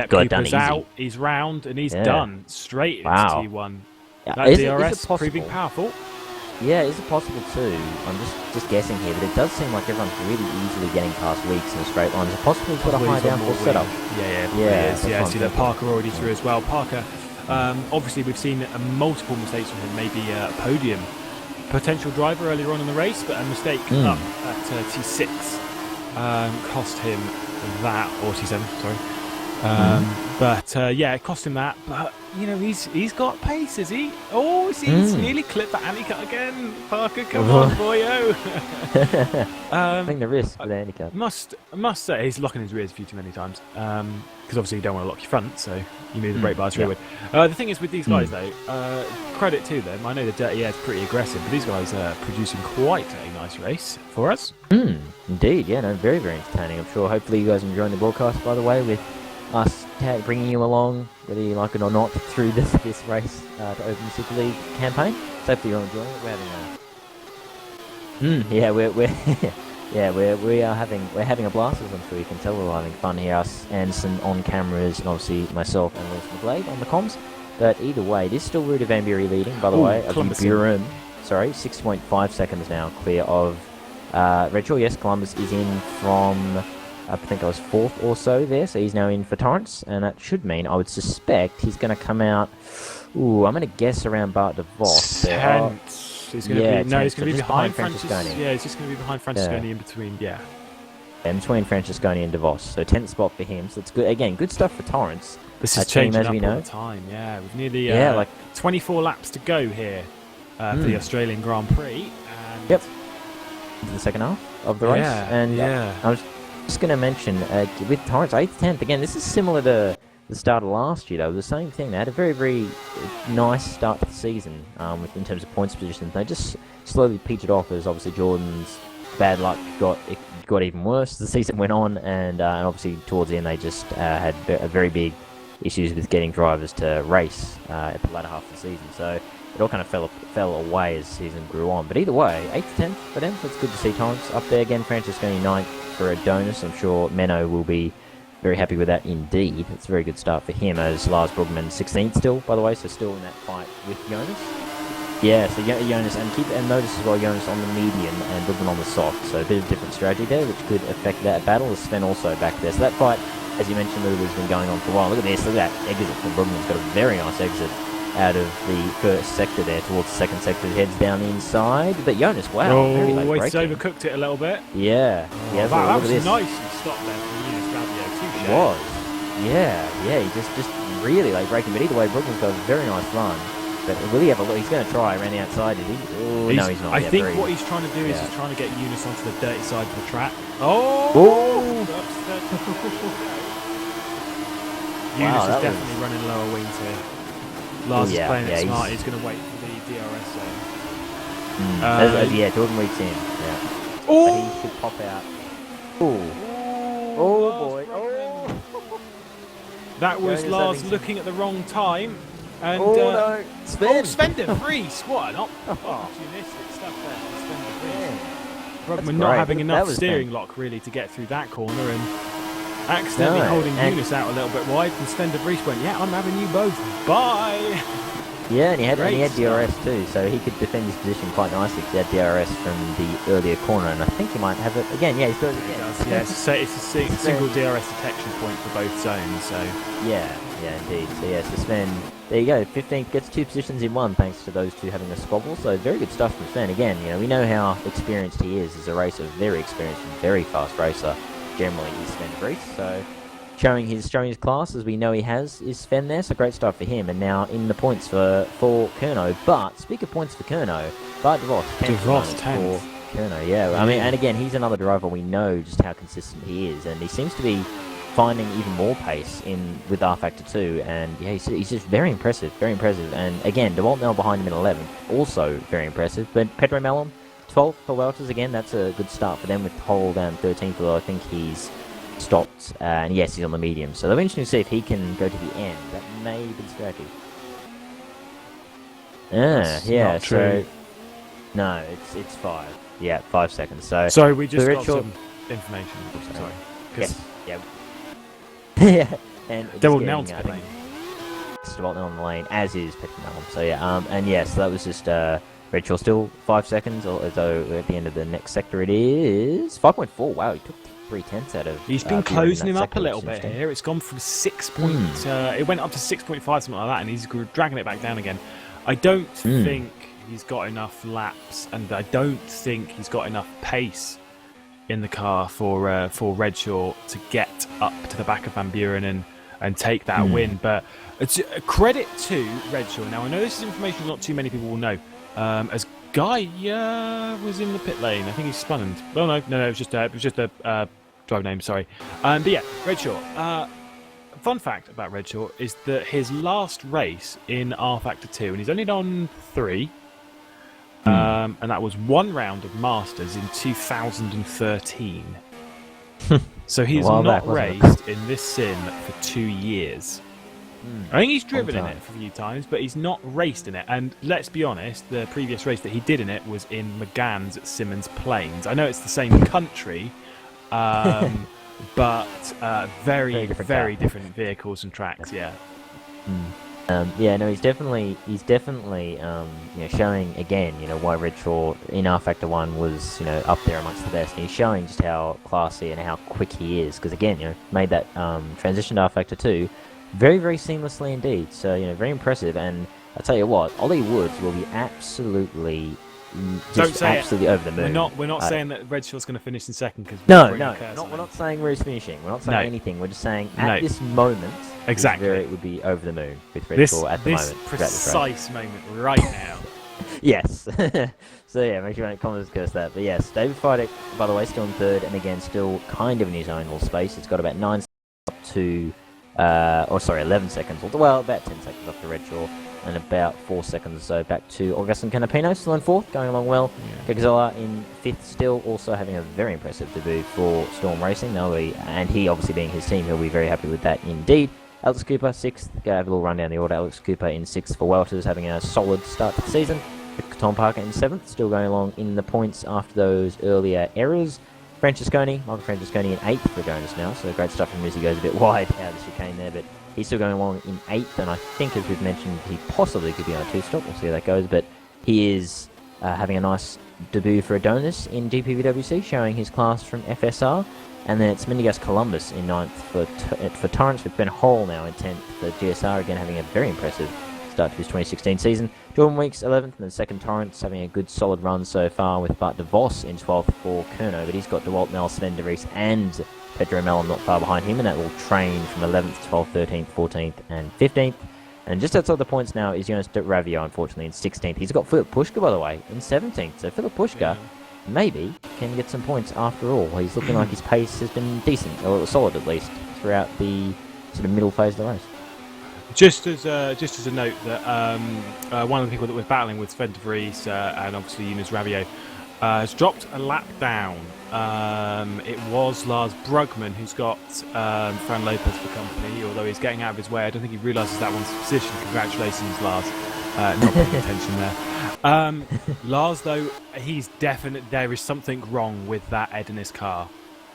Cooper's out, he's round, and he's done straight into T1. Yeah. That DRS proving powerful. Yeah, is it possible too? I'm just guessing here, but it does seem like everyone's really easily getting past weeks in a straight line. Is it possible he's got a high downforce setup? Yeah. See that Parker already through as well. Parker, obviously we've seen multiple mistakes from him. Maybe a podium potential driver earlier on in the race, but a mistake up at T6 cost him that, or T7, sorry. But it cost him that. But you know, he's got pace, is he? Oh, he's nearly clipped that anti-cut again. Parker, come on, boyo. I think the risk for the anti-cut. Must say he's locking his rears a few too many times. Because obviously you don't want to lock your front, so you move the brake bars rearward. The thing is with these guys though, credit to them. I know the Dirty Air is pretty aggressive, but these guys are producing quite a nice race for us. Indeed, yeah, no, very, very entertaining. I'm sure. Hopefully you guys are enjoying the broadcast, by the way, with us bringing you along, whether you like it or not, through this race to open the Super League campaign. So hopefully you're enjoying it. We're having a blast, as I'm sure you can tell. We're having fun here, us, Anderson on cameras, and obviously myself and Lewis McGlade on the comms. But either way, this is still Rudy Van Buren leading, by the way. Buren, 6.5 seconds now clear of Rachel. Yes, Columbus is in from, I think I was 4th or so there, so he's now in for Torrance, and that should mean, I would suspect, he's going to come out, I'm going to guess around Bart DeVos. 10th. He's going to be behind Francesconi. Yeah, he's just going to be behind Francesconi in between, in between Francesconi and DeVos, so 10th spot for him, so it's good. Again, good stuff for Torrance. This is changing up all the time, We've nearly 24 laps to go here for the Australian Grand Prix. And into the second half of the race. And I was just going to mention, with Torrance, 8th, 10th, again, this is similar to the start of last year, though. The same thing. They had a very, very nice start to the season in terms of points position. They just slowly petered off as obviously Jordan's bad luck got even worse as the season went on, and obviously towards the end they just had very big issues with getting drivers to race at the latter half of the season. So it all kind of fell away as the season grew on. But either way, 8th, 10th for them, so it's good to see Torrance up there again. Francesconi 9th for Adonis. I'm sure Menno will be very happy with that indeed. It's a very good start for him, as Lars Brugman 16th still, by the way, so still in that fight with Jonas. Yeah, so Jonas, and notice as well Jonas on the medium and Brugman on the soft, so a bit of different strategy there, which could affect that battle. Sven also back there. So that fight, as you mentioned, has been going on for a while. Look at this, look at that exit from Brugman's got a very nice exit out of the first sector there towards the second sector. Heads down inside, but Jonas, wow, very late braking. He's overcooked it a little bit. Yeah. That was nice and stopped there from Jonas Rabio. It was. Yeah, he just really late braking, but either way, Brugman's got a very nice run. But will he have a look? He's going to try around the outside, is he? Oh, no, he's not. I think what he's trying to do is he's trying to get Eunice onto the dirty side of the track. Eunice is definitely running lower wings here. Lars is playing it smart. He's going to wait for the DRS zone. Jordan weeks in. Yeah. Oh! But he should pop out. Oh, boy. Oh! That was Lars looking at the wrong time. And, no. Sven de Vries. What an opportunistic stuff there from Sven de Vries. Brugman not having enough steering lock really to get through that corner, and accidentally holding Eunice out a little bit wide, and Sven de Vries went, I'm having you both. Bye! Yeah, and he had DRS too, so he could defend his position quite nicely because he had DRS from the earlier corner, and I think he might have it again. Yeah, he's got it again. It's a single DRS detection point for both zones, so... Yeah, indeed. So Sven, there you go, 15th, gets 2 positions in 1 thanks to those 2 having a squabble, so very good stuff from Sven. Again, we know how experienced he is as a racer, very experienced and very fast racer, generally is Sven de Vries, so... Showing his class, as we know he has, is Sven there, so great stuff for him. And now in the points for Kerno. But, speak of points for Kerno, Bart DeVos, 10th for Kerno, I mean, and again, he's another driver we know just how consistent he is, and he seems to be finding even more pace with R Factor 2, and yeah, he's just very impressive, very impressive. And again, DeWalt Mel behind him in 11th, also very impressive. But Pedro Mellon, 12th for Welters, again, that's a good start for them with Hole down 13th, although I think he's stopped, and yes, he's on the medium. So they'll be interesting to see if he can go to the end. That may be scrappy. Yeah, so... No, it's 5. Yeah, 5 seconds. So sorry, we just got some information. Sorry. Yes. Yeah. Yeah. And DeWalt Mel's pitting. DeWalt Mel on the lane, as is Pedro Mellon. So yeah, and yes, that was just Redshaw still 5 seconds, although at the end of the next sector it is 5.4. Wow, he took 3/10 out of. He's been closing him up a little bit here. It's gone from 6 point. It went up to 6.5, something like that, and he's dragging it back down again. I don't think he's got enough laps, and I don't think he's got enough pace in the car for Redshaw to get up to the back of Van Buren and take that win. But it's a credit to Redshaw. Now I know this is information not too many people will know. As Guy was in the pit lane, I think he's spun. And well, no, it was just a driver name. Sorry. But yeah, Redshaw. Fun fact about Redshaw is that his last race in R Factor 2, and he's only done 3. And that was 1 round of Masters in 2013. So he's not raced in this sim for 2 years. I think he's driven in it for a few times, but he's not raced in it. And let's be honest, the previous race that he did in it was in McGann's at Simmons Plains. I know it's the same country, but very different vehicles and tracks. Yeah. Yeah, no, he's definitely showing again, why Redshaw in R Factor 1 was, up there amongst the best. And he's showing just how classy and how quick he is, because again, made that transition to R Factor 2 very, very seamlessly indeed. So, very impressive. And I'll tell you what, Ollie Woods will be absolutely over the moon. We're not saying that Redshaw's going to finish in second, because we're not saying Roos finishing. We're not saying anything. We're just saying at this moment, exactly, it would be over the moon with Redshaw at the moment. This precise moment right now. Yes. So yeah, make sure you comments curse that. But yes, David Fidek, by the way, still in third, and again still kind of in his own little space. It's got about 9 seconds up to 11 seconds. Well, about 10 seconds up to Redshaw, and about 4 seconds or so back to Augustin Canapino, still in 4th, going along well. Gagzola in 5th still, also having a very impressive debut for Storm Racing. And he obviously being his team, he'll be very happy with that indeed. Alex Cooper, 6th. Go have a little run down the order. Alex Cooper in 6th for Welters, having a solid start to the season. Tom Parker in 7th, still going along in the points after those earlier errors. Michael Francesconi in 8th for Jonas now, so great stuff from him as he goes a bit wide out of the chicane there, but he's still going along in 8th, and I think, as we've mentioned, he possibly could be on a 2-stop. We'll see how that goes, but he is having a nice debut for Adonis in GPVWC, showing his class from FSR. And then it's Mendigas Columbus in 9th for Torrance, with Ben Hall now in 10th for GSR, again having a very impressive start to his 2016 season. Jordan Weeks 11th, and then 2nd Torrance having a good solid run so far, with Bart DeVos in 12th for Kerno, but he's got DeWalt Mel, Sven de Vries and Pedro Mellon not far behind him, and that will train from 11th, 12th, 13th, 14th and 15th. And just outside the points now is Jonas Ravio, unfortunately, in 16th. He's got Philip Pushka, by the way, in 17th, so Philip Pushka maybe can get some points after all. He's looking like his pace has been decent, or solid at least, throughout the sort of middle phase of the race. Just as a note that one of the people that was battling with Sven de Vries and obviously Jonas Ravio has dropped a lap down. It was Lars Brugman who's got Fran Lopez for company, although he's getting out of his way. I don't think he realises that one's position. Congratulations, Lars. Not paying attention there. Lars, though, he's definite. There is something wrong with that Ed in his car.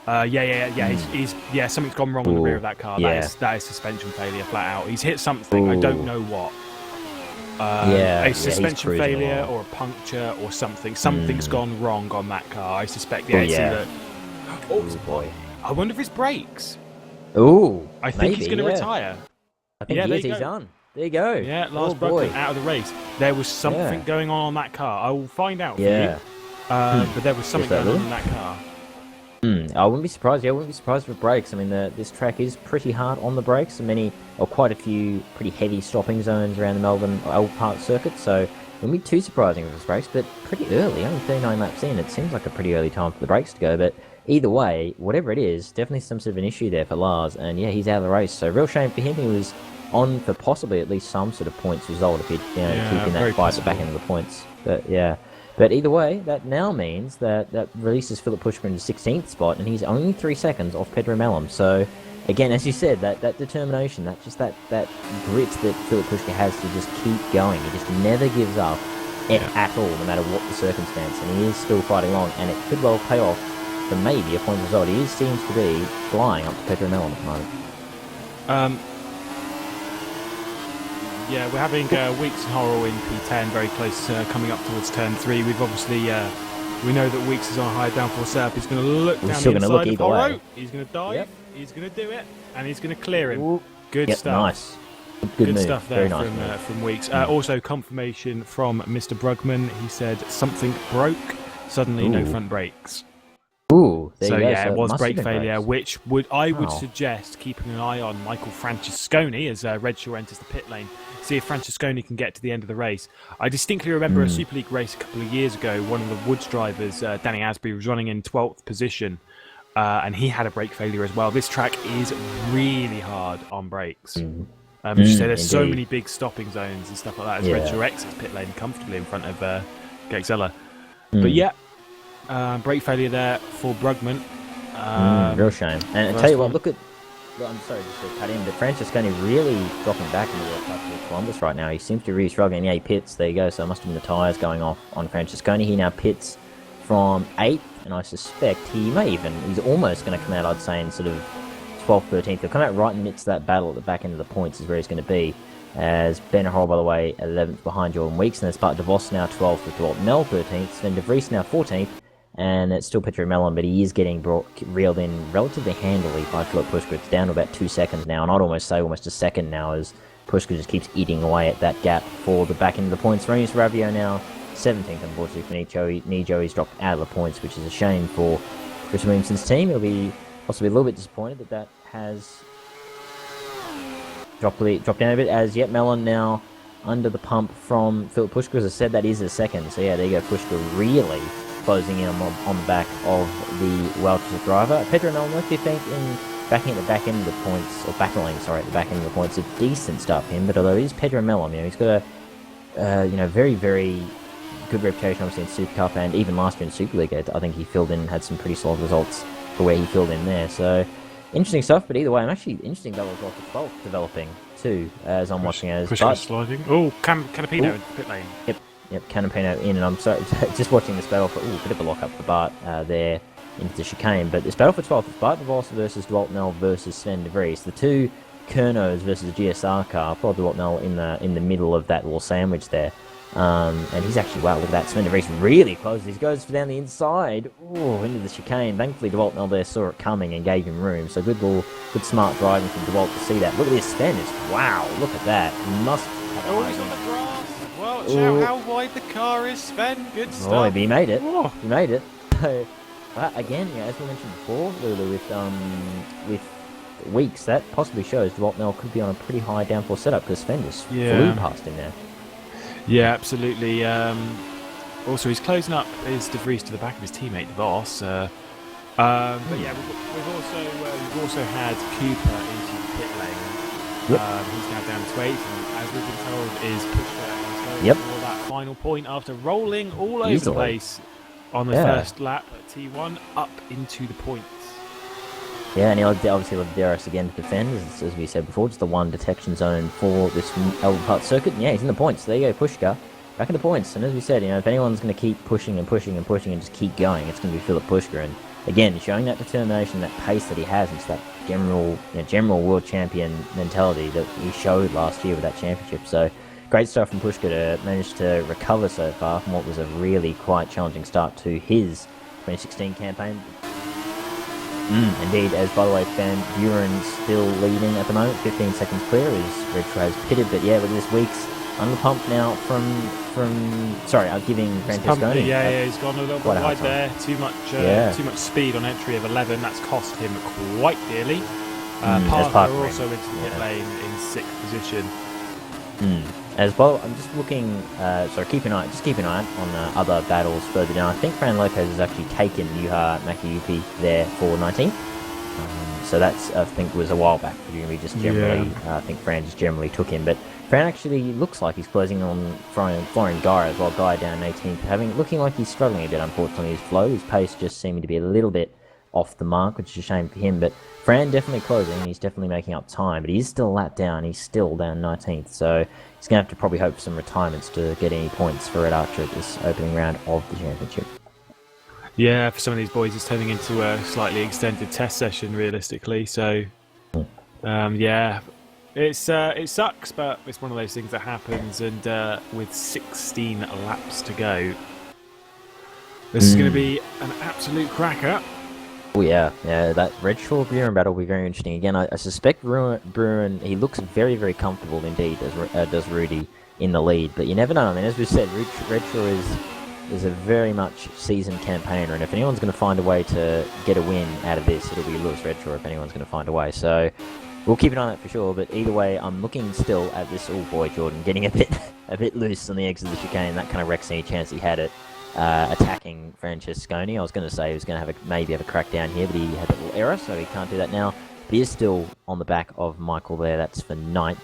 He's something's gone wrong in the rear of that car. Yeah. That is suspension failure, flat out. He's hit something. I don't know what. A suspension failure or a puncture or something. Something's gone wrong on that car. I suspect. Boy. I wonder if it's brakes. I think he's going to retire. I think he's done. There you go. Yeah, Lars Brugman out of the race. There was something going on that car. I will find out for you. But there was something going on in that car. I wouldn't be surprised. I wouldn't be surprised with brakes. I mean, this track is pretty hard on the brakes, and quite a few pretty heavy stopping zones around the Melbourne Old Park circuit. So wouldn't be too surprising if it was brakes, but pretty early, only 39 laps in. It seems like a pretty early time for the brakes to go, but either way, whatever it is, definitely some sort of an issue there for Lars, and yeah, he's out of the race. So real shame for him. He was on for possibly at least some sort of points result if he'd keep in that fight at the back end of the points. But yeah. But either way, that now means that releases Philip Pushka into 16th spot, and he's only 3 seconds off Pedro Mellon. So, again, as you said, that determination, that grit that Philip Pushka has to just keep going. He just never gives up at all, no matter what the circumstance. And he is still fighting along, and it could well pay off for maybe a point result. He seems to be flying up to Pedro Mellon at the moment. Yeah, we're having Weeks and Horrell in P10, very close, coming up towards turn 3. We've obviously, we know that Weeks is on a high downforce setup. He's going to look down the inside of Horrell. He's going to dive. He's going to do it, and he's going to clear him. Ooh. Good stuff. Nice. Good stuff there nice from Weeks. Also, confirmation from Mr. Brugman. He said something broke. Suddenly, no front brakes. Ooh, there you go. Yeah, it was brake failure, which would suggest keeping an eye on Michael Francesconi as Redshaw enters the pit lane. See if Francesconi can get to the end of the race. I distinctly remember a Super League race a couple of years ago. One of the Woods drivers, Danny Asbury, was running in 12th position, and he had a brake failure as well. This track is really hard on brakes. As you say, there's so many big stopping zones and stuff like that as Redshaw exits pit lane comfortably in front of Gexella. But yeah. Brake failure there for Brugman. Real shame. And I tell you what, I'm sorry just to cut in, but Francesconi really dropping back in the World Cup with Columbus right now. He seems to be really struggling. Yeah, he pits. There you go. So it must have been the tyres going off on Francesconi. He now pits from 8th, and I suspect he's almost going to come out, I'd say, in sort of 12th, 13th. He'll come out right in the midst of that battle at the back end of the points is where he's going to be. As Ben Horrell, by the way, 11th behind Jordan Weeks, and there's Bart DeVos now 12th with Dwalt Nell 13th, Sven de Vries now 14th, and it's still Pedro Mellon, but he is getting reeled in relatively handily by Philip Pushka. It's down to about 2 seconds now, and I'd almost say almost a second now as Pushka just keeps eating away at that gap for the back end of the points. Ronnie Ravio now 17th, unfortunately, for Nijo. He's dropped out of the points, which is a shame for Chris Williamson's team. He'll be possibly a little bit disappointed that has dropped down a bit, as yet Mellon now under the pump from Philip Pushka. As I said, that is a second, so yeah, there you go, Pushka really closing in on the back of the Welsh driver. Pedro Mellon, 15th in backing at the back end of the points, or battling, sorry, at the back end of the points. A decent start for him, but although it is Pedro Mellon, he's got a very, very good reputation, obviously, in Super Cup, and even last year in Super League, I think he filled in, had some pretty solid results for where he filled in there. So interesting stuff, but either way, I'm actually interesting that was off the 12th developing too, as I'm watching as sliding. Oh, Canapino in pit lane. Yep, Canapino in, and I'm sorry, just watching this battle for a bit of a lock up for Bart there into the chicane. But this battle for 12th is Bart DeVos versus Dwalt Nell versus Sven de Vries. The two Kernos versus the GSR car. Probably Dwalt Nell in the middle of that little sandwich there. And he's actually, wow, look at that. Sven de Vries really closes. He goes down the inside, into the chicane. Thankfully, Dwalt Nell there saw it coming and gave him room. So good smart driving from Dwalt to see that. Look at this, Sven is, wow, look at that. He must have he's on the grass. Well, how wide the car is, Sven. Good stuff. Oh, he made it. He made it. So, again, as we mentioned before, Lulu, with Weeks, that possibly shows Dwalt Nell could be on a pretty high downforce setup because Sven just flew past him there. Yeah, absolutely. Also, he's closing up his De Vries to the back of his teammate DeVos. But yeah, we've also had Cooper into the pit lane. He's now down to 8th, and as we've been told, is Pushka for that final point after rolling all over the place on the first lap at T1 up into the points. Yeah, and he'll obviously have DRS again to defend, as we said before, just the one detection zone for this Albert Park circuit. And yeah, he's in the points. So there you go, Pushka. Back in the points. And as we said, if anyone's going to keep pushing and pushing and pushing and just keep going, it's going to be Philip Pushka. And again, showing that determination, that pace that he has, and that general world champion mentality that he showed last year with that championship. So great stuff from Pushka to manage to recover so far from what was a really quite challenging start to his 2016 campaign. Indeed, as by the way, Van Buren's still leading at the moment, 15 seconds clear, as Retro has pitted, but yeah, with this Weeks under the pump now from giving Francesconi. He's gone a little bit wide there, too much speed on entry of 11, that's cost him quite dearly. Parker also into the pit lane in 6th position. as well. I'm just looking. Keep an eye on other battles further down. I think Fran Lopez has actually taken Yuha Makiyuki there for 19th. So that's, I think, was a while back. We just generally, I think Fran just generally took him, but Fran actually looks like he's closing on Florian Guy as well. Guy down 18th, looking like he's struggling a bit. Unfortunately, his pace just seeming to be a little bit off the mark, which is a shame for him. But Fran definitely closing. He's definitely making up time, but he is still a lap down. He's still down 19th, so he's going to have to probably hope for some retirements to get any points for Red Archer at this opening round of the championship. Yeah, for some of these boys, it's turning into a slightly extended test session, realistically. So, yeah, it sucks, but it's one of those things that happens. And with 16 laps to go, this is going to be an absolute cracker. Oh yeah, that Redshaw Buren battle will be very interesting. Again, I suspect Buren, he looks very, very comfortable indeed, does Rudy in the lead. But you never know. I mean, as we said, Redshaw is a very much seasoned campaigner, and if anyone's going to find a way to get a win out of this, it'll be Lewis Redshaw if anyone's going to find a way. So we'll keep an eye on that for sure. But either way, I'm looking still at this. Oh boy, Jordan getting a bit loose on the exit of the chicane. That kind of wrecks any chance he had at attacking Francesconi. I was going to say he was going to maybe have a crack down here, but he had a little error, so he can't do that now. But he is still on the back of Michael there. That's for 9th.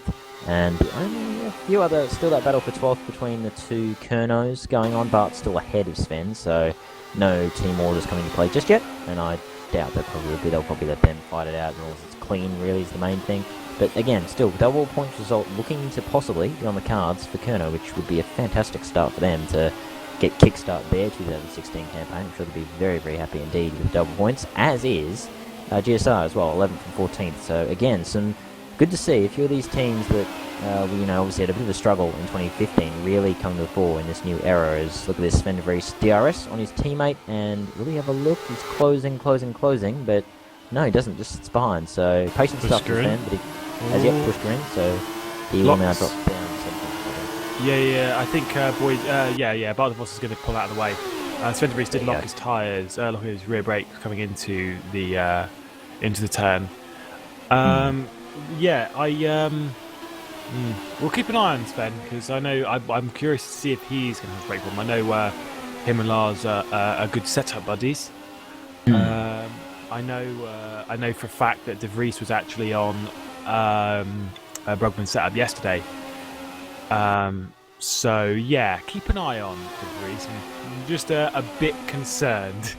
And only a few other, still that battle for 12th between the two Kernos going on. Bart's still ahead of Sven, so no team orders coming to play just yet. And I doubt that probably will be. They'll probably let them fight it out as long as it's clean, really, is the main thing. But again, still, double points result looking to possibly be on the cards for Kerno, which would be a fantastic start for them to get kickstart their 2016 campaign. I'm sure they'll be very, very happy indeed with double points, as is GSR as well, 11th and 14th. So again, some good to see a few of these teams that obviously had a bit of a struggle in 2015 really come to the fore in this new era. As look at this, Sven de Vries DRS on his teammate, and really have a look. He's closing, but no, he doesn't. Just sits behind. So patient stuff for Sven, but he has yet pushed her in, so he will now drop down. Yeah, I think Bardavos is going to pull out of the way. Sven de Vries did lock his tyres, lock his rear brakes coming into the turn. We'll keep an eye on Sven, because I know I'm curious to see if he's going to have a brake problem. I know him and Lars are good setup buddies. I know for a fact that De Vries was actually on Brugman's setup yesterday. So yeah, keep an eye on De Vries. I'm just a bit concerned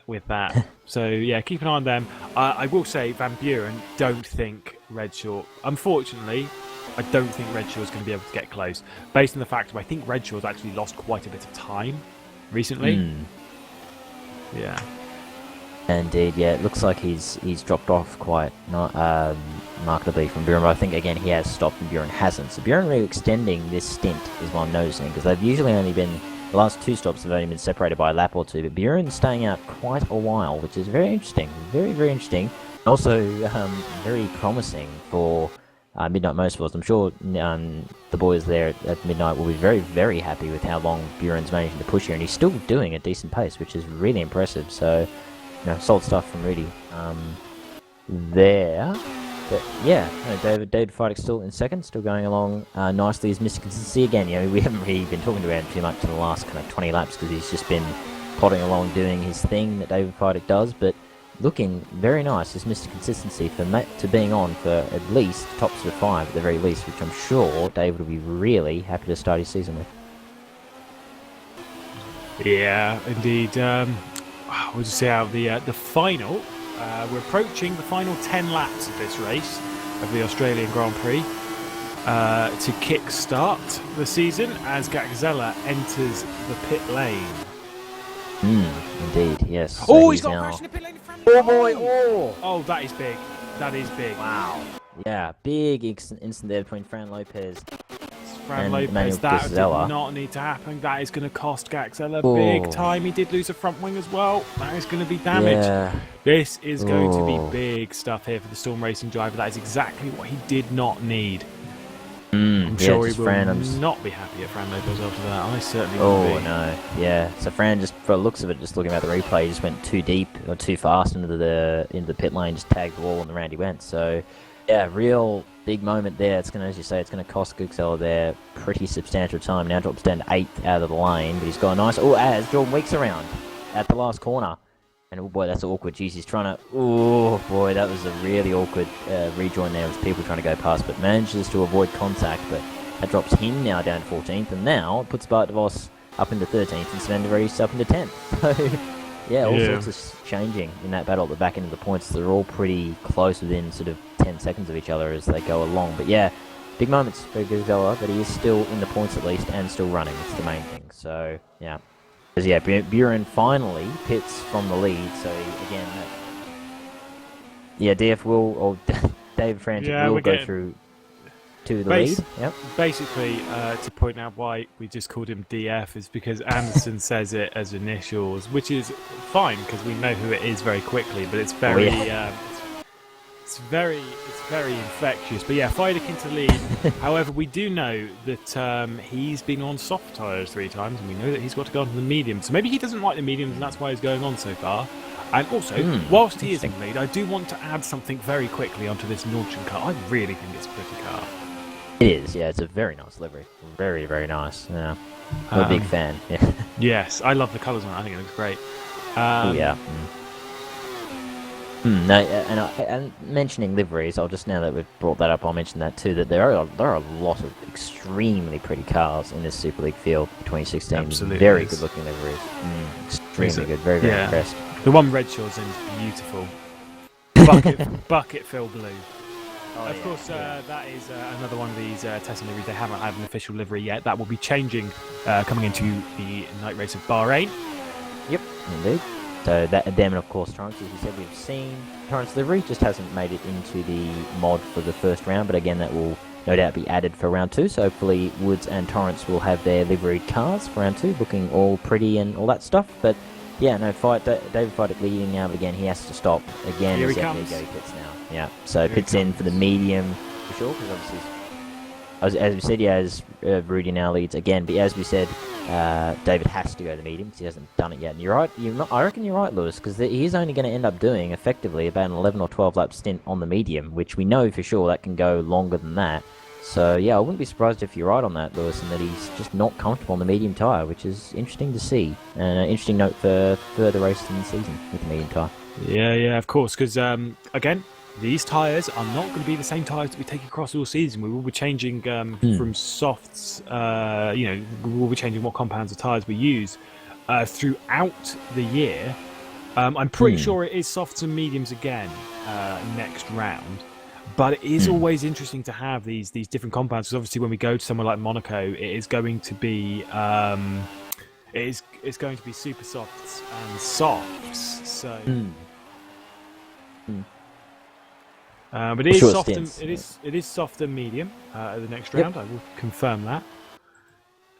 with that. So yeah, keep an eye on them. I will say Van Buren, don't think Redshaw. Unfortunately, I don't think Redshaw is going to be able to get close, based on the fact that I think Redshaw's actually lost quite a bit of time recently. Yeah. Indeed, yeah. It looks like he's dropped off quite markedly from Buren, but I think again he has stopped and Buren hasn't. So Buren really extending this stint is what I'm noticing, because they've usually only been, the last two stops have only been separated by a lap or two, but Buren's staying out quite a while, which is very interesting. Very, very interesting. Also, very promising for Midnight Motorsports. I'm sure the boys there at Midnight will be very, very happy with how long Buren's managing to push here, and he's still doing a decent pace, which is really impressive. So, solid stuff from Rudy there. But yeah, David Feidick's still in second, still going along nicely. His Mr. Consistency again. We haven't really been talking about him too much in the last kind of 20 laps, because he's just been plodding along doing his thing that David Feidick does. But looking very nice, his Mr. Consistency to being on for at least top sort of 5 at the very least, which I'm sure David will be really happy to start his season with. Yeah, indeed. We'll just see how the final. We're approaching the final 10 laps of this race of the Australian Grand Prix to kick-start the season as Gagzella enters the pit lane. Indeed, yes. So he's got a crash in the pit lane in front of Oh boy, Oh, that is big. That is big. Wow. Yeah, big instant there between Fran Lopez Fran Lopez, Emmanuel that did Gazella. not need to happen. That is going to cost Gagzella big time. He did lose a front wing as well. That is going to be damaged. Yeah. This is going to be big stuff here for the Storm Racing driver. That is exactly what he did not need. I'm sure he will not be happy at Fran Lopez after that. I certainly will be. No. Yeah. So Fran, just for the looks of it, just looking at the replay, just went too deep or too fast into the pit lane, just tagged the wall, and the round he went. So Yeah, real big moment there. It's going to, as you say, it's going to cost Gooksella there pretty substantial time. Now drops down to 8th out of the lane, but he's got a nice... Oh, as Jordan Weeks around at the last corner. And oh boy, that's awkward. Jeez, he's trying to... Oh boy, that was a really awkward rejoin there with people trying to go past, but manages to avoid contact. But that drops him now down to 14th, and now it puts Bart DeVos up into 13th and Sven de Vries up into 10th. So, yeah, all sorts of changing in that battle at the back end of the points. They're all pretty close within sort of 10 seconds of each other as they go along. But yeah, big moments for Guzella, but he is still in the points at least and still running. It's the main thing. So, yeah. Because, yeah, Buren finally pits from the lead. So, again, yeah, DF will, or David Frantic will go through to the lead. Yep. Basically, to point out why we just called him DF is because Anderson says it as initials, which is fine because we know who it is very quickly. But it's very, it's very infectious. But yeah, Feideck into lead. However, we do know that he's been on soft tyres 3 times, and we know that he's got to go on to the medium. So maybe he doesn't like the mediums, and that's why he's going on so far. And also, whilst he is in lead, I do want to add something very quickly onto this Nordchen car. I really think it's a pretty car. It is, yeah. It's a very nice livery. Very, very nice. Yeah, I'm a big fan. Yeah. Yes, I love the colours on it. I think it looks great. Oh yeah. No, and mentioning liveries, I'll just, now that we've brought that up, I'll mention that too. That there are a lot of extremely pretty cars in this Super League field for 2016. Absolutely, very good looking liveries. Extremely good. Very, very impressed. The one red shaw's in is beautiful. Bucket fill blue. Of course, that is another one of these testing liveries. They haven't had an official livery yet. That will be changing coming into the night race of Bahrain. Yep, indeed. So that, them, and of course Torrance, as we said, we've seen Torrance livery, just hasn't made it into the mod for the first round, but again, that will no doubt be added for round 2. So hopefully Woods and Torrance will have their liveried cars for round 2, looking all pretty and all that stuff. But yeah, no, David Feideck leading now, but again, he has to stop again. Here he comes. There he pits now. Yeah, so pits in for the medium for sure, because obviously, as we said, as Rudy now leads again, but as we said, David has to go to the medium because he hasn't done it yet. And you're right. I reckon you're right, Lewis, because he is only going to end up doing effectively about an 11 or 12 lap stint on the medium, which we know for sure that can go longer than that. So yeah, I wouldn't be surprised if you're right on that, Lewis, and that he's just not comfortable on the medium tyre, which is interesting to see. And an interesting note for further races in the season with the medium tyre. Yeah, of course, because again, these tyres are not going to be the same tyres that we take across all season. We will be changing from softs, we will be changing what compounds of tyres we use throughout the year. I'm pretty sure it is softs and mediums again next round. But it is always interesting to have these different compounds, because obviously when we go to somewhere like Monaco, it is going to be it's going to be super softs and softs. So. But it is soft. It is soft and medium at the next round. I will confirm that.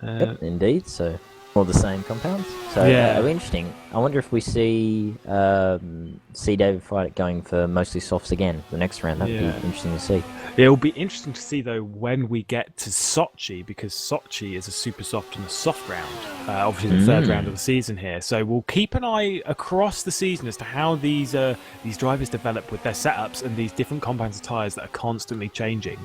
Yep, indeed. So all the same compounds. So interesting. I wonder if we see David Feideck going for mostly softs again the next round. That'd be interesting to see. It will be interesting to see though when we get to Sochi, because Sochi is a super soft and a soft round. Obviously the third round of the season here. So we'll keep an eye across the season as to how these drivers develop with their setups and these different compounds of tyres that are constantly changing.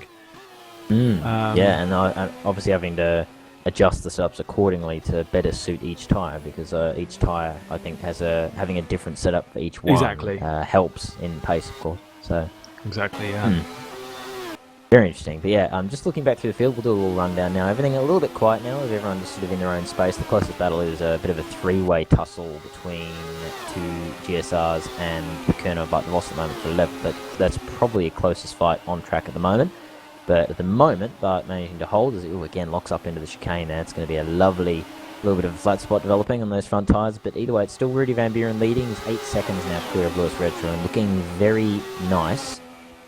And obviously having to adjust the setups accordingly to better suit each tyre, because each tyre, I think, having a different setup for each one. Exactly. Helps in pace, of course. So exactly, yeah. Very interesting. But yeah, just looking back through the field, we'll do a little rundown now. Everything a little bit quiet now, with everyone just sort of in their own space. The closest battle is a bit of a 3-way tussle between 2 GSRs and Pacerno, but they've lost at the moment for 11th. But that's probably the closest fight on track at the moment. But at the moment, Bart managing to hold as it again locks up into the chicane there. It's going to be a lovely little bit of a flat spot developing on those front tyres. But either way, it's still Rudy Van Buren leading. He's 8 seconds now clear of Lewis Redfern, and looking very nice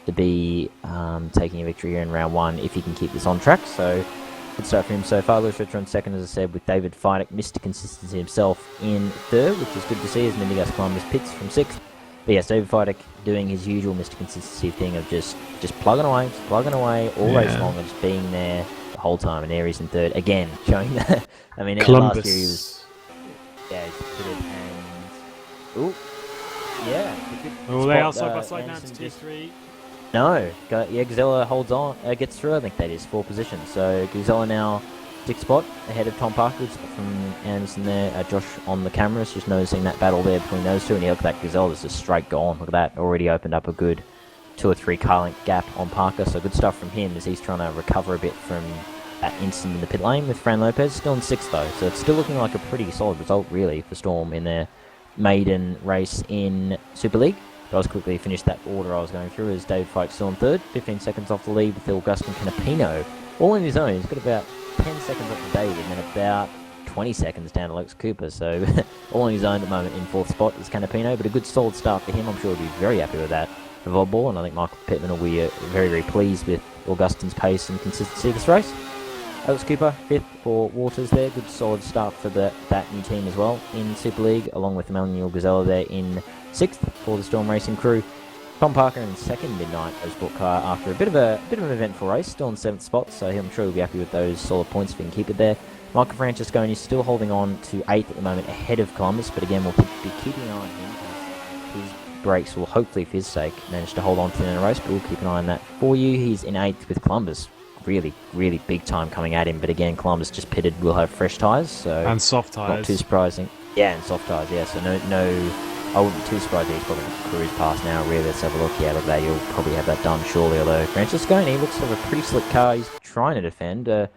to be taking a victory here in round 1 if he can keep this on track. So good start for him so far. Lewis Redfern second, as I said, with David Feideck Mr. Consistency himself in third, which is good to see as Mendigas Columbus pits from 6th. But yes, David Feideck doing his usual Mr. Consistency thing of just plugging away all race long, and just being there the whole time. And there he's in third again, showing that. I mean, Columbus. Last year he was he's pitted and they are side by side now to T3. No, Gazella holds on, gets through. I think that is 4 positions. So Gazella now 6th spot ahead of Tom Parker from Anderson there. Josh on the cameras, just noticing that battle there between those two. And look at that, Gazella's just straight gone. Look at that, already opened up a good 2 or 3 car length gap on Parker. So good stuff from him as he's trying to recover a bit from that incident in the pit lane with Fran Lopez. Still in 6th though, so it's still looking like a pretty solid result really for Storm in their maiden race in Super League. But I was quickly finish that order I was going through as David Fike still in 3rd, 15 seconds off the lead with Augustin Canapino all in his own. He's got about 10 seconds up to David and then about 20 seconds down to Lex Cooper, so all on his own at the moment in 4th spot is Canapino, but a good solid start for him. I'm sure he'll be very happy with that for Volleyball, and I think Michael Pittman will be very, very pleased with Augustin's pace and consistency of this race. Alex Cooper, 5th for Waters there, good solid start for that new team as well in Super League, along with Emmanuel Gazella there in 6th for the Storm Racing crew. Tom Parker in 2nd Midnight Sport Car after a bit of an eventful race, still in 7th spot, so I'm sure he'll be happy with those solid points if he can keep it there. Michael Francesconi is still holding on to 8th at the moment ahead of Columbus, but again we'll be keeping an eye on him. His brakes will hopefully for his sake manage to hold on to him in a race, but we'll keep an eye on that for you. He's in 8th with Columbus. Really, really big time coming at him, but again Columbus just pitted, will have fresh tyres, so and soft tyres. Not too surprising. Yeah, and soft tyres, yeah, so no I wouldn't be too surprised if he's probably going to cruise past now, really. Let's have a look. Yeah, look at that. You'll probably have that done shortly, although Francesconi looks like a pretty slick car. He's trying to defend a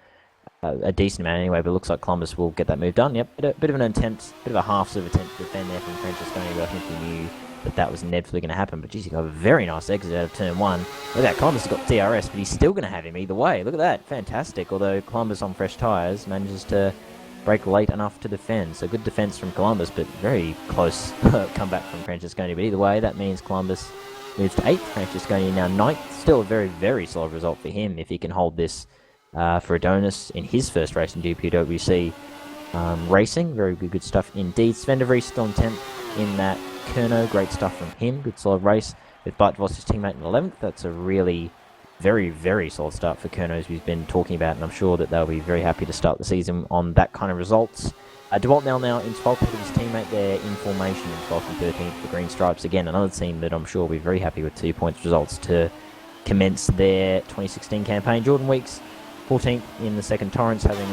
decent amount anyway, but it looks like Columbus will get that move done. Yep, bit of an attempt, bit of a half-serve attempt to defend there from Francesconi, but I think he knew that was inevitably going to happen. But geez, he got a very nice exit out of turn 1. Look at that, Columbus has got DRS, but he's still going to have him either way. Look at that, fantastic. Although Columbus on fresh tyres manages to break late enough to defend. So good defence from Columbus, but very close comeback from Francesconi. But either way, that means Columbus moves to 8th. Francesconi now 9th. Still a very, very solid result for him if he can hold this for Adonis in his first race in GPWC Racing. Very good stuff indeed. Sven de Vries still in 10th in that Kerno. Great stuff from him. Good solid race with Bart Voss, his teammate, in 11th. That's a really very, very solid start for Kerno, as we've been talking about, and I'm sure that they'll be very happy to start the season on that kind of results. DeWalt now in 12th with his teammate there in formation in 12th and 13th for Green Stripes. Again, another team that I'm sure will be very happy with 2 points results to commence their 2016 campaign. Jordan Weeks, 14th in the second. Torrance having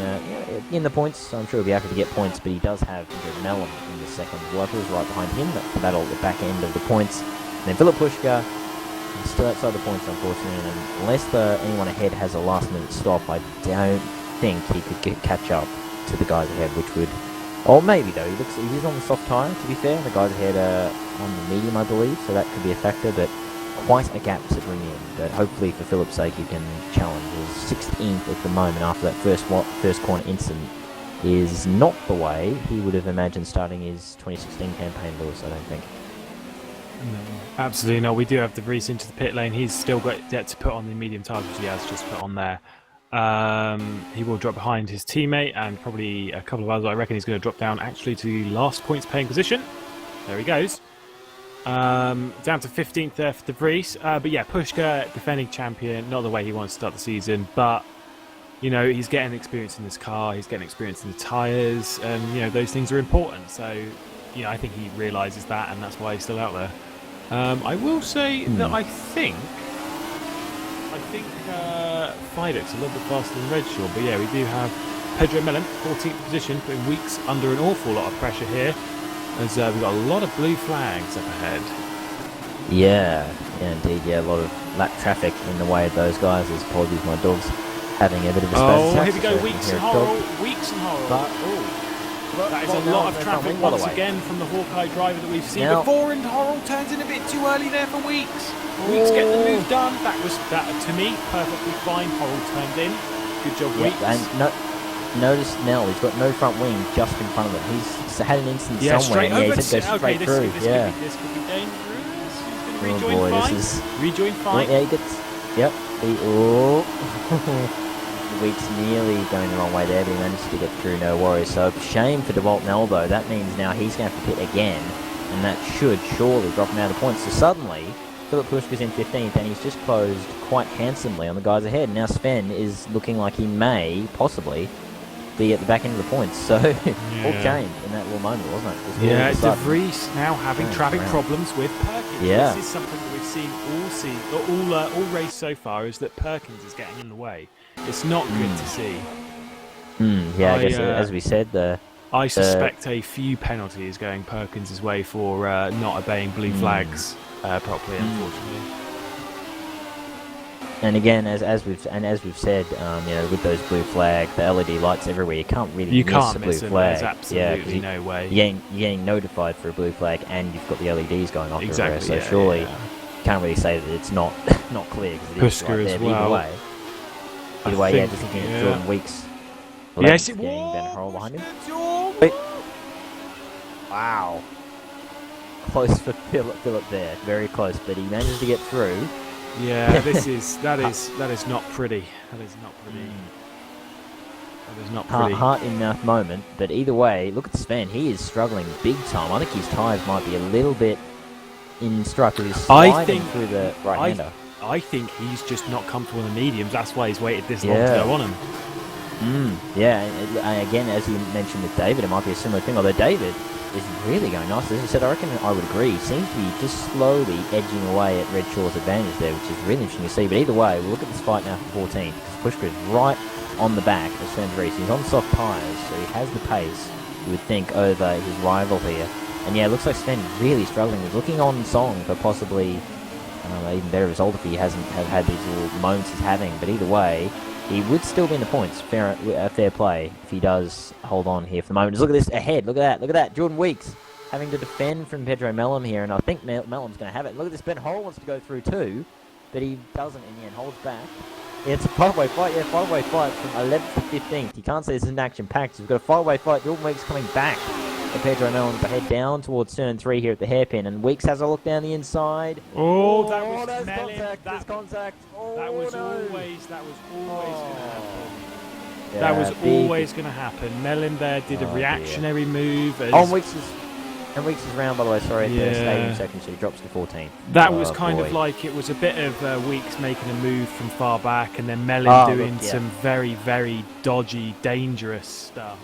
in the points, so I'm sure he'll be happy to get points, but he does have Mellon in the second. Workers right behind him. That's the battle at the back end of the points. And then Philip Pushka, still outside the points, unfortunately, and unless anyone ahead has a last-minute stop, I don't think he could catch up to the guys ahead, which would... Or maybe, though. He's on the soft tyre, to be fair. The guys ahead are on the medium, I believe, so that could be a factor, but quite a gap to bring in. But hopefully, for Philip's sake, he can challenge. His 16th at the moment after that first corner incident is not the way he would have imagined starting his 2016 campaign, Lewis, I don't think. No, absolutely not. We do have De Vries into the pit lane. He's still got yet to put on the medium tyre, which he has just put on there. He will drop behind his teammate and probably a couple of others. I reckon he's going to drop down actually to the last points paying position. There he goes. Down to 15th there for De Vries. But yeah, Pushka, defending champion, not the way he wants to start the season, but you know, he's getting experience in this car, he's getting experience in the tyres, and you know, those things are important. So, you know, I think he realises that, and that's why he's still out there. I will say that I think Fidek's a little bit faster than Redshaw, but yeah, we do have Pedro Mellon, 14th position, putting Weeks under an awful lot of pressure here, as we've got a lot of blue flags up ahead. Yeah, indeed, yeah, a lot of lap traffic in the way of those guys. As apologies, my dog's having a bit of a spasm. Oh, here we go, Weeks and Horrell, But, that is a lot of traffic once again from the Hawkeye driver that we've seen before, and Horrell turns in a bit too early there for Weeks. Weeks get the move done. That was, to me, perfectly fine. Horrell turned in. Good job, Weeks. And notice Nell, he's got no front wing just in front of him. He's had an incident somewhere, and he's going to go straight through. This could be dangerous. He's going to rejoin fine. Yeah, he gets... Yep. Weeks nearly going the wrong way there, but he managed to get through, no worries. So, shame for DeWalt Nell, though. That means now he's going to have to pit again, and that should surely drop him out of points. So, suddenly, Philip Pushka's in 15th, and he's just closed quite handsomely on the guys ahead. Now, Sven is looking like he may, possibly, be at the back end of the points. So all Yeah. changed in that little moment, wasn't it? Just all Yeah, of a De sudden. Vries now having Turns traffic around. problems with Perkins. Yeah. This is something that we've seen all race so far, is that Perkins is getting in the way. It's not good to see. Yeah, I I, guess as we said, I suspect a few penalties going Perkins' way for not obeying blue flags properly, unfortunately. and again, as we've said, with those blue flag, the LED lights everywhere, you can't really miss a blue them. flag. There's absolutely no way. You're getting notified for a blue flag, and you've got the LEDs going off everywhere. Exactly. So surely, you can't really say that it's not not clear because it is Pushka right as there. But well. Either way, think, just looking at Jordan Weeks. Yes, it getting Ben was. Horrell behind him. Oh, Wait. Wow. Close for Philip there, very close, but he manages to get through. yeah, that is not pretty. That is not pretty. That is not pretty. Heart in mouth moment, but either way, look at Sven. He is struggling big time. I think his tyres might be a little bit in struck with his sliding through the right-hander. I think he's just not comfortable in the mediums. That's why he's waited this long to go on him. Yeah, and again, as you mentioned with David, it might be a similar thing, although David is really going nice. As I said, I reckon I would agree. He seems to be just slowly edging away at Red Shaw's advantage there, which is really interesting to see. But either way, we'll look at this fight now for 14th. Pushka is right on the back of Sven de Vries. He's on soft tyres, so he has the pace, you would think, over his rival here. And yeah, it looks like Sven really struggling. He's looking on song for possibly even better result if he hasn't had these little moments he's having. But either way, he would still be in the points. Fair play if he does hold on here for the moment. Just look at this ahead. Look at that. Jordan Weeks having to defend from Pedro Mellum here, and I think Mellum's going to have it. Look at this. Ben Horrell wants to go through too, but he doesn't in the end. Holds back. Yeah, it's a five-way fight. Yeah, five-way fight from 11th to 15th. You can't say this is an action-packed. We've got a five-way fight. Jordan Weeks coming back. And Pedro Mellum to head down towards turn 3 here at the hairpin, and Weeks has a look down the inside. Oh, that was there's Mellum. contact. There's contact. Oh, That was no. always going to happen. Yeah, That was big. always going to happen. Mellon there did a Oh, reactionary move. As Oh, Weeks is round, by the way, sorry, at the Yeah. stadium second, so he drops to 14th. that was kind boy. of like, it was a bit of Weeks making a move from far back, and then Mellon doing some very, very dodgy, dangerous stuff.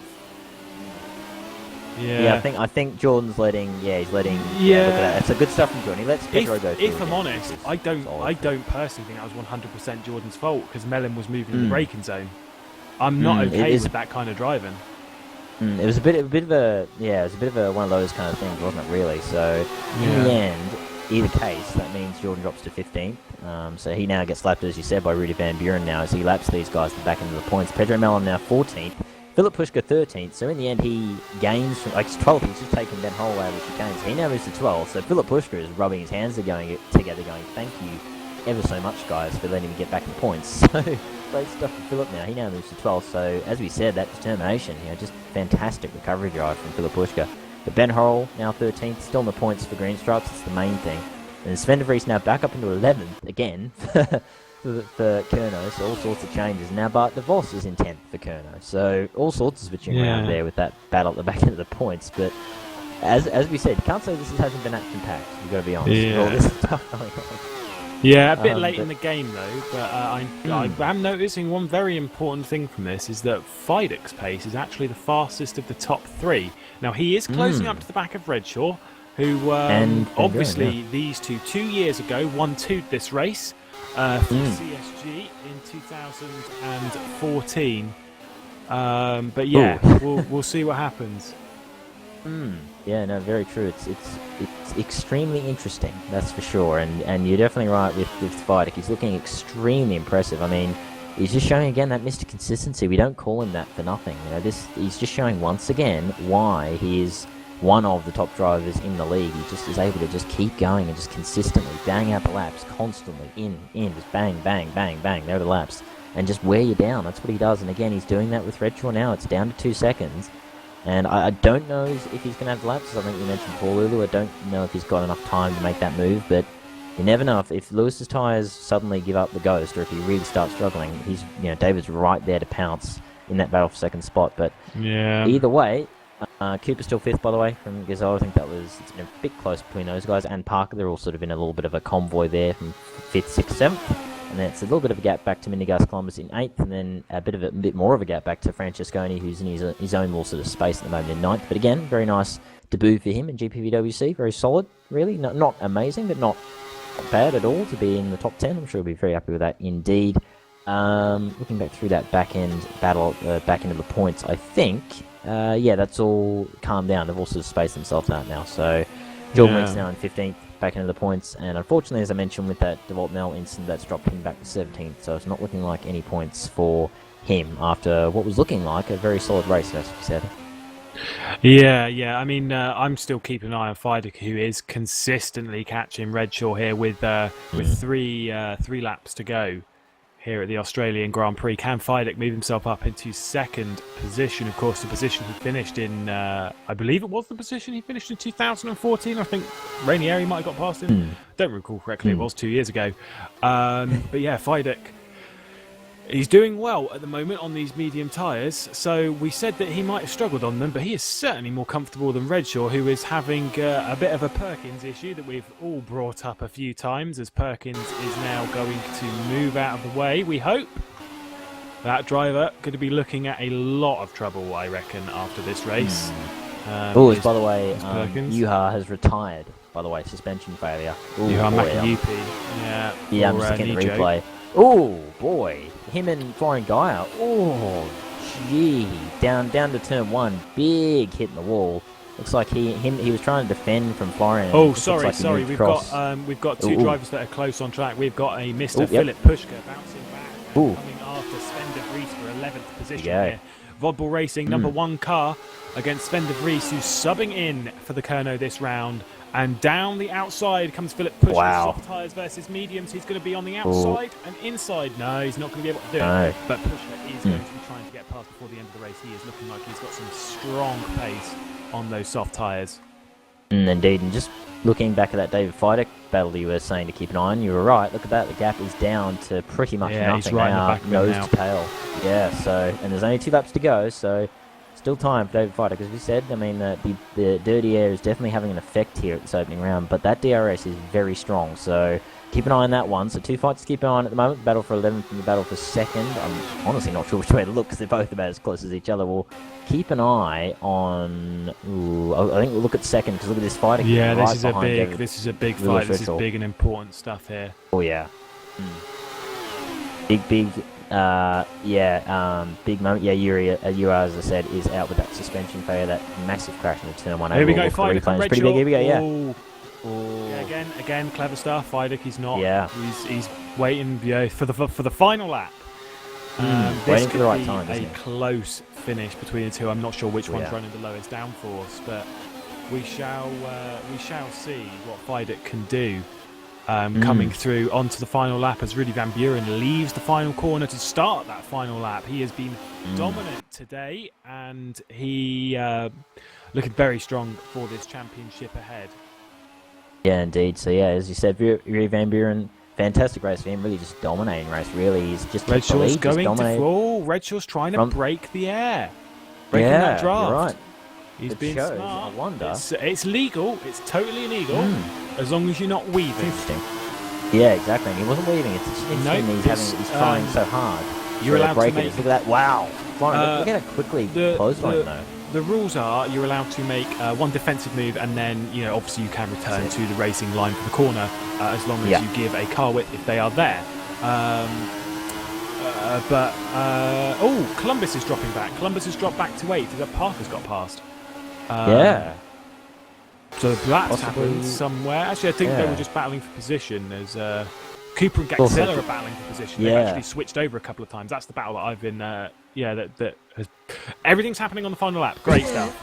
Yeah, I think Jordan's letting. Yeah, he's letting. Yeah. Look at that. It's a good stuff from Jordan. He lets Pedro go through. If I'm again, honest, which is I don't solid. personally think that was 100% Jordan's fault, because Mellon was moving in the braking zone. I'm not It okay is- with that kind of driving. It was a bit of a one of those kind of things, wasn't it? Really. So in Yeah. the end, either case, that means Jordan drops to 15th. So he now gets lapped, as you said, by Rudy Van Buren now, as he laps these guys to the back end of the points. Pedro Mellon now 14th. Philip Pushka 13th, so in the end he gains from, he's 12th, he's just taken Ben Horrell out of the chicanes. He now moves to 12th, so Philip Pushka is rubbing his hands together going, thank you ever so much, guys, for letting me get back in points. So great stuff for Philip now. He now moves to 12th, so as we said, that determination, just fantastic recovery drive from Philip Pushka. But Ben Horrell now 13th, still in the points for green stripes, it's the main thing. And Sven de Vries now back up into 11th again for Kerno, so all sorts of changes. Now Bart de Vos is in 10th for Kerno, so all sorts of switching around there with that battle at the back end of the points. But as we said, you can't say this hasn't been action-packed, you've got to be honest. Yeah. With all this stuff going on. Yeah, a bit late in the game though, but I am noticing one very important thing from this is that Fidek's pace is actually the fastest of the top 3. Now he is closing up to the back of Redshaw, who And obviously these 2 years ago 1-2'd this race for CSG in 2014. But yeah, we'll see what happens. Yeah, no, very true. It's extremely interesting, that's for sure. And you're definitely right with Fidek. He's looking extremely impressive. I mean, he's just showing again that Mr. Consistency. We don't call him that for nothing. He's just showing once again why he is one of the top drivers in the league. He just is able to just keep going and just consistently bang out the laps constantly, just bang, bang, bang, bang, there are the laps, and just wear you down. That's what he does. And again, he's doing that with Redshaw now. It's down to 2 seconds. And I don't know if he's going to have the laps. I think you mentioned Paul Lulu. I don't know if he's got enough time to make that move, but you never know. If Lewis's tyres suddenly give up the ghost, or if he really starts struggling, David's right there to pounce in that battle for second spot. But either way, Cooper's still 5th, by the way, from Gazelle. I think it's been a bit close between those guys and Parker. They're all sort of in a little bit of a convoy there from 5th, 6th, 7th. and then it's a little bit of a gap back to Minigas Columbus in 8th, and then a bit more of a gap back to Francesconi, who's in his own little sort of space at the moment in 9th. But again, very nice debut for him in GPVWC. Very solid, really. Not amazing, but not bad at all to be in the top 10. I'm sure he'll be very happy with that indeed. Looking back through that back end battle, back end of the points, I think, that's all calmed down. They've all sort of spaced themselves out now. So, Jordan's now in 15th, back into the points, and unfortunately, as I mentioned, with that DeVault Mel incident, that's dropped him back to 17th. So it's not looking like any points for him after what was looking like a very solid race, as you said. Yeah. I mean, I'm still keeping an eye on Fidek, who is consistently catching Redshaw here with three laps to go here at the Australian Grand Prix. Can Fidek move himself up into second position? Of course, the position he finished in, I believe it was the position he finished in 2014. I think Rainieri might have got past him. Don't recall correctly. It was 2 years ago. But yeah, Fidek, he's doing well at the moment on these medium tyres. So we said that he might have struggled on them, but he is certainly more comfortable than Redshaw, who is having a bit of a Perkins issue that we've all brought up a few times, as Perkins is now going to move out of the way. We hope that driver going to be looking at a lot of trouble, I reckon, after this race. By the way, Yuha has retired. By the way, suspension failure. Yuha Makayupi. Yeah, I'm just looking at the replay. Oh boy, him and Florian Geyer. Oh, gee, down to turn 1, big hit in the wall. Looks like he was trying to defend from Florian. Oh, sorry. We've got two drivers that are close on track. We've got a Mr. Philip Pushka bouncing back, coming after Sven de Vries for 11th position here. Vodball Racing, number 1 car against Sven de Vries, who's subbing in for the Kerno this round. And down the outside comes Philip Pushka. Soft tyres versus mediums. He's going to be on the outside and inside. No, he's not going to be able to do it. But Pushka is going to be trying to get past before the end of the race. He is looking like he's got some strong pace on those soft tyres. Indeed, and just looking back at that David Fidek battle you were saying to keep an eye on, you were right. Look at that. The gap is down to pretty much nothing. He's right now, in the back nose to tail. Yeah, so, and there's only 2 laps to go, so still time for David Fidek, as we said. I mean, the dirty air is definitely having an effect here at this opening round, but that DRS is very strong, so keep an eye on that one. So 2 fights to keep an eye on at the moment, the battle for 11th and the battle for 2nd. I'm honestly not sure which way to look, because they're both about as close as each other. We'll keep an eye on, I think we'll look at 2nd, because look at this fight again. Yeah, this is a big fight. This is big and important stuff here. Oh yeah. Big moment. Yeah, Yuri, as I said, is out with that suspension failure, that massive crash into turn 1. Here we go, Fidek from pretty big. Here we go, Yeah, again, clever stuff. Fidek, he's not. Yeah. He's waiting for the final lap. Waiting for the right time, a close finish between the two. I'm not sure which one's running the lowest downforce, but we shall see what Fidek can do. Coming through onto the final lap as Rudy Van Buren leaves the final corner to start that final lap. He has been dominant today, and he looking very strong for this championship ahead. Yeah, indeed. So yeah, as you said, Rudy Van Buren, fantastic race for him. Really just dominating race. Really, he's just Redshaw's going to fall. Redshaw's trying to break the air, breaking that draft. You're right. He's being smart. I wonder. It's legal. It's totally illegal, as long as you're not weaving. Interesting. Yeah, exactly. And he wasn't weaving. It's just interesting. He's trying so hard. You're allowed to make. Look at that! Wow. Look at how quickly clothesline though. The rules are you're allowed to make one defensive move, and then obviously you can return to the racing line for the corner as long as you give a car width if they are there. Columbus is dropping back. Columbus has dropped back to 8th. That Parker's got past. So that's happened somewhere. Actually, I think they were just battling for position. As Cooper and Gaxella are battling for position. They've actually switched over a couple of times. That's the battle that I've been. Everything's happening on the final lap. Great stuff.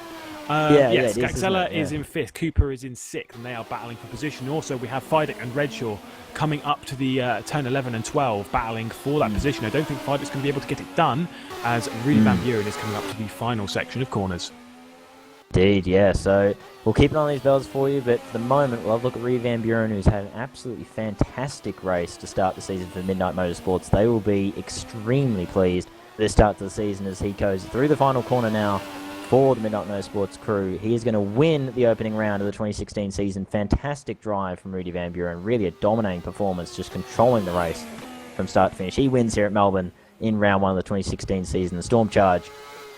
Gaxella is in 5th. Cooper is in 6th, and they are battling for position. Also, we have Fidek and Redshaw coming up to the turn 11 and 12, battling for that position. I don't think Fidek's going to be able to get it done, as Rudy Van Buren is coming up to the final section of corners. Indeed, yeah. So we'll keep an eye on these bells for you, but for the moment, we'll have a look at Rudy Van Buren, who's had an absolutely fantastic race to start the season for Midnight Motorsports. They will be extremely pleased with the start to the season as he goes through the final corner now for the Midnight Motorsports crew. He is going to win the opening round of the 2016 season. Fantastic drive from Rudy Van Buren. Really a dominating performance, just controlling the race from start to finish. He wins here at Melbourne in round 1 of the 2016 season, the Stormcharge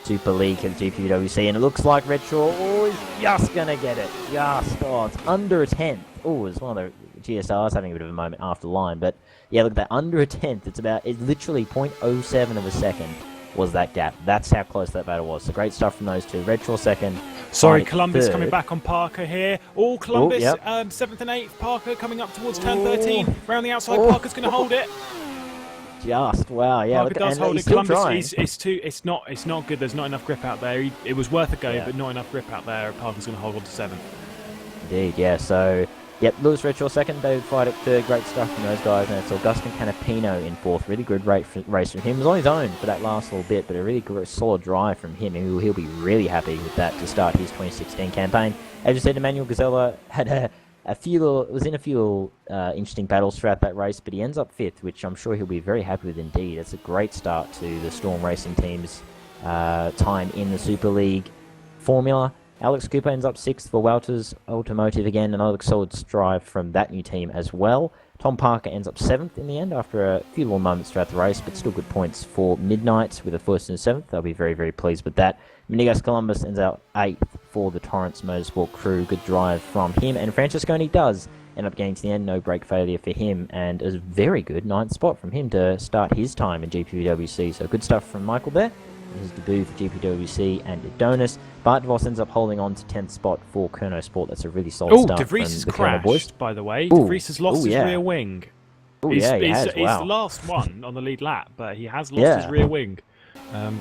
Superleague at GPVWC, and it looks like Redshaw is just going to get it. It's under a tenth. It's one of the GSRs having a bit of a moment after the line, but yeah, look at that, under a tenth. It's literally 0.07 of a second was that gap. That's how close that battle was. So great stuff from those two. Redshaw second. Sorry, Columbus coming back on Parker here. Columbus, yep. 7th and 8th. Parker coming up towards turn 13. Round the outside, Parker's going to hold it. Wow, yeah. Parker does hold it. Columbus, it's not good. There's not enough grip out there. It was worth a go, but not enough grip out there. Parker's going to hold on to 7th. Indeed, yeah. So, yep, Lewis Redshaw second, David Fidek third. Great stuff from those guys. And it's Augustin Canapino in 4th. Really good race from him. He was on his own for that last little bit, but a really good, solid drive from him. He'll be really happy with that to start his 2016 campaign. As you said, Emmanuel Gazella had a few interesting battles throughout that race, but he ends up 5th, which I'm sure he'll be very happy with indeed. It's a great start to the Storm Racing team's time in the Super League formula. Alex Cooper ends up 6th for Walters Automotive again, another solid strive from that new team as well. Tom Parker ends up 7th in the end after a few little moments throughout the race, but still good points for Midnight with a 1st and 7th. They'll be very, very pleased with that. Minigas Columbus ends out 8th for the Torrance Motorsport crew. Good drive from him, and Francesconi does end up getting to the end. No brake failure for him, and a very good 9th spot from him to start his time in GPVWC. So good stuff from Michael there. His debut for GPWC and Adonis. Bart DeVos ends up holding on to 10th spot for Kerno Sport. That's a really solid start. De Vries has from the crashed, boys. by the way. De Vries has lost his rear wing. He's the last one on the lead lap, but he has lost his rear wing.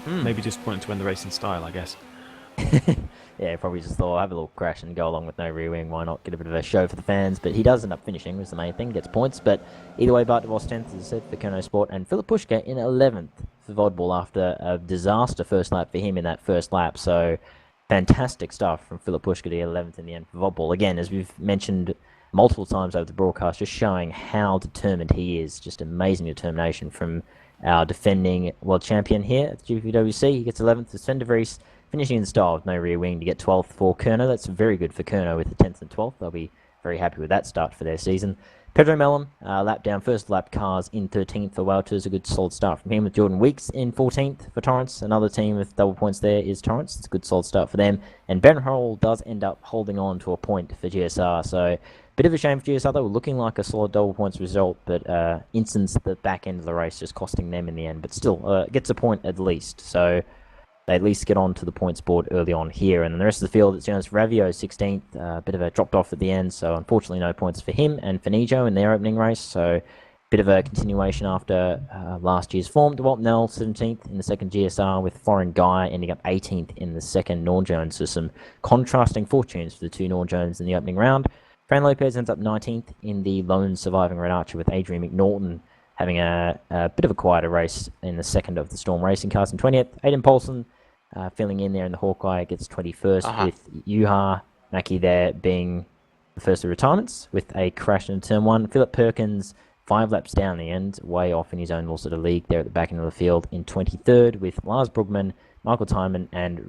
Maybe disappointed to win the race in style, I guess. Yeah, probably just thought, I'll have a little crash and go along with no rear wing. Why not get a bit of a show for the fans? But he does end up finishing, was the main thing. Gets points. But either way, Bart DeVos 10th, as I said, for Kerno Sport. And Philip Pushka in 11th for Vodball after a disaster first lap for him in that first lap. So fantastic stuff from Philip Pushka to get 11th in the end for Vodball. Again, as we've mentioned multiple times over the broadcast, just showing how determined he is. Just amazing determination from our defending world champion here at the GPWC. He gets 11th. Sven de Vries finishing in style with no rear wing to get 12th for Kerno. That's very good for Kerno with the 10th and 12th. They'll be very happy with that start for their season. Pedro Mellon, lap down, first lap cars in 13th for Wouters. A good solid start from him with Jordan Weeks in 14th for Torrance. Another team with double points there is Torrance. It's a good solid start for them. And Ben Hurrell does end up holding on to a point for GSR. So bit of a shame for GSR. They were looking like a solid double points result, but instance at the back end of the race just costing them in the end. But still, gets a point at least. So they at least get on to the points board early on here. And then the rest of the field, it's Jonas Ravio, 16th. A bit of a dropped off at the end, so unfortunately no points for him and for Nijo in their opening race. So bit of a continuation after last year's form. DeWalt Nell, 17th in the second GSR, with Foreign Guy ending up 18th in the second Norn Jones. So some contrasting fortunes for the two Norn Jones in the opening round. Fran Lopez ends up 19th in the lone surviving Red Archer, with Adrian McNaughton having a bit of a quieter race in the second of the Storm Racing cars. And 20th, Aidan Paulson filling in there in the Hawkeye, gets 21st, with Yuha Maki there being the first of retirements with a crash in turn 1. Philip Perkins, 5 laps down the end, way off in his own little sort of league there at the back end of the field in 23rd, with Lars Brugman, Michael Timon, and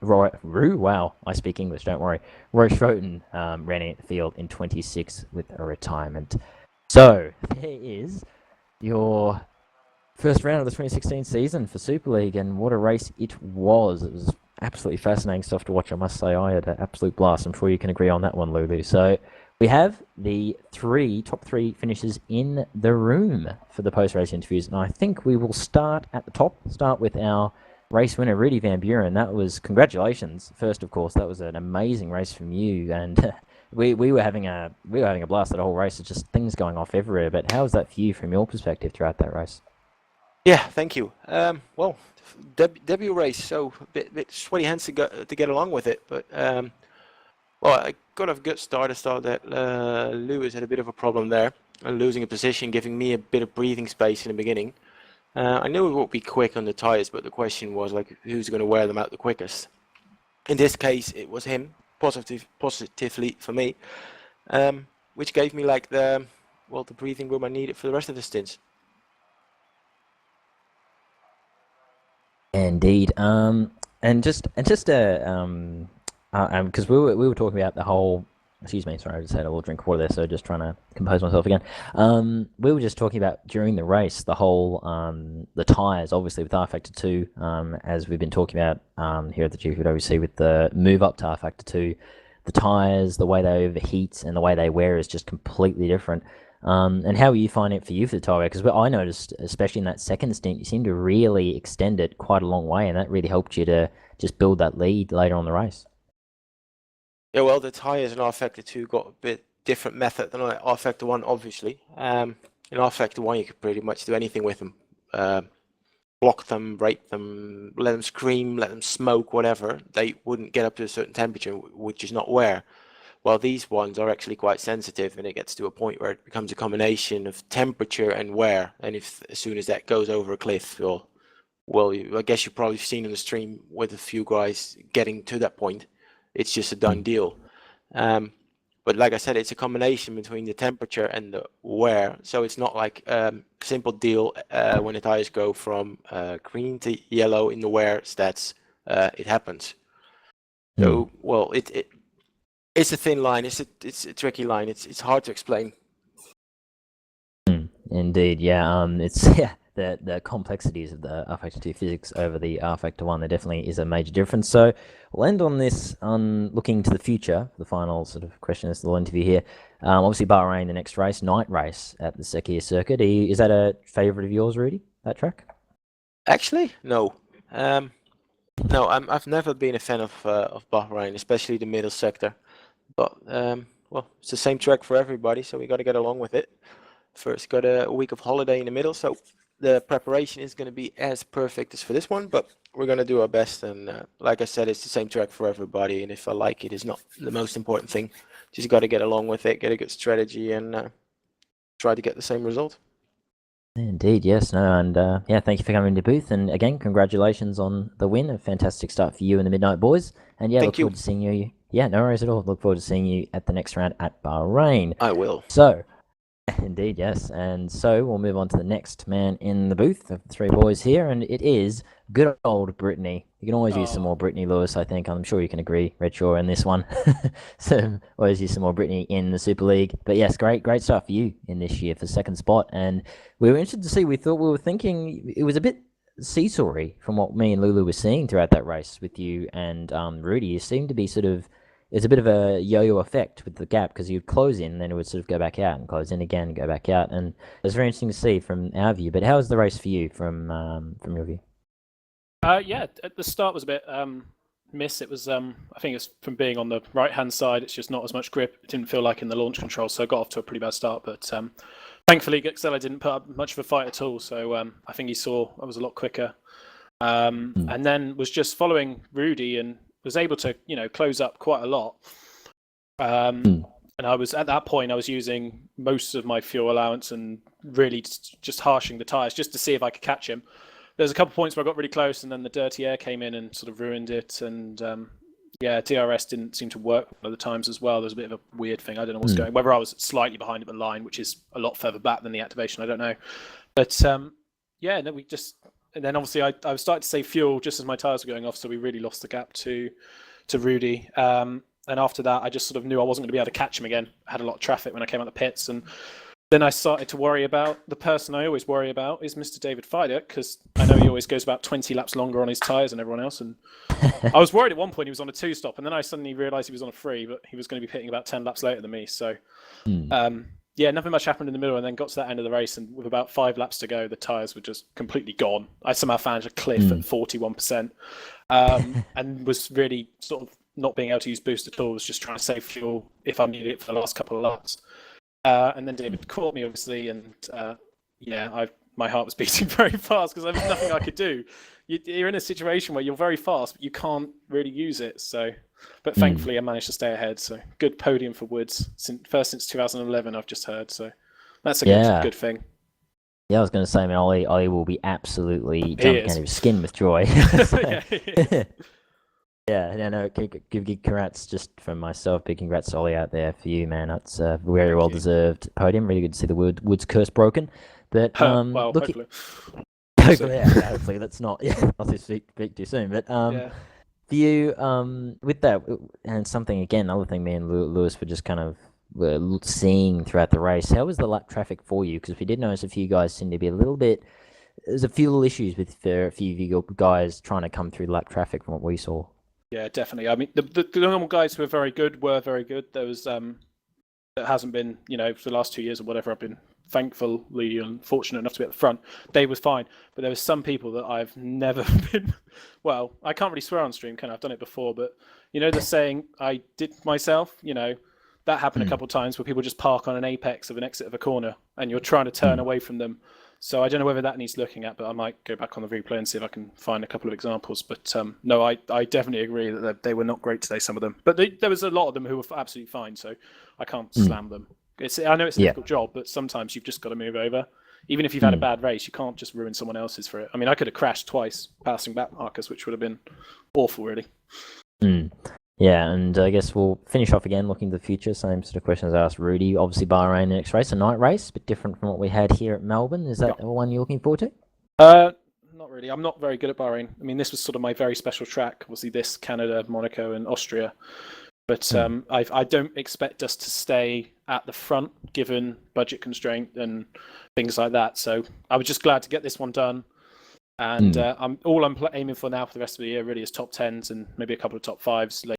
wow, I speak English, don't worry. Roy Schroten ran in the field in 26 with a retirement. So, there is your first round of the 2016 season for Super League, and what a race it was. It was absolutely fascinating stuff to watch, I must say. I had an absolute blast. I'm sure you can agree on that one, Lulu. So we have the top three finishes in the room for the post-race interviews, and I think we will start at the top, start with our race winner, Rudy Van Buren. That was, congratulations, first, of course. That was an amazing race from you, and we were having a blast that whole race. It's just things going off everywhere, but how was that for you from your perspective throughout that race? Yeah, thank you. Well, debut race, so a bit sweaty hands to get along with it. But well, I got a good start. I thought that Lewis had a bit of a problem there, losing a position, giving me a bit of breathing space in the beginning. I knew it would be quick on the tires, but the question was like, who's going to wear them out the quickest? In this case, it was him, positively for me, which gave me like the breathing room I needed for the rest of the stints. Indeed, and just because we were talking about the whole Excuse me, sorry, I just had a little drink of water there, so just trying to compose myself again. We were just talking about during the race, the whole, the tyres, obviously with R Factor 2, as we've been talking about here at the GPVWC with the move up to R Factor 2, the tyres, the way they overheat and the way they wear is just completely different. And how are you finding it for you for the tyre wear? Because I noticed, especially in that second stint, you seemed to really extend it quite a long way, and that really helped you to just build that lead later on the race. Yeah, well, the tyres in R Factor 2 got a bit different method than R Factor 1, obviously. In R Factor 1, you could pretty much do anything with them. Block them, rape them, let them scream, let them smoke, whatever. They wouldn't get up to a certain temperature, which is not wear. Well, these ones are actually quite sensitive, and it gets to a point where it becomes a combination of temperature and wear. And if as soon as that goes over a cliff, I guess you've probably seen in the stream with a few guys getting to that point. It's just a done deal. But like I said, it's a combination between the temperature and the wear. So it's not like simple deal when the tires go from green to yellow in the wear stats. It happens. So well, it's a thin line. It's a tricky line. It's hard to explain. Indeed, yeah. It's the complexities of the R Factor 2 physics over the R Factor 1, there definitely is a major difference. So we'll end on this, on looking to the future. The final sort of question is the interview here. Obviously, Bahrain, the next race, night race at the Sekir circuit. Is that a favourite of yours, Rudy, that track? Actually, no. No, I've never been a fan of Bahrain, especially the middle sector. But well, it's the same track for everybody, so we got to get along with it. First, got a week of holiday in the middle, so the preparation is going to be as perfect as for this one, but we're going to do our best. And like I said, it's the same track for everybody, and if I like it, it's not the most important thing. Just got to get along with it, get a good strategy, and try to get the same result. Indeed, yes, no, and yeah, thank you for coming to booth, and again, congratulations on the win. A fantastic start for you and the Midnight Boys, and yeah, look forward to seeing you. Yeah, no worries at all. Look forward to seeing you at the next round at Bahrain. I will. So, indeed, yes. And so we'll move on to the next man in the booth of the three boys here, and it is good old Brittany. You can always use some more Brittany Lewis, I think. I'm sure you can agree, Redshaw, in this one. So always use some more Brittany in the Super League. But yes, great start for you in this year for second spot. And we were interested to see, we were thinking it was a bit seesawy from what me and Lulu were seeing throughout that race with you and Rudy. You seemed to be sort of, it's a bit of a yo-yo effect with the gap because you'd close in, then it would sort of go back out and close in again, go back out, and it was very interesting to see from our view. But how was the race for you from your view? Yeah, at the start was a bit miss. It was I think it's from being on the right-hand side. It's just not as much grip. It didn't feel like in the launch control, so I got off to a pretty bad start. But thankfully, Gexella didn't put up much of a fight at all. So I think he saw I was a lot quicker, and then was just following Rudy and was able to, close up quite a lot. And I was at that point, I was using most of my fuel allowance and really just harshing the tyres just to see if I could catch him. There's a couple of points where I got really close, and then the dirty air came in and sort of ruined it. And yeah, DRS didn't seem to work one of the times as well. There was a bit of a weird thing. I don't know what's going. Whether I was slightly behind at the line, which is a lot further back than the activation, I don't know. But yeah, no, and then obviously I was starting to save fuel just as my tyres were going off, so we really lost the gap to Rudy. And after that, I just sort of knew I wasn't going to be able to catch him again. I had a lot of traffic when I came out the pits, and then I started to worry about the person I always worry about is Mr. David Fidek, because I know he always goes about 20 laps longer on his tyres than everyone else. And I was worried at one point he was on a 2-stop, and then I suddenly realised he was on a 3, but he was going to be pitting about 10 laps later than me. So yeah, nothing much happened in the middle, and then got to that end of the race, and with about 5 laps to go, the tyres were just completely gone. I somehow found a cliff at 41%, and was really sort of not being able to use boost at all, was just trying to save fuel if I needed it for the last couple of laps. And then David caught me, obviously, and yeah, my heart was beating very fast because there was nothing I could do. You're in a situation where you're very fast, but you can't really use it. So, but thankfully, I managed to stay ahead. So, good podium for Woods. First since 2011, I've just heard. So, that's a good thing. Yeah, I was going to say, I mean, Ollie will be absolutely jumping out of his skin with joy. Yeah, no, give congrats just from myself. Big congrats, Ollie, out there for you, man. That's a very well-deserved podium. Really good to see the Woods curse broken. But well, hopefully. Hopefully, let's not. Yeah, not to speak too soon. But For you, with that, and something again, another thing me and Lewis were just kind of were seeing throughout the race. How was the lap traffic for you? Because we did notice a few guys seemed to be a little bit. There's a few little issues with a few of you guys trying to come through lap traffic from what we saw. Yeah, definitely. I mean, the normal guys who were very good. There was that hasn't been, for the last 2 years or whatever. I've been thankfully and fortunate enough to be at the front. They was fine, but there was some people that I've never been. Well, I can't really swear on stream, can I? I've done it before, but the saying I did myself. That happened a couple of times where people just park on an apex of an exit of a corner, and you're trying to turn away from them. So I don't know whether that needs looking at, but I might go back on the replay and see if I can find a couple of examples. But no, I definitely agree that they were not great today, some of them. But there was a lot of them who were absolutely fine, so I can't slam them. I know it's a difficult job, but sometimes you've just got to move over. Even if you've had a bad race, you can't just ruin someone else's for it. I mean, I could have crashed twice passing back markers, which would have been awful, really. Yeah, and I guess we'll finish off again looking to the future. Same sort of questions I asked Rudy. Obviously, Bahrain next race, a night race, but different from what we had here at Melbourne. Is that the one you're looking forward to? Not really. I'm not very good at Bahrain. I mean, this was sort of my very special track. Obviously, this, Canada, Monaco, and Austria. But I don't expect us to stay at the front, given budget constraint and things like that. So I was just glad to get this one done. And I'm aiming for now for the rest of the year really is top 10s and maybe a couple of top 5s later.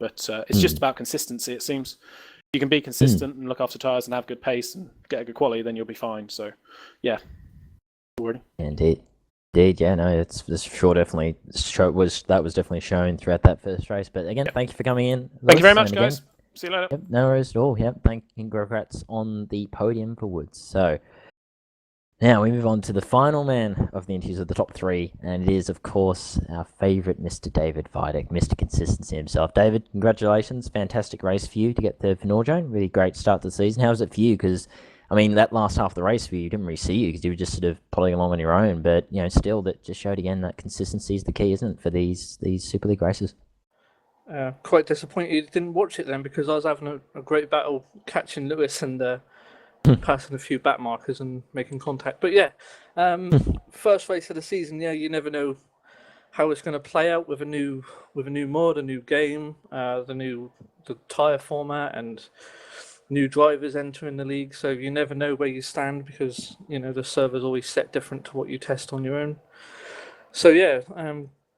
But it's just about consistency, it seems. If you can be consistent and look after tyres and have good pace and get a good quality, then you'll be fine. So, yeah. Indeed, yeah, no, it's sure definitely was definitely shown throughout that first race. But again, thank you for coming in. Thank you very much, guys. See you later. Yep, no worries at all. Yep, congrats on the podium for Woods. So now we move on to the final man of the interviews of the top 3, and it is, of course, our favourite Mr. David Videk, Mr. Consistency himself. David, congratulations. Fantastic race for you to get third for Norjone. Really great start to the season. How was it for you? Because, I mean, that last half of the race for you, didn't really see you because you were just sort of plodding along on your own. But, still, that just showed again that consistency is the key, isn't it, for these Super League races? Quite disappointed you didn't watch it then because I was having a great battle catching Lewis and passing a few back markers and making contact. But yeah, first race of the season, you never know how it's going to play out with a new mod, a new game, the tyre format and new drivers entering the league. So you never know where you stand because the server's always set different to what you test on your own. So yeah,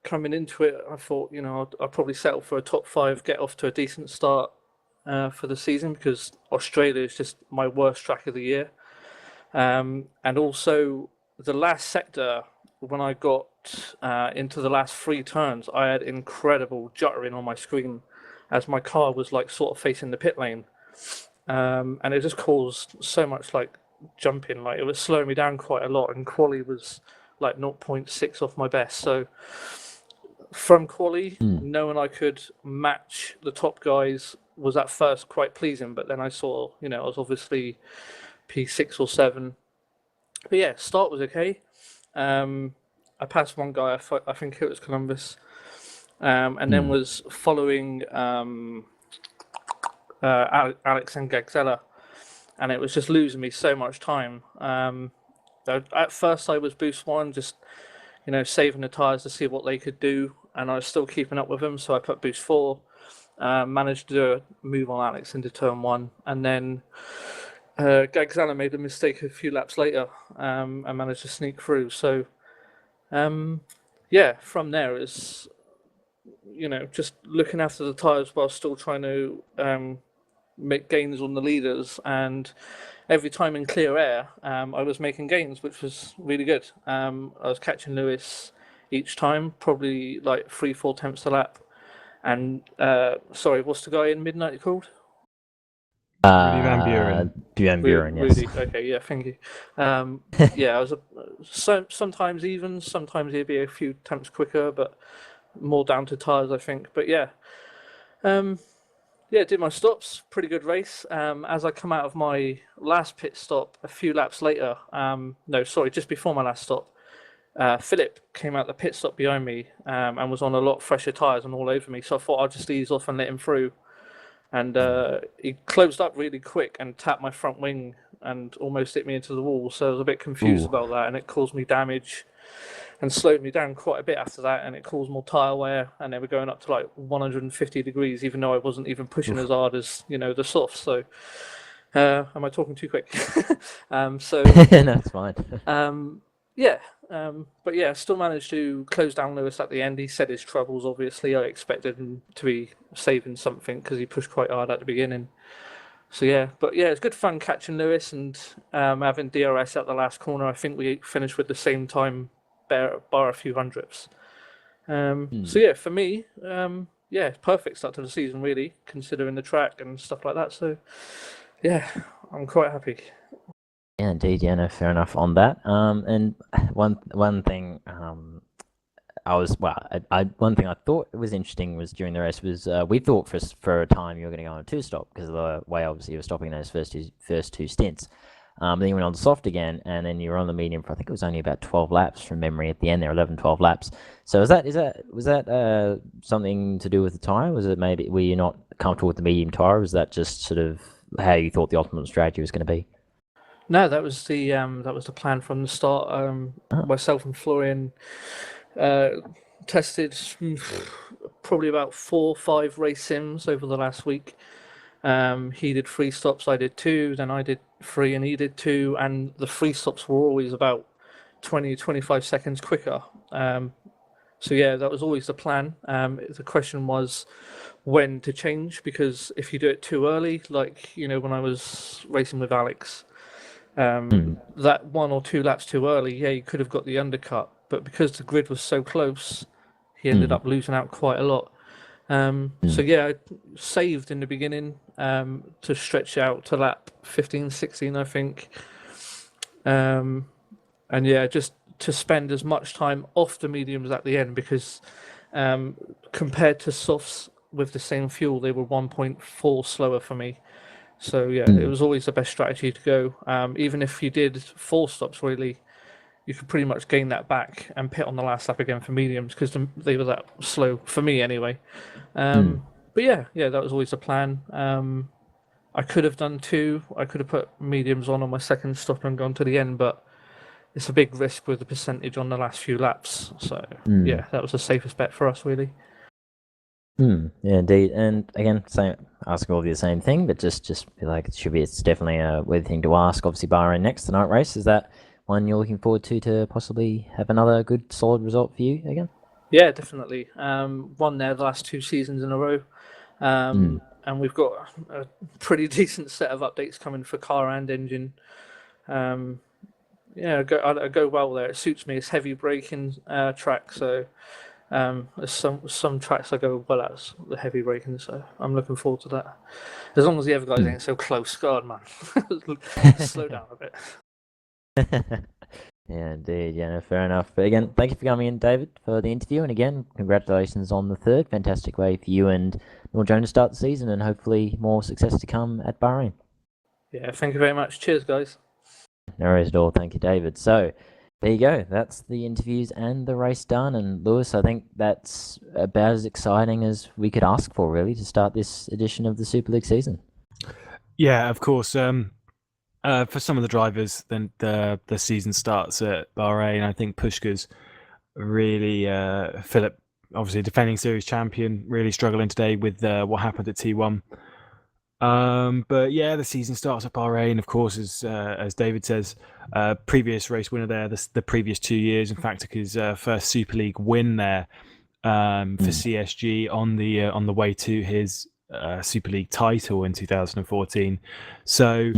coming into it, I thought I'll probably settle for a top 5, get off to a decent start for the season because Australia is just my worst track of the year. And also the last sector, when I got into the last 3 turns, I had incredible juttering on my screen as my car was like sort of facing the pit lane. And it just caused so much like jumping, like it was slowing me down quite a lot, and quali was like 0.6 off my best. So from quali, knowing I could match the top guys was at first quite pleasing, but then I saw, I was obviously P6 or 7. But yeah, start was okay. I passed one guy, I think it was Columbus, and then was following Alex and Gagzella, and it was just losing me so much time. At first I was boost 1, just saving the tyres to see what they could do, and I was still keeping up with them, so I put boost 4, managed to do a move on Alex into turn 1, and then Gagzella made a mistake a few laps later, and managed to sneak through. So yeah, from there it's just looking after the tyres while still trying to make gains on the leaders, and every time in clear air I was making gains, which was really good. I was catching Lewis each time, probably like 3-4 tenths a lap. And sorry, what's the guy in Midnight called? Rudy Van Buren. Van Buren, yes. Rudy. Okay, yeah, thank you. Yeah, I was sometimes even, sometimes he'd be a few tenths quicker, but more down to tyres, I think. But yeah, did my stops, pretty good race. As I come out of my last pit stop, a few laps later, just before my last stop, Philip came out the pit stop behind me and was on a lot fresher tyres and all over me. So I thought I'd just ease off and let him through. And he closed up really quick and tapped my front wing and almost hit me into the wall. So I was a bit confused about that, and it caused me damage. and slowed me down quite a bit after that, and it caused more tyre wear, and they were going up to like 150 degrees, even though I wasn't even pushing as hard as the softs. So, am I talking too quick? So That's fine. yeah, but yeah, still managed to close down Lewis at the end. He said his troubles. Obviously, I expected him to be saving something because he pushed quite hard at the beginning. So yeah, but yeah, it's good fun catching Lewis and having DRS at the last corner. I think we finished with the same time, bar a few hundredths. So yeah, for me, yeah, perfect start to the season, really, considering the track and stuff like that. So yeah, I'm quite happy. Yeah, indeed. Yeah, no, fair enough on that. And one thing, one thing I thought was interesting was during the race was we thought for a time you were going to go on a two-stop because of the way obviously you were stopping those first two stints. Then you went on the soft again, and then you were on the medium for I think it was only about 12 laps from memory at the end there, 11, 12 laps. So was that something to do with the tyre? Was it maybe were you not comfortable with the medium tyre? Was that just sort of how you thought the optimum strategy was going to be? No, that was the plan from the start. Myself and Florian tested probably about 4 or 5 race sims over the last week. He did 3 stops, I did 2, then I did 3 and he did 2, and the 3 stops were always about 20-25 seconds quicker. So yeah, that was always the plan. The question was when to change, because if you do it too early, like when I was racing with Alex, that 1 or 2 laps too early, yeah, you could have got the undercut, but because the grid was so close, he ended up losing out quite a lot. So yeah, I saved in the beginning to stretch out to lap 15, 16, I think. And yeah, just to spend as much time off the mediums at the end, because compared to softs with the same fuel, they were 1.4 slower for me. So yeah, it was always the best strategy to go. Even if you did 4 stops, really, you could pretty much gain that back and pit on the last lap again for mediums because they were that slow for me anyway. But yeah, that was always the plan. I could have done 2. I could have put mediums on my second stop and gone to the end, but it's a big risk with the percentage on the last few laps. So yeah, that was the safest bet for us, really. Yeah, indeed. And again, ask all of you the same thing, but just feel like it's definitely a worthy thing to ask. Obviously, Bahrain next, the night race. Is that one you're looking forward to possibly have another good, solid result for you again? Yeah, definitely. Won there the last 2 seasons in a row. And we've got a pretty decent set of updates coming for car and engine. Yeah, I go well there. It suits me. It's heavy braking track, so there's some tracks I go well at the heavy braking, so I'm looking forward to that. As long as the other guys ain't so close. God, man, slow down a bit. Yeah, indeed. Yeah, no, fair enough. But again, thank you for coming in, David, for the interview. And again, congratulations on the 3rd. Fantastic way for you and Neil Jones to start the season, and hopefully more success to come at Bahrain. Yeah, thank you very much. Cheers, guys. No worries at all. Thank you, David. So, there you go. That's the interviews and the race done. And Lewis, I think that's about as exciting as we could ask for, really, to start this edition of the Super League season. Yeah, of course. For some of the drivers, then the season starts at Bahrain. I think Pushka's really Philip, obviously defending series champion, really struggling today with what happened at T1. But yeah, the season starts at Bahrain, of course, as David says, previous race winner there the previous 2 years. In fact, took his first Super League win there for CSG on the way to his Super League title in 2014. So.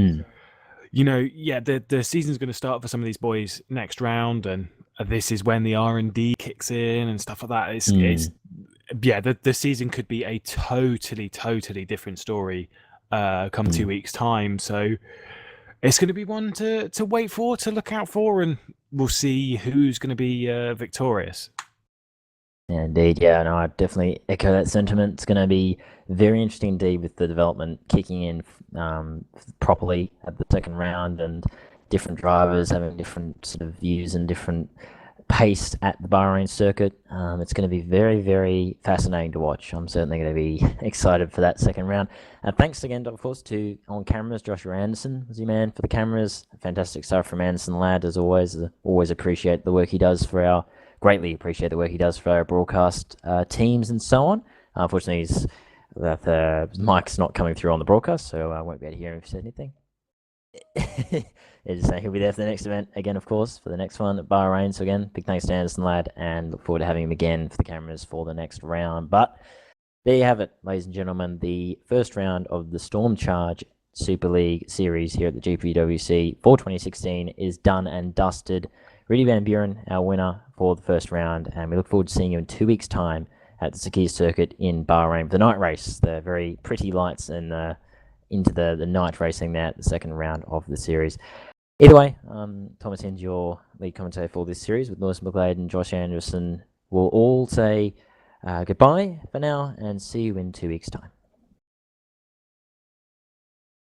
The season's going to start for some of these boys next round, and this is when the R&D kicks in and stuff like that. The season could be a totally different story come 2 weeks' time. So it's going to be one to wait for, to look out for, and we'll see who's going to be victorious. Yeah, indeed, yeah, no, I definitely echo that sentiment. It's going to be very interesting indeed with the development kicking in properly at the second round, and different drivers having different sort of views and different pace at the Bahrain circuit. It's going to be very, very fascinating to watch. I'm certainly going to be excited for that second round. Thanks again, of course, to on cameras, Joshua Anderson was your man for the cameras. Fantastic stuff from Anderson lad, as always. Always appreciate the work he does for our greatly appreciate the work he does for our broadcast teams and so on. Unfortunately, his mic's not coming through on the broadcast, so I won't be able to hear him if he says anything. Just saying he'll be there for the next event again, of course, for the next one at Bahrain. So again, big thanks to Anderson Lad, and look forward to having him again for the cameras for the next round. But there you have it, ladies and gentlemen. The first round of the Stormcharge Super League series here at the GPVWC for 2016 is done and dusted. Rudy Van Buren, our winner for the first round, and we look forward to seeing you in 2 weeks' time at the Sakir circuit in Bahrain for the night race. The very pretty lights and into the night racing there at the second round of the series. Either way, Thomas Hinss, your lead commentator for this series, with Lewis McGlade and Josh Anderson, will all say goodbye for now and see you in 2 weeks' time.